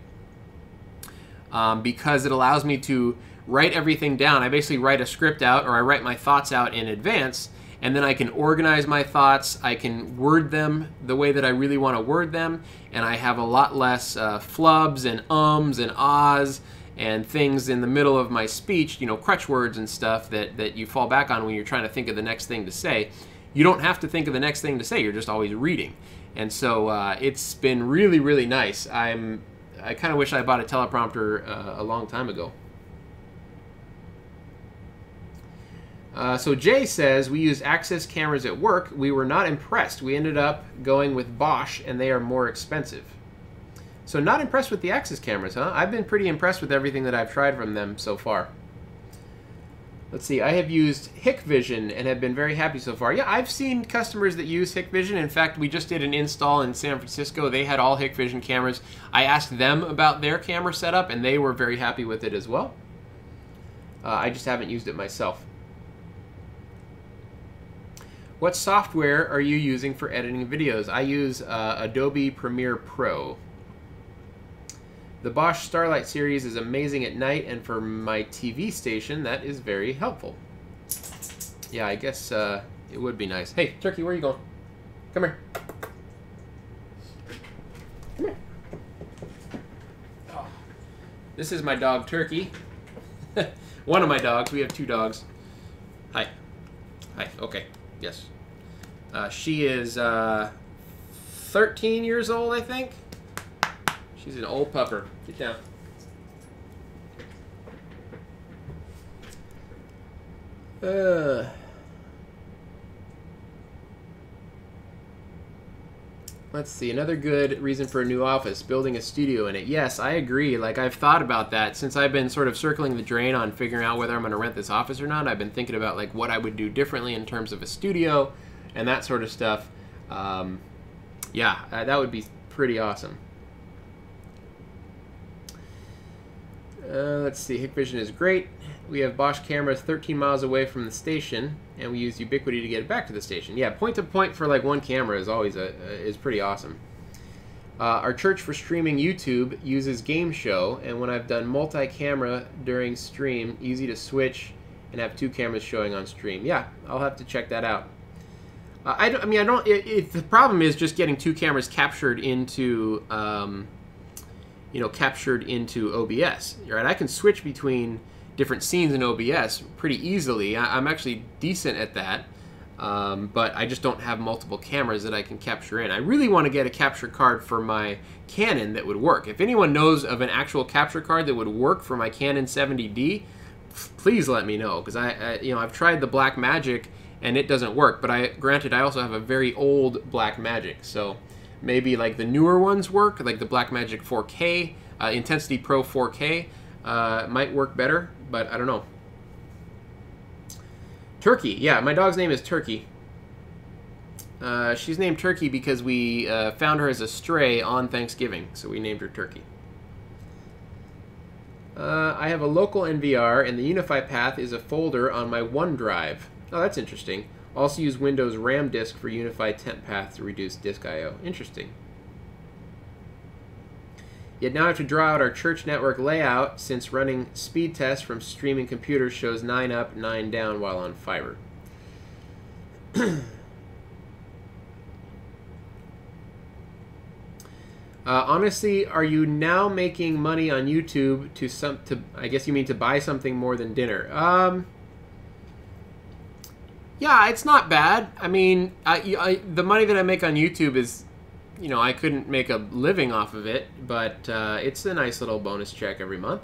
because it allows me to write everything down. I basically write a script out, or I write my thoughts out in advance, and then I can organize my thoughts. I can word them the way that I really want to word them, and I have a lot less flubs and ums and ahs and things in the middle of my speech, crutch words and stuff that you fall back on when you're trying to think of the next thing to say. You don't have to think of the next thing to say. You're just always reading. And so it's been really, really nice. I kind of wish I bought a teleprompter a long time ago. So Jay says, we used Axis cameras at work. We were not impressed. We ended up going with Bosch, and they are more expensive. So not impressed with the Axis cameras, huh? I've been pretty impressed with everything that I've tried from them so far. Let's see, I have used Hikvision and have been very happy so far. Yeah, I've seen customers that use Hikvision. In fact, we just did an install in San Francisco. They had all Hikvision cameras. I asked them about their camera setup, and they were very happy with it as well. I just haven't used it myself. What software are you using for editing videos? I use Adobe Premiere Pro. The Bosch Starlight series is amazing at night, and for my TV station, that is very helpful. Yeah, I guess it would be nice. Hey, Turkey, where are you going? Come here. Come here. Oh. This is my dog, Turkey. One of my dogs. We have 2 dogs. Hi. Hi. Okay. Yes. She is 13 years old, I think. She's an old pupper. Get down. Let's see. Another good reason for a new office, building a studio in it. Yes, I agree. Like, I've thought about that since I've been sort of circling the drain on figuring out whether I'm going to rent this office or not. I've been thinking about like what I would do differently in terms of a studio and that sort of stuff. Yeah, that would be pretty awesome. Let's see. Hikvision is great. We have Bosch cameras 13 miles away from the station, and we use Ubiquiti to get it back to the station. Yeah, point to point for like one camera is always is pretty awesome. Our church for streaming YouTube uses Game Show, and when I've done multi-camera during stream, easy to switch and have 2 cameras showing on stream. Yeah, I'll have to check that out. If the problem is just getting 2 cameras captured into, captured into OBS, right? I can switch between different scenes in OBS pretty easily. I'm actually decent at that, but I just don't have multiple cameras that I can capture in. I really want to get a capture card for my Canon that would work. If anyone knows of an actual capture card that would work for my Canon 70D, please let me know, because I've tried the Blackmagic and it doesn't work. But granted, I also have a very old Blackmagic, so maybe like the newer ones work, like the Blackmagic 4K, Intensity Pro 4K might work better, but I don't know. Turkey, yeah, my dog's name is Turkey. She's named Turkey because we found her as a stray on Thanksgiving, so we named her Turkey. I have a local NVR, and the Unify path is a folder on my OneDrive. Oh, that's interesting. Also use Windows RAM disk for Unify temp path to reduce disk I/O. Interesting. Yet now I have to draw out our church network layout since running speed tests from streaming computers shows 9 up, 9 down while on fiber. Honestly, are you now making money on YouTube to I guess you mean to buy something more than dinner? Yeah, it's not bad. I mean, the money that I make on YouTube is, I couldn't make a living off of it, but it's a nice little bonus check every month.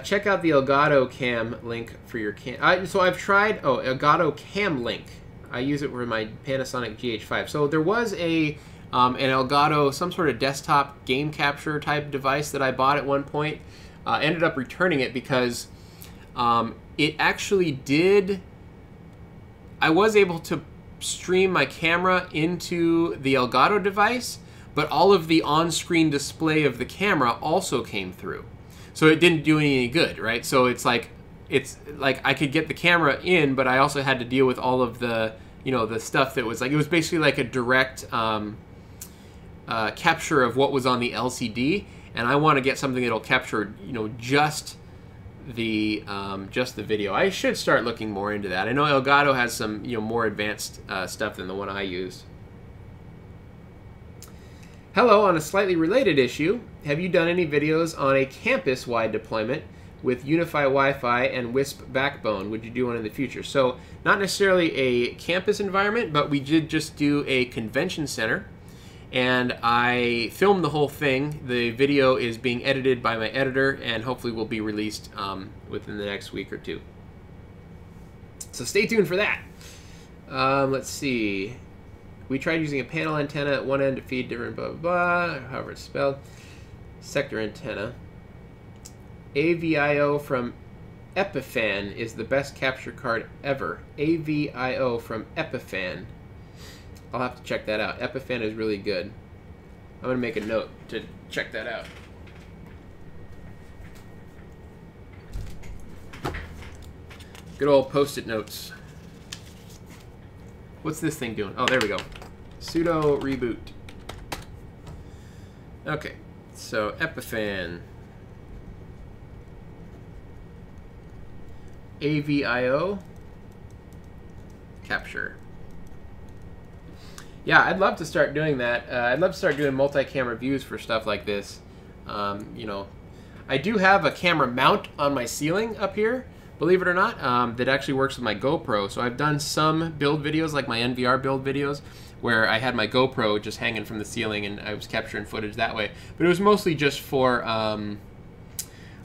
Check out the Elgato Cam link for your cam. So I've tried, Elgato Cam link. I use it with my Panasonic GH5. So there was an Elgato, some sort of desktop game capture type device that I bought at one point. Ended up returning it because it actually did... I was able to stream my camera into the Elgato device, but all of the on-screen display of the camera also came through. So it didn't do any good, right? So it's like I could get the camera in, but I also had to deal with all of the, the stuff that was like, it was basically like a direct capture of what was on the LCD, and I want to get something that'll capture, just the video. I should start looking more into that. I know Elgato has some more advanced stuff than the one I use. Hello, on a slightly related issue, have you done any videos on a campus-wide deployment with Unify Wi-Fi and WISP backbone? Would you do one in the future? So not necessarily a campus environment, but we did just do a convention center, and I filmed the whole thing. The video is being edited by my editor and hopefully will be released within the next week or 2. So stay tuned for that. Let's see. We tried using a panel antenna at one end to feed different blah, blah, blah, however it's spelled. Sector antenna. AVIO from Epiphan is the best capture card ever. AVIO from Epiphan. I'll have to check that out. Epiphan is really good. I'm going to make a note to check that out. Good old Post-it notes. What's this thing doing? Oh, there we go. Sudo reboot. Okay, so Epiphan. AVIO. Capture. Yeah, I'd love to start doing that. I'd love to start doing multi-camera views for stuff like this. You know, I do have a camera mount on my ceiling up here, believe it or not, that actually works with my GoPro. So I've done some build videos, like my NVR build videos, where I had my GoPro just hanging from the ceiling and I was capturing footage that way. But it was mostly just for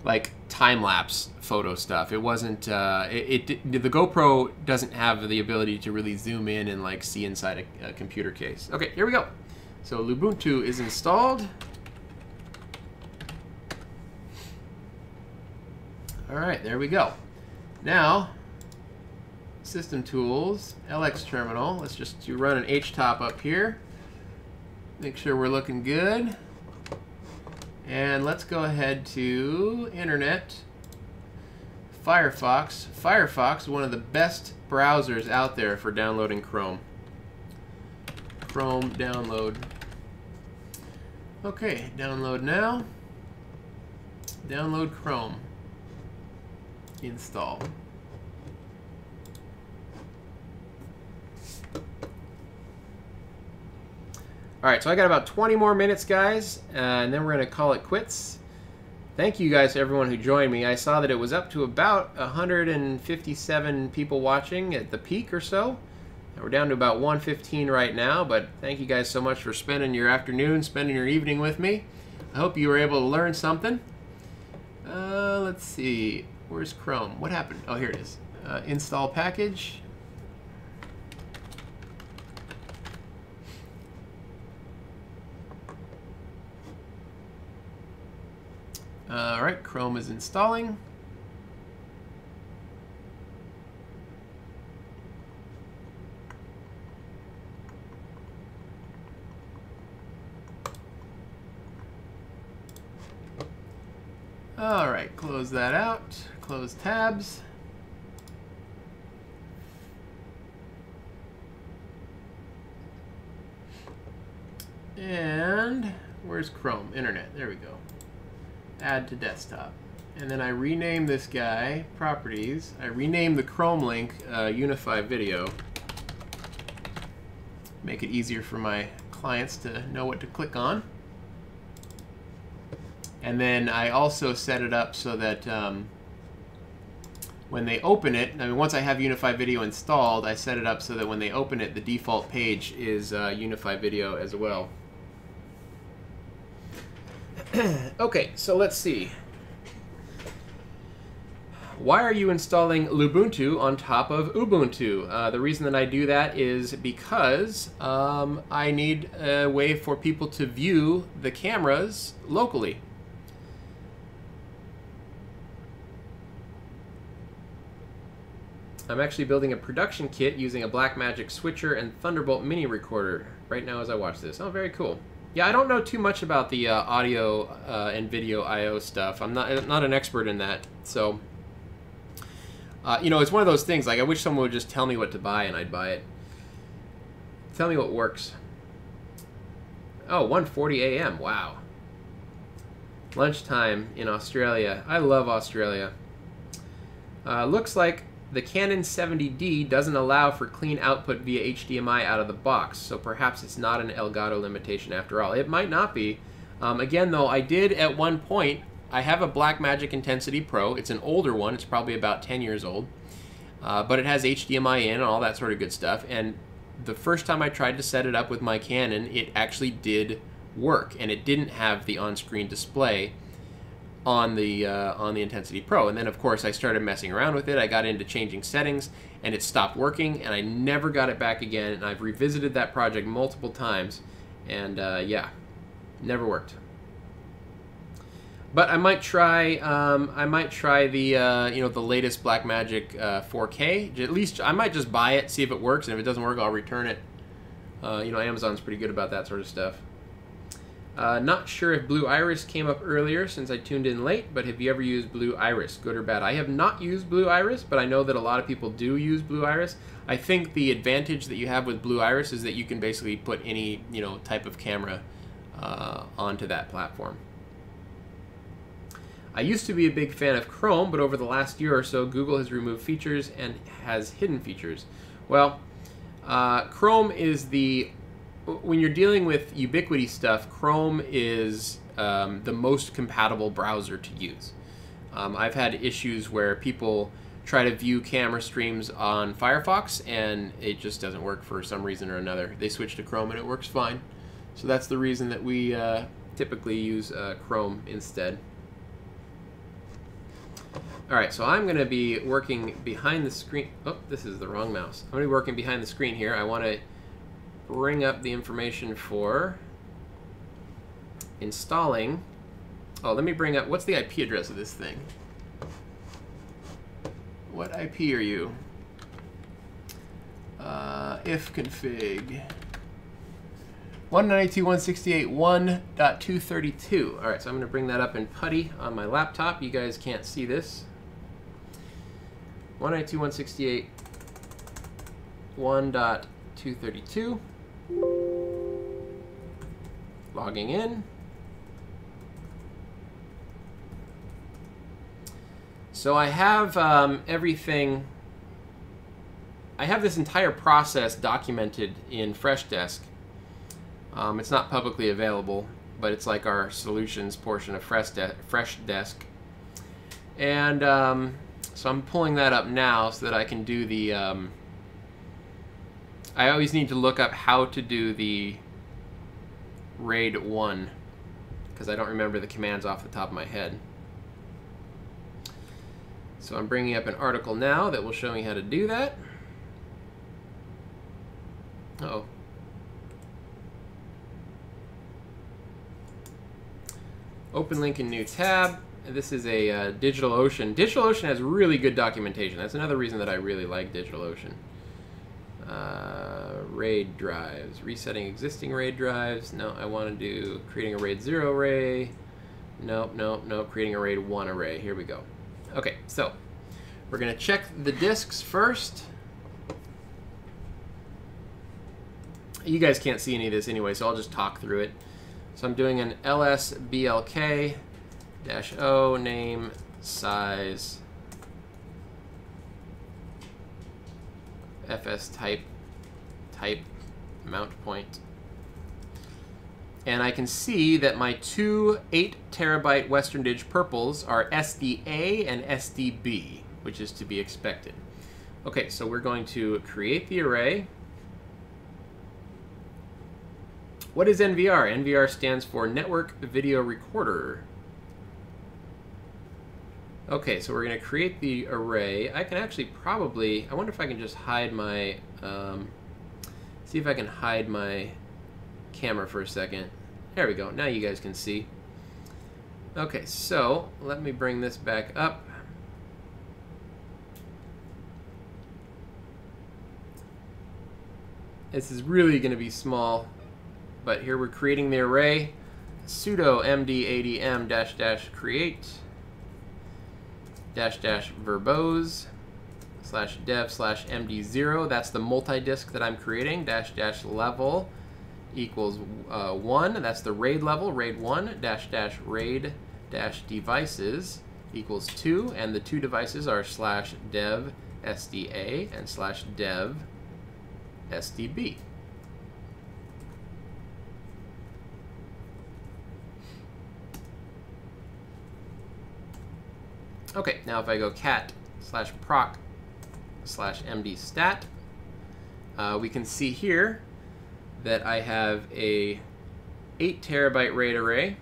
like time-lapse photo stuff. It wasn't, the GoPro doesn't have the ability to really zoom in and like see inside a computer case. Okay, here we go. So Ubuntu is installed. All right, there we go. Now, System Tools, LX Terminal. Let's just run an HTOP up here. Make sure we're looking good. And let's go ahead to Internet. Firefox. Firefox is one of the best browsers out there for downloading Chrome. Chrome download. Okay, download now. Download Chrome. Install. Alright, so I got about 20 more minutes, guys, and then we're going to call it quits. Thank you guys to everyone who joined me. I saw that it was up to about 157 people watching at the peak or so. We're down to about 115 right now, but thank you guys so much for spending your afternoon, spending your evening with me. I hope you were able to learn something. Let's see. Where's Chrome? What happened? Oh, here it is. Install package. All right, Chrome is installing. All right, close that out. Close tabs. And where's Chrome? Internet. There we go. Add to desktop. And then I rename this guy, properties. I rename the Chrome link Unify Video. Make it easier for my clients to know what to click on. And then I also set it up so that when they open it, I mean, once I have Unify Video installed, I set it up so that when they open it, the default page is Unify Video as well. Okay, so let's see. Why are you installing Ubuntu on top of Ubuntu? The reason that I do that is because I need a way for people to view the cameras locally. I'm actually building a production kit using a Blackmagic switcher and Thunderbolt mini recorder right now as I watch this. Oh, very cool. Yeah, I don't know too much about the audio and video I/O stuff. I'm not an expert in that. So, you know, it's one of those things, like I wish someone would just tell me what to buy and I'd buy it. Tell me what works. Oh, 1:40 a.m. Wow. Lunchtime in Australia. I love Australia. Looks like the Canon 70D doesn't allow for clean output via HDMI out of the box, so perhaps it's not an Elgato limitation after all. It might not be. Again, though, I did at one point, I have a Blackmagic Intensity Pro. It's an older one. It's probably about 10 years old. But it has HDMI in and all that sort of good stuff. And the first time I tried to set it up with my Canon, it actually did work. And it didn't have the on-screen display on the Intensity Pro. And then, of course, I started messing around with it. I got into changing settings, and it stopped working, and I never got it back again. And I've revisited that project multiple times, and yeah, never worked. But I might try the you know, the latest Blackmagic 4K. At least I might just buy it, see if it works, and if it doesn't work, I'll return it. You know, Amazon's pretty good about that sort of stuff. Not sure if Blue Iris came up earlier since I tuned in late, but have you ever used Blue Iris, good or bad? I have not used Blue Iris, but I know that a lot of people do use Blue Iris. I think the advantage that you have with Blue Iris is that you can basically put any type of camera onto that platform. I used to be a big fan of Chrome, but over the last year or so, Google has removed features and has hidden features. Well, Chrome is when you're dealing with Ubiquiti stuff, Chrome is the most compatible browser to use. I've had issues where people try to view camera streams on Firefox and it just doesn't work for some reason or another. They switch to Chrome and it works fine. So that's the reason that we typically use Chrome instead. Alright, so I'm going to be working behind the screen. Oh, this is the wrong mouse. I'm going to be working behind the screen here. I want to bring up the information for installing. Oh, let me bring up, what's the IP address of this thing? What IP are you? If config 192.168.1.232. Alright, so I'm going to bring that up in PuTTY on my laptop. You guys can't see this. 192.168.1.232. Logging in. So I have everything. I have this entire process documented in Freshdesk. It's not publicly available, but it's like our solutions portion of Freshdesk. And so I'm pulling that up now so that I can do the... I always need to look up how to do the RAID 1 because I don't remember the commands off the top of my head. So I'm bringing up an article now that will show me how to do that. Uh-oh. Open link in new tab. This is a DigitalOcean. DigitalOcean has really good documentation. That's another reason that I really like DigitalOcean. RAID drives. Resetting existing RAID drives. No, I want to do creating a RAID 0 array. Nope, nope, nope. Creating a RAID 1 array. Here we go. Okay, so we're going to check the disks first. You guys can't see any of this anyway, so I'll just talk through it. So I'm doing an LSBLK-O name size FS type mount point. And I can see that my two 8 terabyte Western Dig purples are SDA and SDB, which is to be expected. Okay, so we're going to create the array. What is NVR? NVR stands for Network Video Recorder. Okay, so we're going to create the array. I can actually probably, I wonder if I can just hide my, see if I can hide my camera for a second. There we go. Now you guys can see. Okay, so let me bring this back up. This is really going to be small, but here we're creating the array. Sudo mdadm create verbose /dev /md0. That's the multi-disk that I'm creating. --level equals 1. That's the RAID level, RAID 1. --RAID -devices equals 2, and the two devices are /dev SDA and /dev SDB. Okay, now if I go cat /proc /mdstat, we can see here that I have a 8 terabyte RAID array.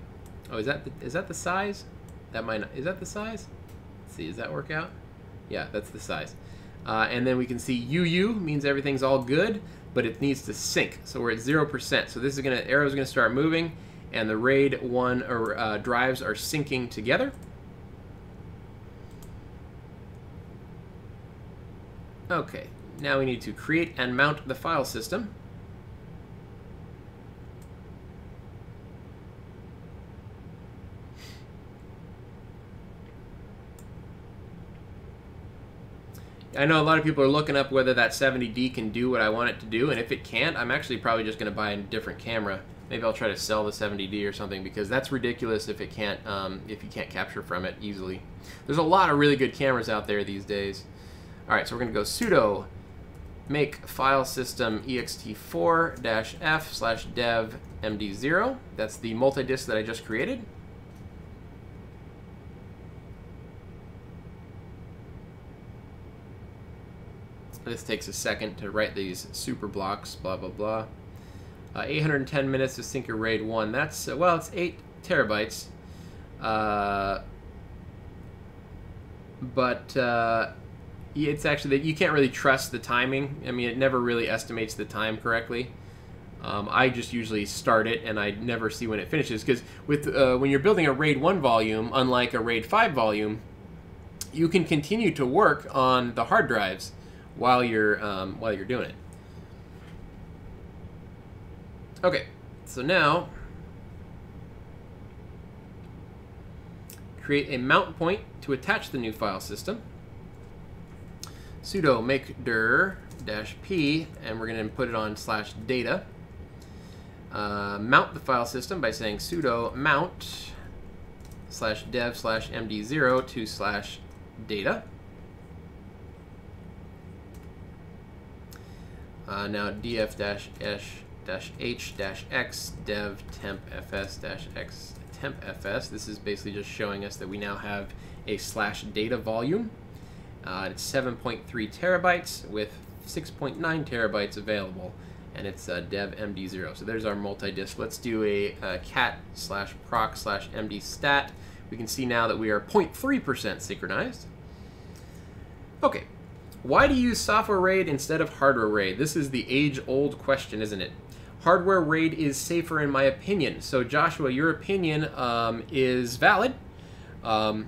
Oh, is that the size? That might not, is that the size? Let's see, does that work out? Yeah, that's the size. And then we can see UU means everything's all good, but it needs to sync. So we're at 0%. So this is gonna, arrow's gonna start moving, and the RAID 1 drives are syncing together. Okay, now we need to create and mount the file system. I know a lot of people are looking up whether that 70D can do what I want it to do, and if it can't, I'm actually probably just going to buy a different camera. Maybe I'll try to sell the 70D or something, because that's ridiculous if it can't, if you can't capture from it easily. There's a lot of really good cameras out there these days. All right, so we're going to go sudo make filesystem ext4-f/dev md0. That's the multi-disk that I just created. This takes a second to write these super blocks, blah, blah, blah. 810 minutes to sync your RAID 1. That's, well, it's 8 terabytes. It's actually that you can't really trust the timing. I mean, it never really estimates the time correctly. I just usually start it, and I never see when it finishes. Because with when you're building a RAID 1 volume, unlike a RAID 5 volume, you can continue to work on the hard drives while you're doing it. Okay, so now create a mount point to attach the new file system. Sudo make dir-p, and we're going to put it on /data. Mount the file system by saying sudo mount /dev/md0 to /data. Now df-h-x dev temp-fs-x temp-fs. This is basically just showing us that we now have a /data volume. It's 7.3 terabytes with 6.9 terabytes available, and it's dev md0. So there's our multi-disk. Let's do a cat/proc/mdstat. We can see now that we are 0.3% synchronized. Okay. Why do you use software RAID instead of hardware RAID? This is the age-old question, isn't it? Hardware RAID is safer in my opinion. So Joshua, your opinion is valid, but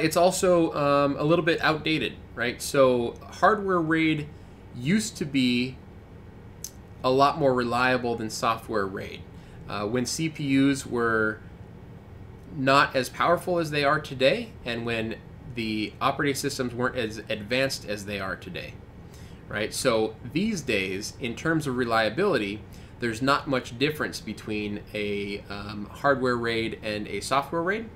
it's also a little bit outdated, right? So hardware RAID used to be a lot more reliable than software RAID. When CPUs were not as powerful as they are today, and when the operating systems weren't as advanced as they are today, right? So these days, in terms of reliability, there's not much difference between a hardware RAID and a software RAID.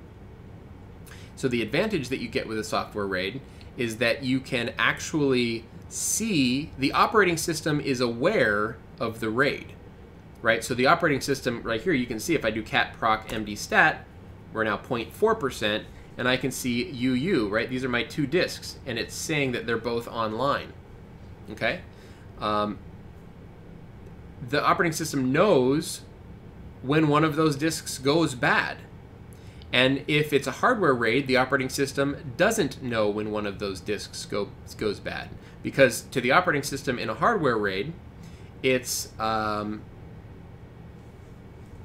So the advantage that you get with a software RAID is that you can actually see the operating system is aware of the RAID, right? So the operating system right here, you can see if I do cat proc mdstat, we're now 0.4%, and I can see UU, right? These are my two disks, and it's saying that they're both online, okay? The operating system knows when one of those disks goes bad. And if it's a hardware RAID, the operating system doesn't know when one of those disks goes bad. Because to the operating system in a hardware RAID, it's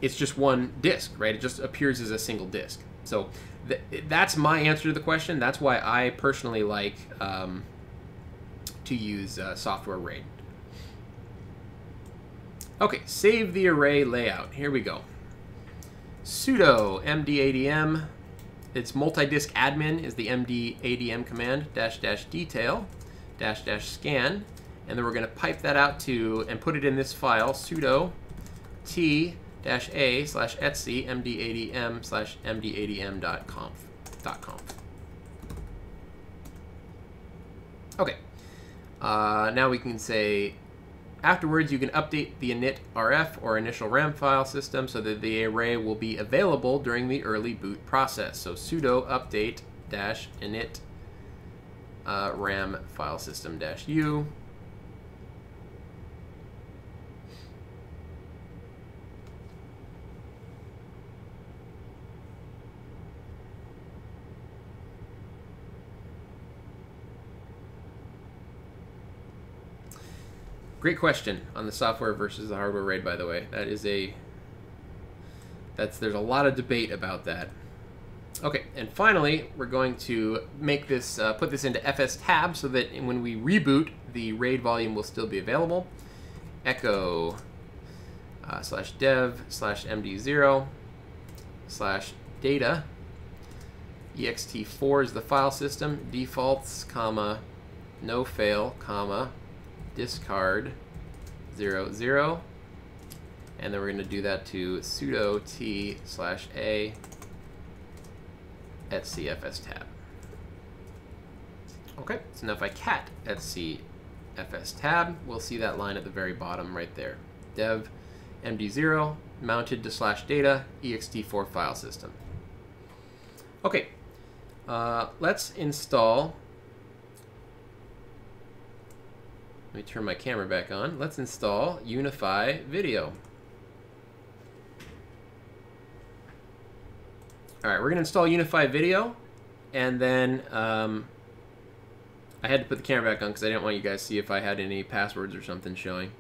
just one disk, right? It just appears as a single disk. So that's my answer to the question. That's why I personally like to use software RAID. Okay, save the array layout. Here we go. Sudo mdadm. Its multi-disk admin is the mdadm command --detail --scan, and then we're going to pipe that out to and put it in this file sudo t-a/etc mdadm/mdadm.conf. Okay. Now we can say afterwards you can update the init rf or initial RAM file system so that the array will be available during the early boot process. So sudo update -init RAM file system -u. Great question on the software versus the hardware RAID, by the way. That is there's a lot of debate about that. Okay, and finally, we're going to make this, put this into fstab so that when we reboot, the RAID volume will still be available. Echo /dev/md0/data ext4 is the file system, defaults, comma, no fail, comma, discard 00, and then we're going to do that to sudo t/a etcfs tab. Okay, so now if I cat etcfs tab, we'll see that line at the very bottom right there. Dev md0 mounted to /data ext4 file system. Okay, let's install. Let me turn my camera back on. Let's install Unify Video. All right, we're going to install Unify Video, and then I had to put the camera back on because I didn't want you guys to see if I had any passwords or something showing.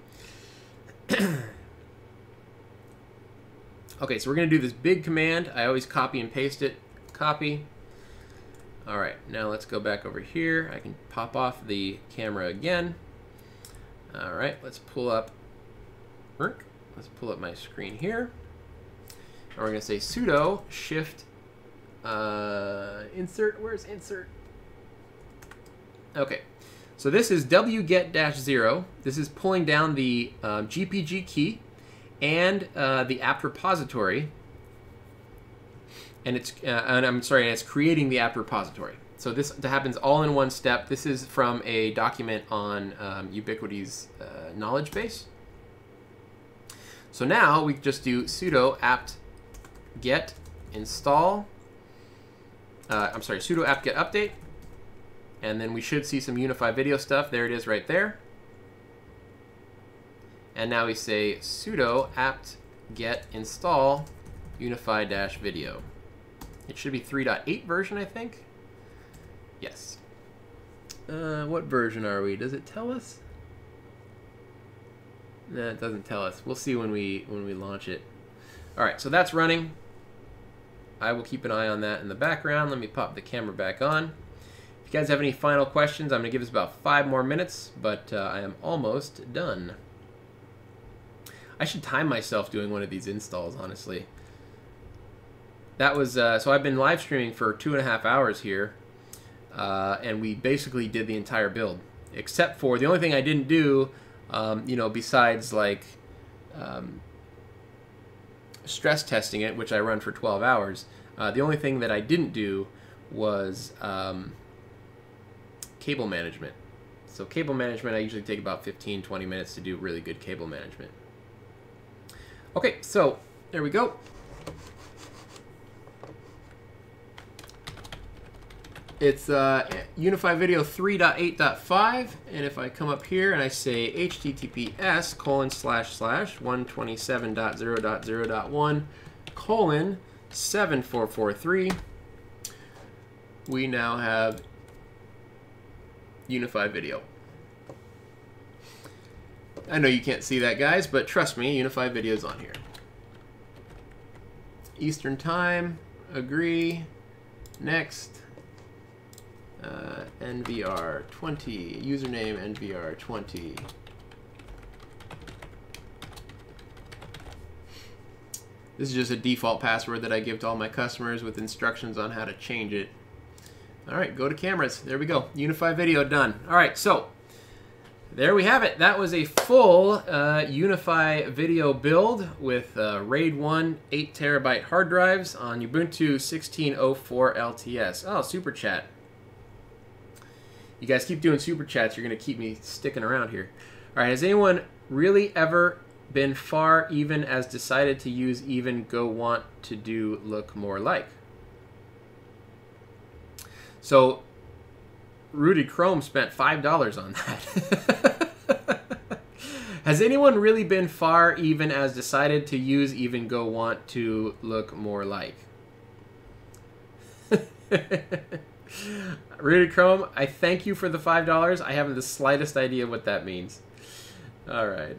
Okay, so we're going to do this big command. I always copy and paste it. Copy. All right, now let's go back over here. I can pop off the camera again. All right, let's pull up my screen here. And we're going to say sudo shift insert. Where's insert? Okay, so this is wget-0. This is pulling down the GPG key and the apt repository, and it's it's creating the apt repository. So this happens all in one step. This is from a document on Ubiquiti's knowledge base. So now we just do sudo apt get install. Sudo apt get update, and then we should see some Unify Video stuff. There it is right there. And now we say sudo apt get install unify-video. It should be 3.8 version, I think. Yes. What version are we? Does it tell us? No, it doesn't tell us. We'll see when we launch it. All right, so that's running. I will keep an eye on that in the background. Let me pop the camera back on. If you guys have any final questions, I'm going to give us about 5 more minutes, but I am almost done. I should time myself doing one of these installs, honestly. That was so I've been live streaming for 2.5 hours here, and we basically did the entire build, except for the only thing I didn't do, besides like stress testing it, which I run for 12 hours. The only thing that I didn't do was cable management. So cable management, I usually take about 15-20 minutes to do really good cable management. Okay, so there we go. It's Unify Video 3.8.5, and if I come up here and I say https://127.0.0.1:7443, we now have Unify Video. I know you can't see that, guys, but trust me, Unify Video's on here. Eastern Time, agree, next. NVR 20, username NVR 20. This is just a default password that I give to all my customers with instructions on how to change it. All right, go to cameras. There we go. Unify Video done. All right, so there we have it. That was a full Unify Video build with RAID 1 8TB hard drives on Ubuntu 16.04 LTS. Oh, super chat. You guys keep doing super chats. You're going to keep me sticking around here. All right, has anyone really ever been far even as decided to use even go want to do look more like? So Rooted Chrome spent $5 on that. Has anyone really been far even as decided to use even go want to look more like? Rooted Chrome, I thank you for the $5. I haven't the slightest idea what that means. All right.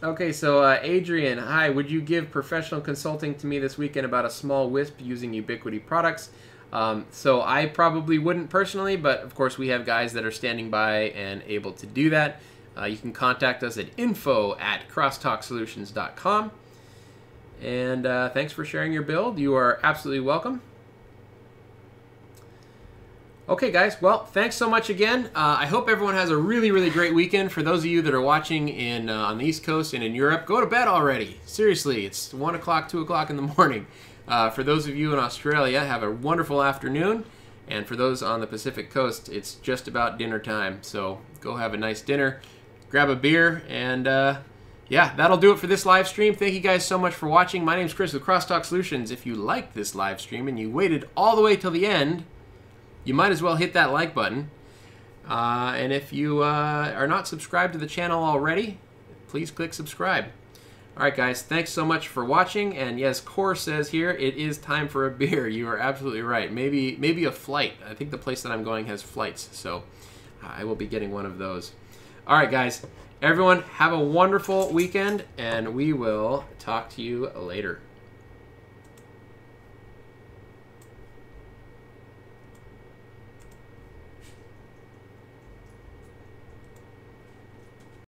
Okay, so Adrian, hi. Would you give professional consulting to me this weekend about a small WISP using Ubiquiti products? So I probably wouldn't personally, but of course we have guys that are standing by and able to do that. You can contact us at info@crosstalksolutions.com. And thanks for sharing your build. You are absolutely welcome. Okay, guys. Well, thanks so much again. I hope everyone has a really, really great weekend. For those of you that are watching in on the East Coast and in Europe, go to bed already. Seriously, it's 1 o'clock, 2 o'clock in the morning. For those of you in Australia, have a wonderful afternoon. And for those on the Pacific Coast, it's just about dinner time. So go have a nice dinner, grab a beer, and yeah, that'll do it for this live stream. Thank you guys so much for watching. My name's Chris with Crosstalk Solutions. If you liked this live stream and you waited all the way till the end, you might as well hit that like button. And if you are not subscribed to the channel already, please click subscribe. All right, guys, thanks so much for watching. And yes, Core says here, it is time for a beer. You are absolutely right. Maybe a flight. I think the place that I'm going has flights, so I will be getting one of those. All right, guys, everyone, have a wonderful weekend, and we will talk to you later.